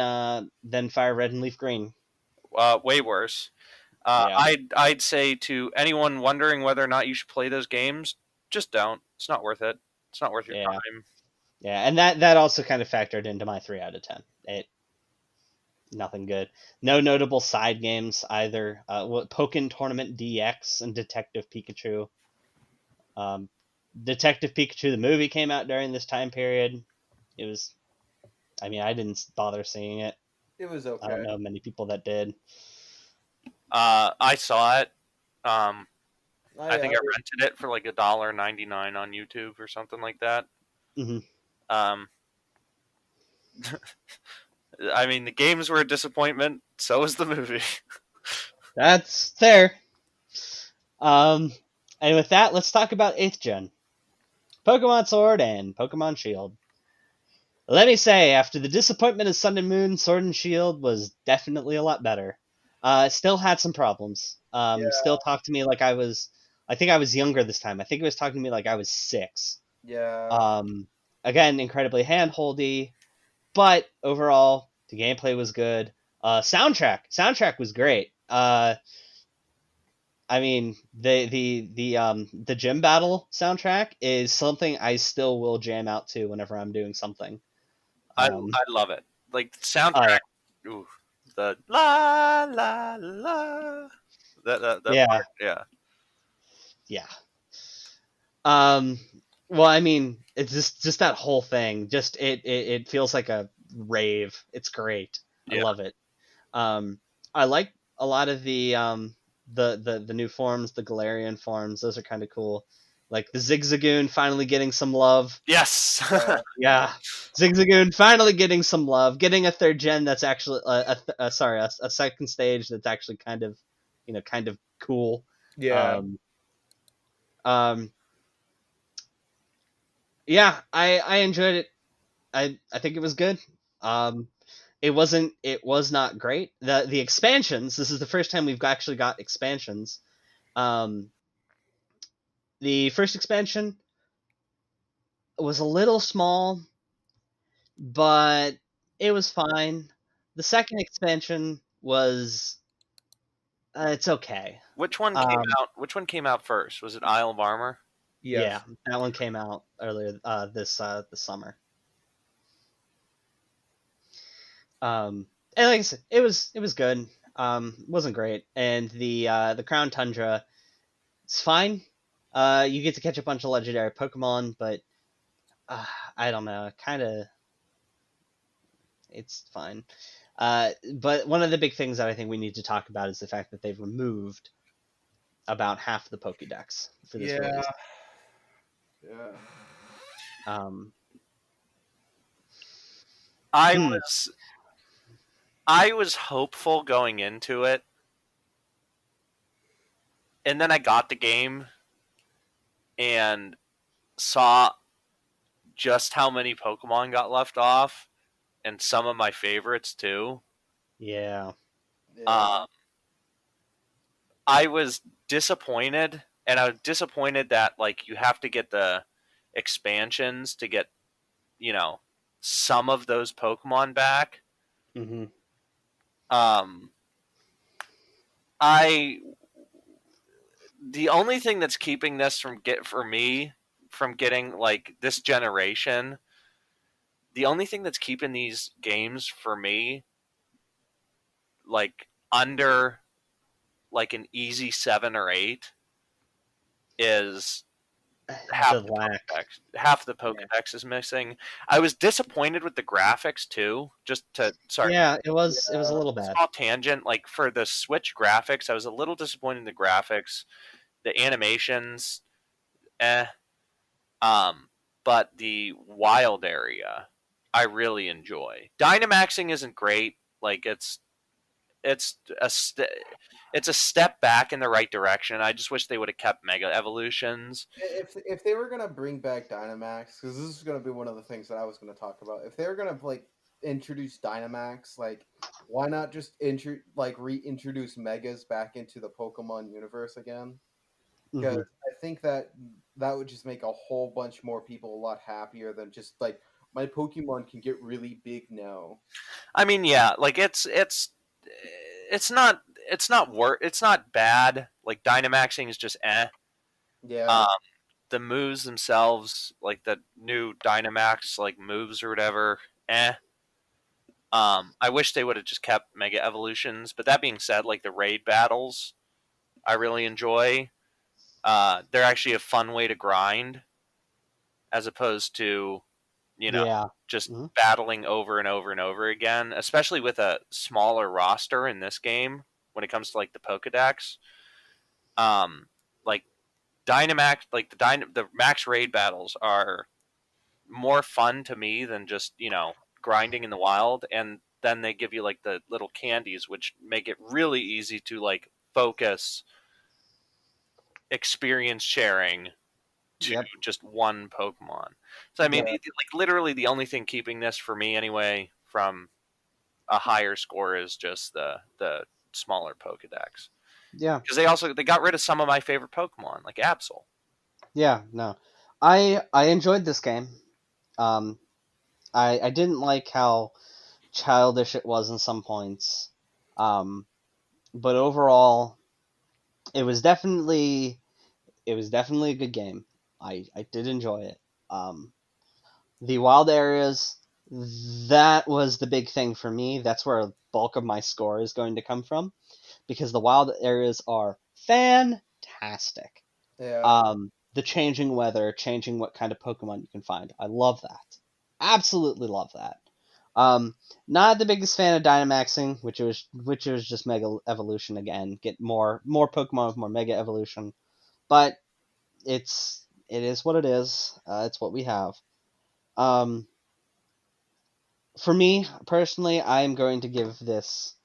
S1: Fire Red and Leaf Green.
S3: Way worse.
S1: Yeah,
S3: I'd say to anyone wondering whether or not you should play those games, just don't. It's not worth it. It's not worth your
S1: yeah,
S3: time.
S1: yeah. And that also kind of factored into my 3 out of 10. It Nothing good. No notable side games either. Pokken Tournament DX and Detective Pikachu. Um, Detective Pikachu, the movie, came out during this time period. It was, I mean, I didn't bother seeing it.
S2: It was
S1: I don't
S2: okay.
S1: know many people that did.
S3: I saw it. Um, I
S2: I
S3: think I rented it for like $1.99 on YouTube or something like that.
S1: Hmm.
S3: Um, I mean, the games were a disappointment. So was the movie.
S1: That's fair. Um, and with that, let's talk about 8th gen. Pokemon Sword and Pokemon Shield. Let me say, after the disappointment of Sun and Moon, Sword and Shield was definitely a lot better. It still had some problems.
S2: Yeah.
S1: Still talked to me like I think I was younger this time. I think it was talking to me like I was 6.
S2: Yeah.
S1: Um, Again, incredibly handholdy, but overall, the gameplay was good. Soundtrack was great. I mean, the gym battle soundtrack is something I still will jam out to whenever I'm doing something. Um,
S3: I love it. Like the
S1: oh
S3: soundtrack.
S1: yeah,
S3: Ooh, the la la la. That
S1: yeah,
S3: part. Yeah.
S1: yeah. Um, well, I mean, it's just that whole thing. Just it feels like a rave. It's great. I
S3: Yeah.
S1: love it. Um, I like a lot of the new forms, the Galarian forms. Those are kind of cool. Like the Zigzagoon finally getting some love.
S3: Yes.
S2: Yeah.
S1: Yeah, Zigzagoon finally getting some love, getting a 3rd gen that's actually a second stage that's actually kind of, kind of cool.
S2: Yeah.
S1: Um, um, yeah, I enjoyed it. I think it was good. Um, it was not great. The expansions. This is the first time we've actually got expansions. Um, the first expansion was a little small, but it was fine. The second expansion was it's okay.
S3: Which one came
S1: Um,
S3: out? Which one came out first? Was it Isle of Armor?
S1: yeah,
S2: Yes.
S1: that one came out earlier this summer. And like I said, it was good. Wasn't great, and the Crown Tundra, it's fine. You get to catch a bunch of legendary Pokemon, but uh, I don't know, kind of it's fine. But one of the big things that I think we need to talk about is the fact that they've removed about half the Pokédex for this
S2: Yeah.
S1: release.
S2: Yeah.
S1: Um,
S3: I
S1: hmm,
S3: was I was hopeful going into it, and then I got the game and saw just how many Pokemon got left off, and some of my favorites too.
S1: yeah,
S2: Yeah.
S3: Um, I was disappointed, and I was disappointed that like you have to get the expansions to get you know some of those Pokemon back.
S1: hmm
S3: Um, I the only thing that's keeping this for me from getting like this generation, the only thing that's keeping these games for me like under like an easy 7 or 8 is half
S1: the
S3: the
S1: lack.
S3: Pokedex. Half the
S1: Yeah,
S3: Pokedex is missing. I was disappointed with the graphics too. Just to sorry,
S1: yeah, it was a
S2: Yeah.
S1: little bad.
S3: small tangent. Like for the Switch graphics, I was a little disappointed in the graphics. The animations, eh. Um, but the wild area, I really enjoy. Dynamaxing isn't great. Like it's it's a step back in the right direction. I just wish they would have kept Mega Evolutions.
S2: If they were gonna bring back Dynamax, because this is gonna be one of the things that I was gonna talk about. If they were gonna like introduce Dynamax, like why not just reintroduce Megas back into the Pokemon universe again? Because
S1: Hmm.
S2: I think that that would just make a whole bunch more people a lot happier than just like my Pokemon can get really big now.
S3: I mean, yeah, like it's not it's not bad. Like Dynamaxing is just eh. Um,
S2: Yeah,
S3: the moves themselves, like the new Dynamax like moves or whatever, eh. I wish they would have just kept Mega Evolutions. But that being said, like the raid battles, I really enjoy. They're actually a fun way to grind, as opposed to you know
S1: Yeah.
S3: just
S1: Hmm.
S3: battling over and over and over again. Especially with a smaller roster in this game, when it comes to like the Pokedex, um, like Dynamax, like the max raid battles are more fun to me than just grinding in the wild. And then they give you like the little candies, which make it really easy to like focus experience sharing to
S1: Yep.
S3: just one Pokemon. So I mean,
S2: yeah,
S3: like literally the only thing keeping this for me anyway from a higher score is just the smaller Pokedex,
S1: Yeah.
S3: because they got rid of some of my favorite Pokemon like Absol.
S1: Yeah. No, I enjoyed this game. Um, I didn't like how childish it was in some points. Um, but overall, it was definitely a good game. I did enjoy it. Um, the wild areas, that was the big thing for me. That's where a bulk of my score is going to come from because the wild areas are fantastic.
S2: yeah.
S1: The changing weather, changing what kind of Pokemon you can find. I love that. Absolutely love that. Um, Not the biggest fan of Dynamaxing, which was just Mega Evolution again. Get more Pokemon with more Mega Evolution, but it is what it is. It's what we have. Um, for me personally, I'm going to give this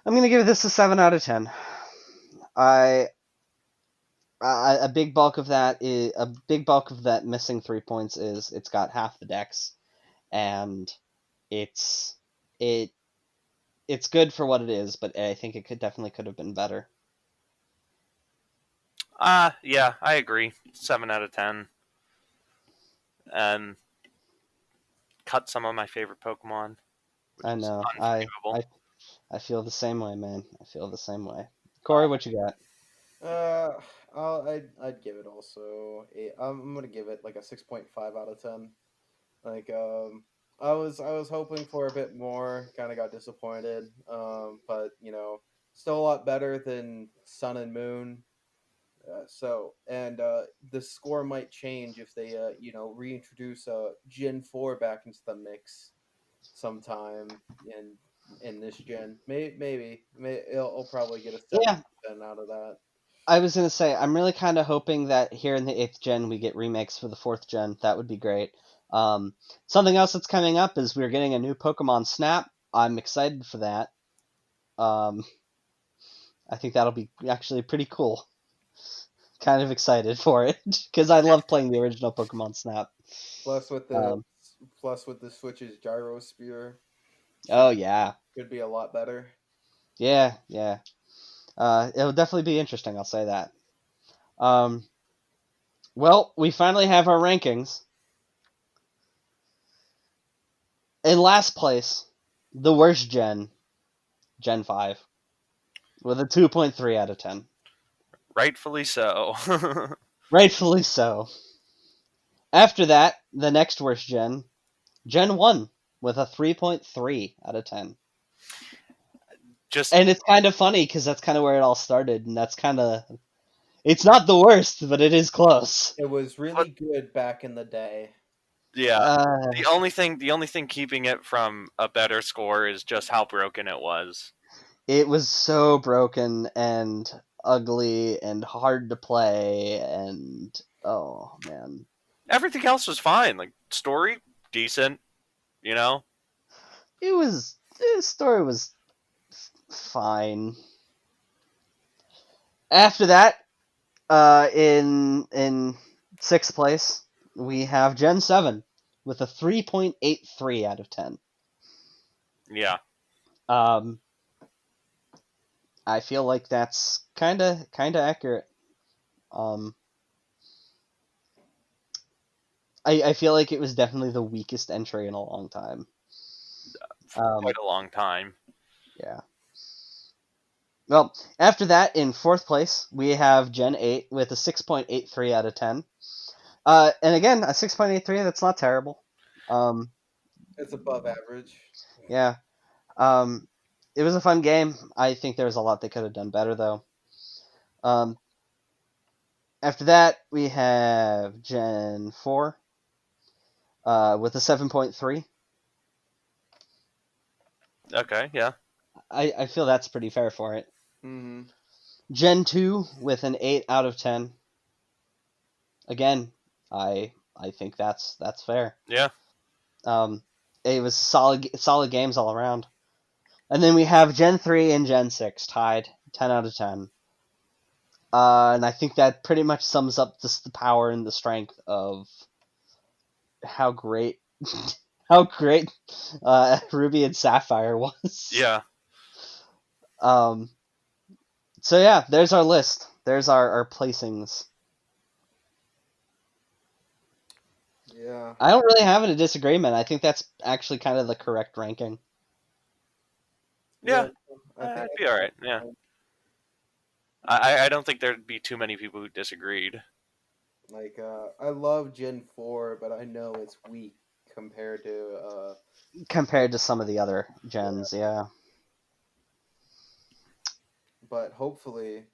S1: a 7 out of 10. I a big bulk of that missing 3 points is it's got half the decks, and it's it it's good for what it is, but I think it could have been better.
S3: Yeah, I agree. 7 out of 10. And cut some of my favorite Pokemon, which
S1: I
S3: is
S1: know.
S3: unforgivable.
S1: I feel the same way, man. I feel the same way. Corey, what you got?
S2: Uh, I'd give it also I'm gonna give it like a 6.5 out of 10. Like I was hoping for a bit more, kind of got disappointed. But still a lot better than Sun and Moon. The score might change if they reintroduce Gen 4 back into the mix sometime in this gen. Maybe it'll probably get a 7
S1: Yeah,
S2: out of 10 out of that.
S1: I was gonna say I'm really kind of hoping that here in the 8th gen we get remakes for the 4th gen. That would be great. Um, Something else that's coming up is we're getting a new Pokemon Snap. I'm excited for that. Um, I think that'll be actually pretty cool. Kind of excited for it because I love playing the original Pokemon Snap.
S2: Plus with the
S1: Um,
S2: plus with the Switch's gyro spear,
S1: oh
S2: should
S1: yeah,
S2: should be a lot better.
S1: yeah, yeah. It'll definitely be interesting. I'll say that. Um, well, we finally have our rankings. In last place, the worst Gen 5, with a 2.3 out of 10.
S3: Rightfully so.
S1: Rightfully so. After that, the next worst Gen 1, with a 3.3 out of 10.
S3: Just
S1: And it's kind of funny because that's kind of where it all started, and it's not the worst, but it is close.
S2: It was
S3: but
S2: really good back in the day.
S3: yeah,
S1: Uh,
S3: the only thing keeping it from a better score is just how broken it was.
S1: it was so broken and ugly and hard to play, and oh man.
S3: Everything else was fine. Like story, decent. You know,
S1: His story was Fine. After that, in sixth place, we have Gen 7 with a 3.83 out of 10.
S3: Yeah.
S1: Um, I feel like that's kind of accurate. Um, I feel like it was definitely the weakest entry in a long time.
S3: For quite a long time.
S1: Yeah. Well, after that, in fourth place, we have Gen 8 with a 6.83 out of 10. And again, a 6.83, that's not terrible.
S2: It's above average.
S1: Yeah. It was a fun game. I think there was a lot they could have done better, though. After that, we have Gen 4 with a 7.3.
S3: Okay, yeah.
S1: I feel that's pretty fair for it.
S2: Mm-hmm.
S1: Gen 2 with an 8 out of 10. Again, I think that's fair.
S3: Yeah.
S1: It was solid games all around. And then we have Gen 3 and Gen 6 tied, 10 out of 10. And I think that pretty much sums up just the power and the strength of how great Ruby and Sapphire was.
S3: Yeah.
S1: So yeah, there's our list. There's our placings.
S2: Yeah.
S1: I don't really have a disagreement. I think that's actually kind of the correct ranking.
S3: Yeah.
S2: I think
S3: I'd be all right. Yeah. I don't think there'd be too many people who disagreed.
S2: like I love Gen 4, but I know it's weak compared to
S1: Compared to some of the other gens, yeah.
S2: but hopefully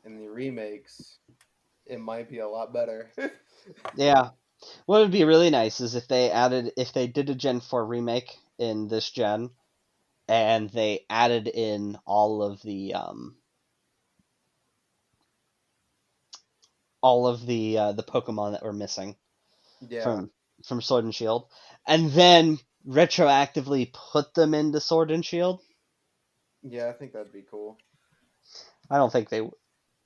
S2: in the remakes it might be a lot better.
S1: Yeah. What would be really nice is if they did a Gen 4 remake in this gen, and they added in all of the Pokemon that were missing
S2: Yeah.
S1: from Sword and Shield, and then retroactively put them into Sword and Shield.
S2: Yeah, I think that'd be cool.
S1: I don't think they.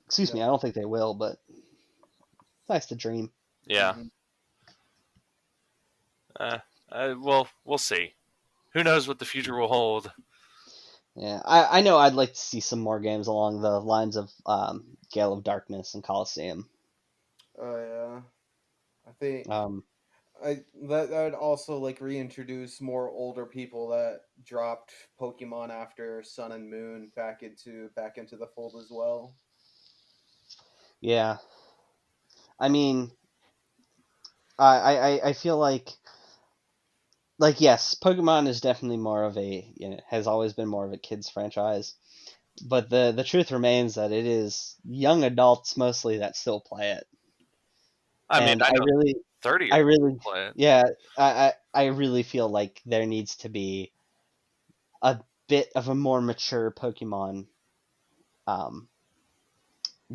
S1: Excuse
S2: No.
S1: me. I don't think they will, but it's nice to dream.
S3: Yeah.
S2: Mhm.
S3: Well, we'll see. Who knows what the future will hold?
S1: Yeah, I know. I'd like to see some more games along the lines of Gale of Darkness and Coliseum.
S2: Oh yeah. I think
S1: Um,
S2: that would also like reintroduce more older people that dropped Pokemon after Sun and Moon back into the fold as well.
S1: yeah, I mean, I feel like yes, Pokemon is definitely more of a has always been more of a kids franchise, but the truth remains that it is young adults mostly that still play it,
S3: I mean,
S1: and
S3: I know
S1: I
S3: 30-year-olds
S1: really
S3: play it.
S1: yeah I really feel like there needs to be a bit of a more mature Pokemon um,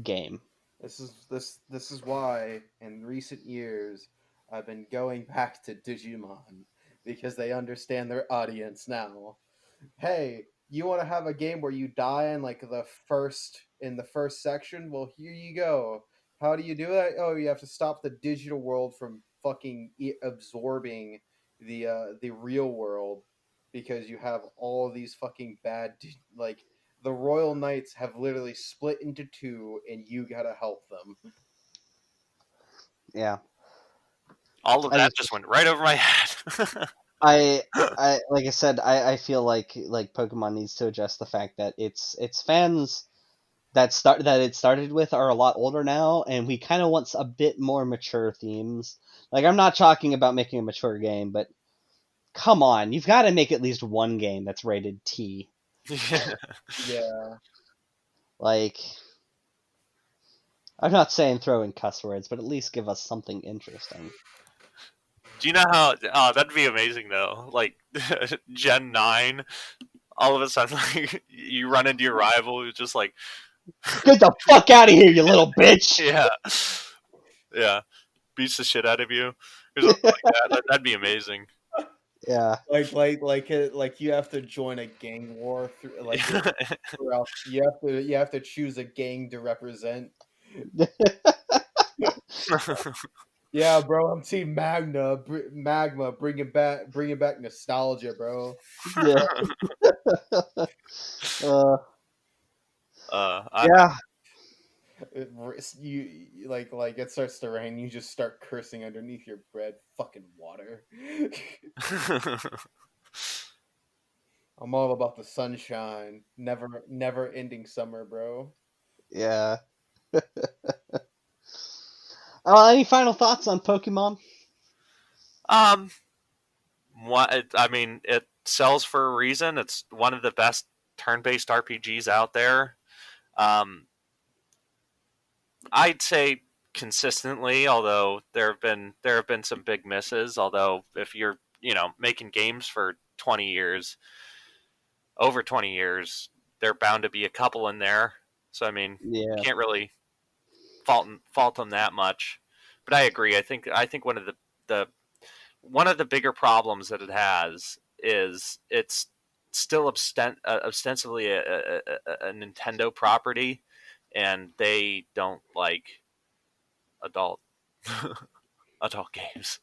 S1: game.
S2: This is why in recent years I've been going back to Digimon because they understand their audience now. Hey, you want to have a game where you die in like the first section? Well, here you go. How do you do that? Oh, you have to stop the digital world from fucking absorbing the real world because you have all of these fucking like the Royal Knights have literally split into two, and you gotta help them.
S1: Yeah,
S3: All of
S1: I
S3: that
S1: just
S3: just went right over my head.
S1: I like I said, I feel like Pokemon needs to address the fact that its fans that it started with are a lot older now, and we kind of want a bit more mature themes. Like I'm not talking about making a mature game, but come on, you've got to make at least one game that's rated T.
S3: Yeah.
S2: Yeah,
S1: Like I'm not saying throw in cuss words, but at least give us something interesting.
S3: Do you know how? Oh, that'd be amazing though. Like Gen 9, all of a sudden, like you run into your rival who's just like,
S1: Get the fuck out of here, you little bitch!
S3: yeah, yeah, beats the shit out of you or something like that. That'd be amazing.
S1: Yeah.
S2: Like you have to join a gang war through you have to choose a gang to represent. Yeah, bro, I'm Team Magma, bring it back nostalgia, bro.
S1: Yeah. Uh,
S3: I
S1: yeah.
S2: Like it starts to rain, you just start cursing underneath your bread, fucking water. I'm all about the sunshine, never ending summer, bro.
S1: Yeah. Any final thoughts on Pokemon?
S3: um, I mean, it sells for a reason. It's one of the best turn-based RPGs out there. Um, I'd say consistently, although there have been some big misses. Although if you're making games for 20 years, over 20 years, there are bound to be a couple in there. So I mean,
S1: Yeah.
S3: can't really fault them that much. But I agree. I think the one of the bigger problems that it has is it's still ostensibly a Nintendo property, and they don't like adult adult games.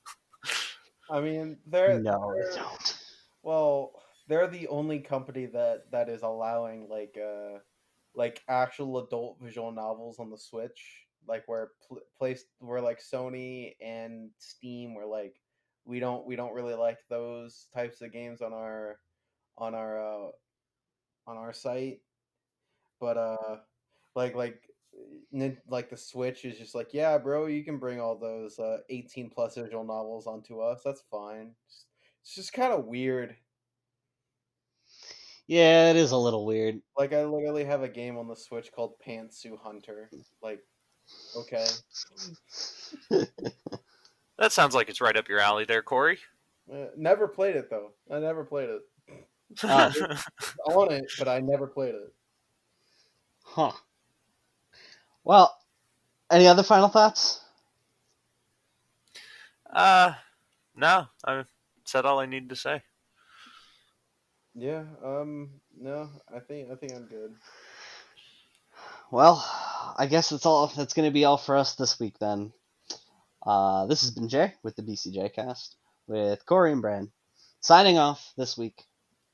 S2: I mean,
S1: No, they don't.
S2: well, they're the only company that is allowing like actual adult visual novels on the Switch, like where where like Sony and Steam were like we don't really like those types of games on our uh, on our site, but like the Switch is just like, yeah, bro, you can bring all those 18 plus visual novels onto us. That's fine. It's just kind of weird.
S1: Yeah, it is a little weird.
S2: Like I literally have a game on the Switch called Pantsu Hunter. Like, okay.
S3: That sounds like it's right up your alley, there, Corey.
S2: Never played it though. I never played it.
S1: Oh,
S2: On it, but I never played it.
S1: huh. Well, any other final thoughts?
S3: uh, no, I said all I needed to say.
S2: Yeah. No, I think I'm good.
S1: Well, I guess that's all. That's going to be all for us this week then. This has been Jay with the BCJ Cast with Corey and Brand signing off this week.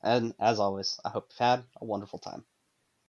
S1: And as always, I hope you've had a wonderful time.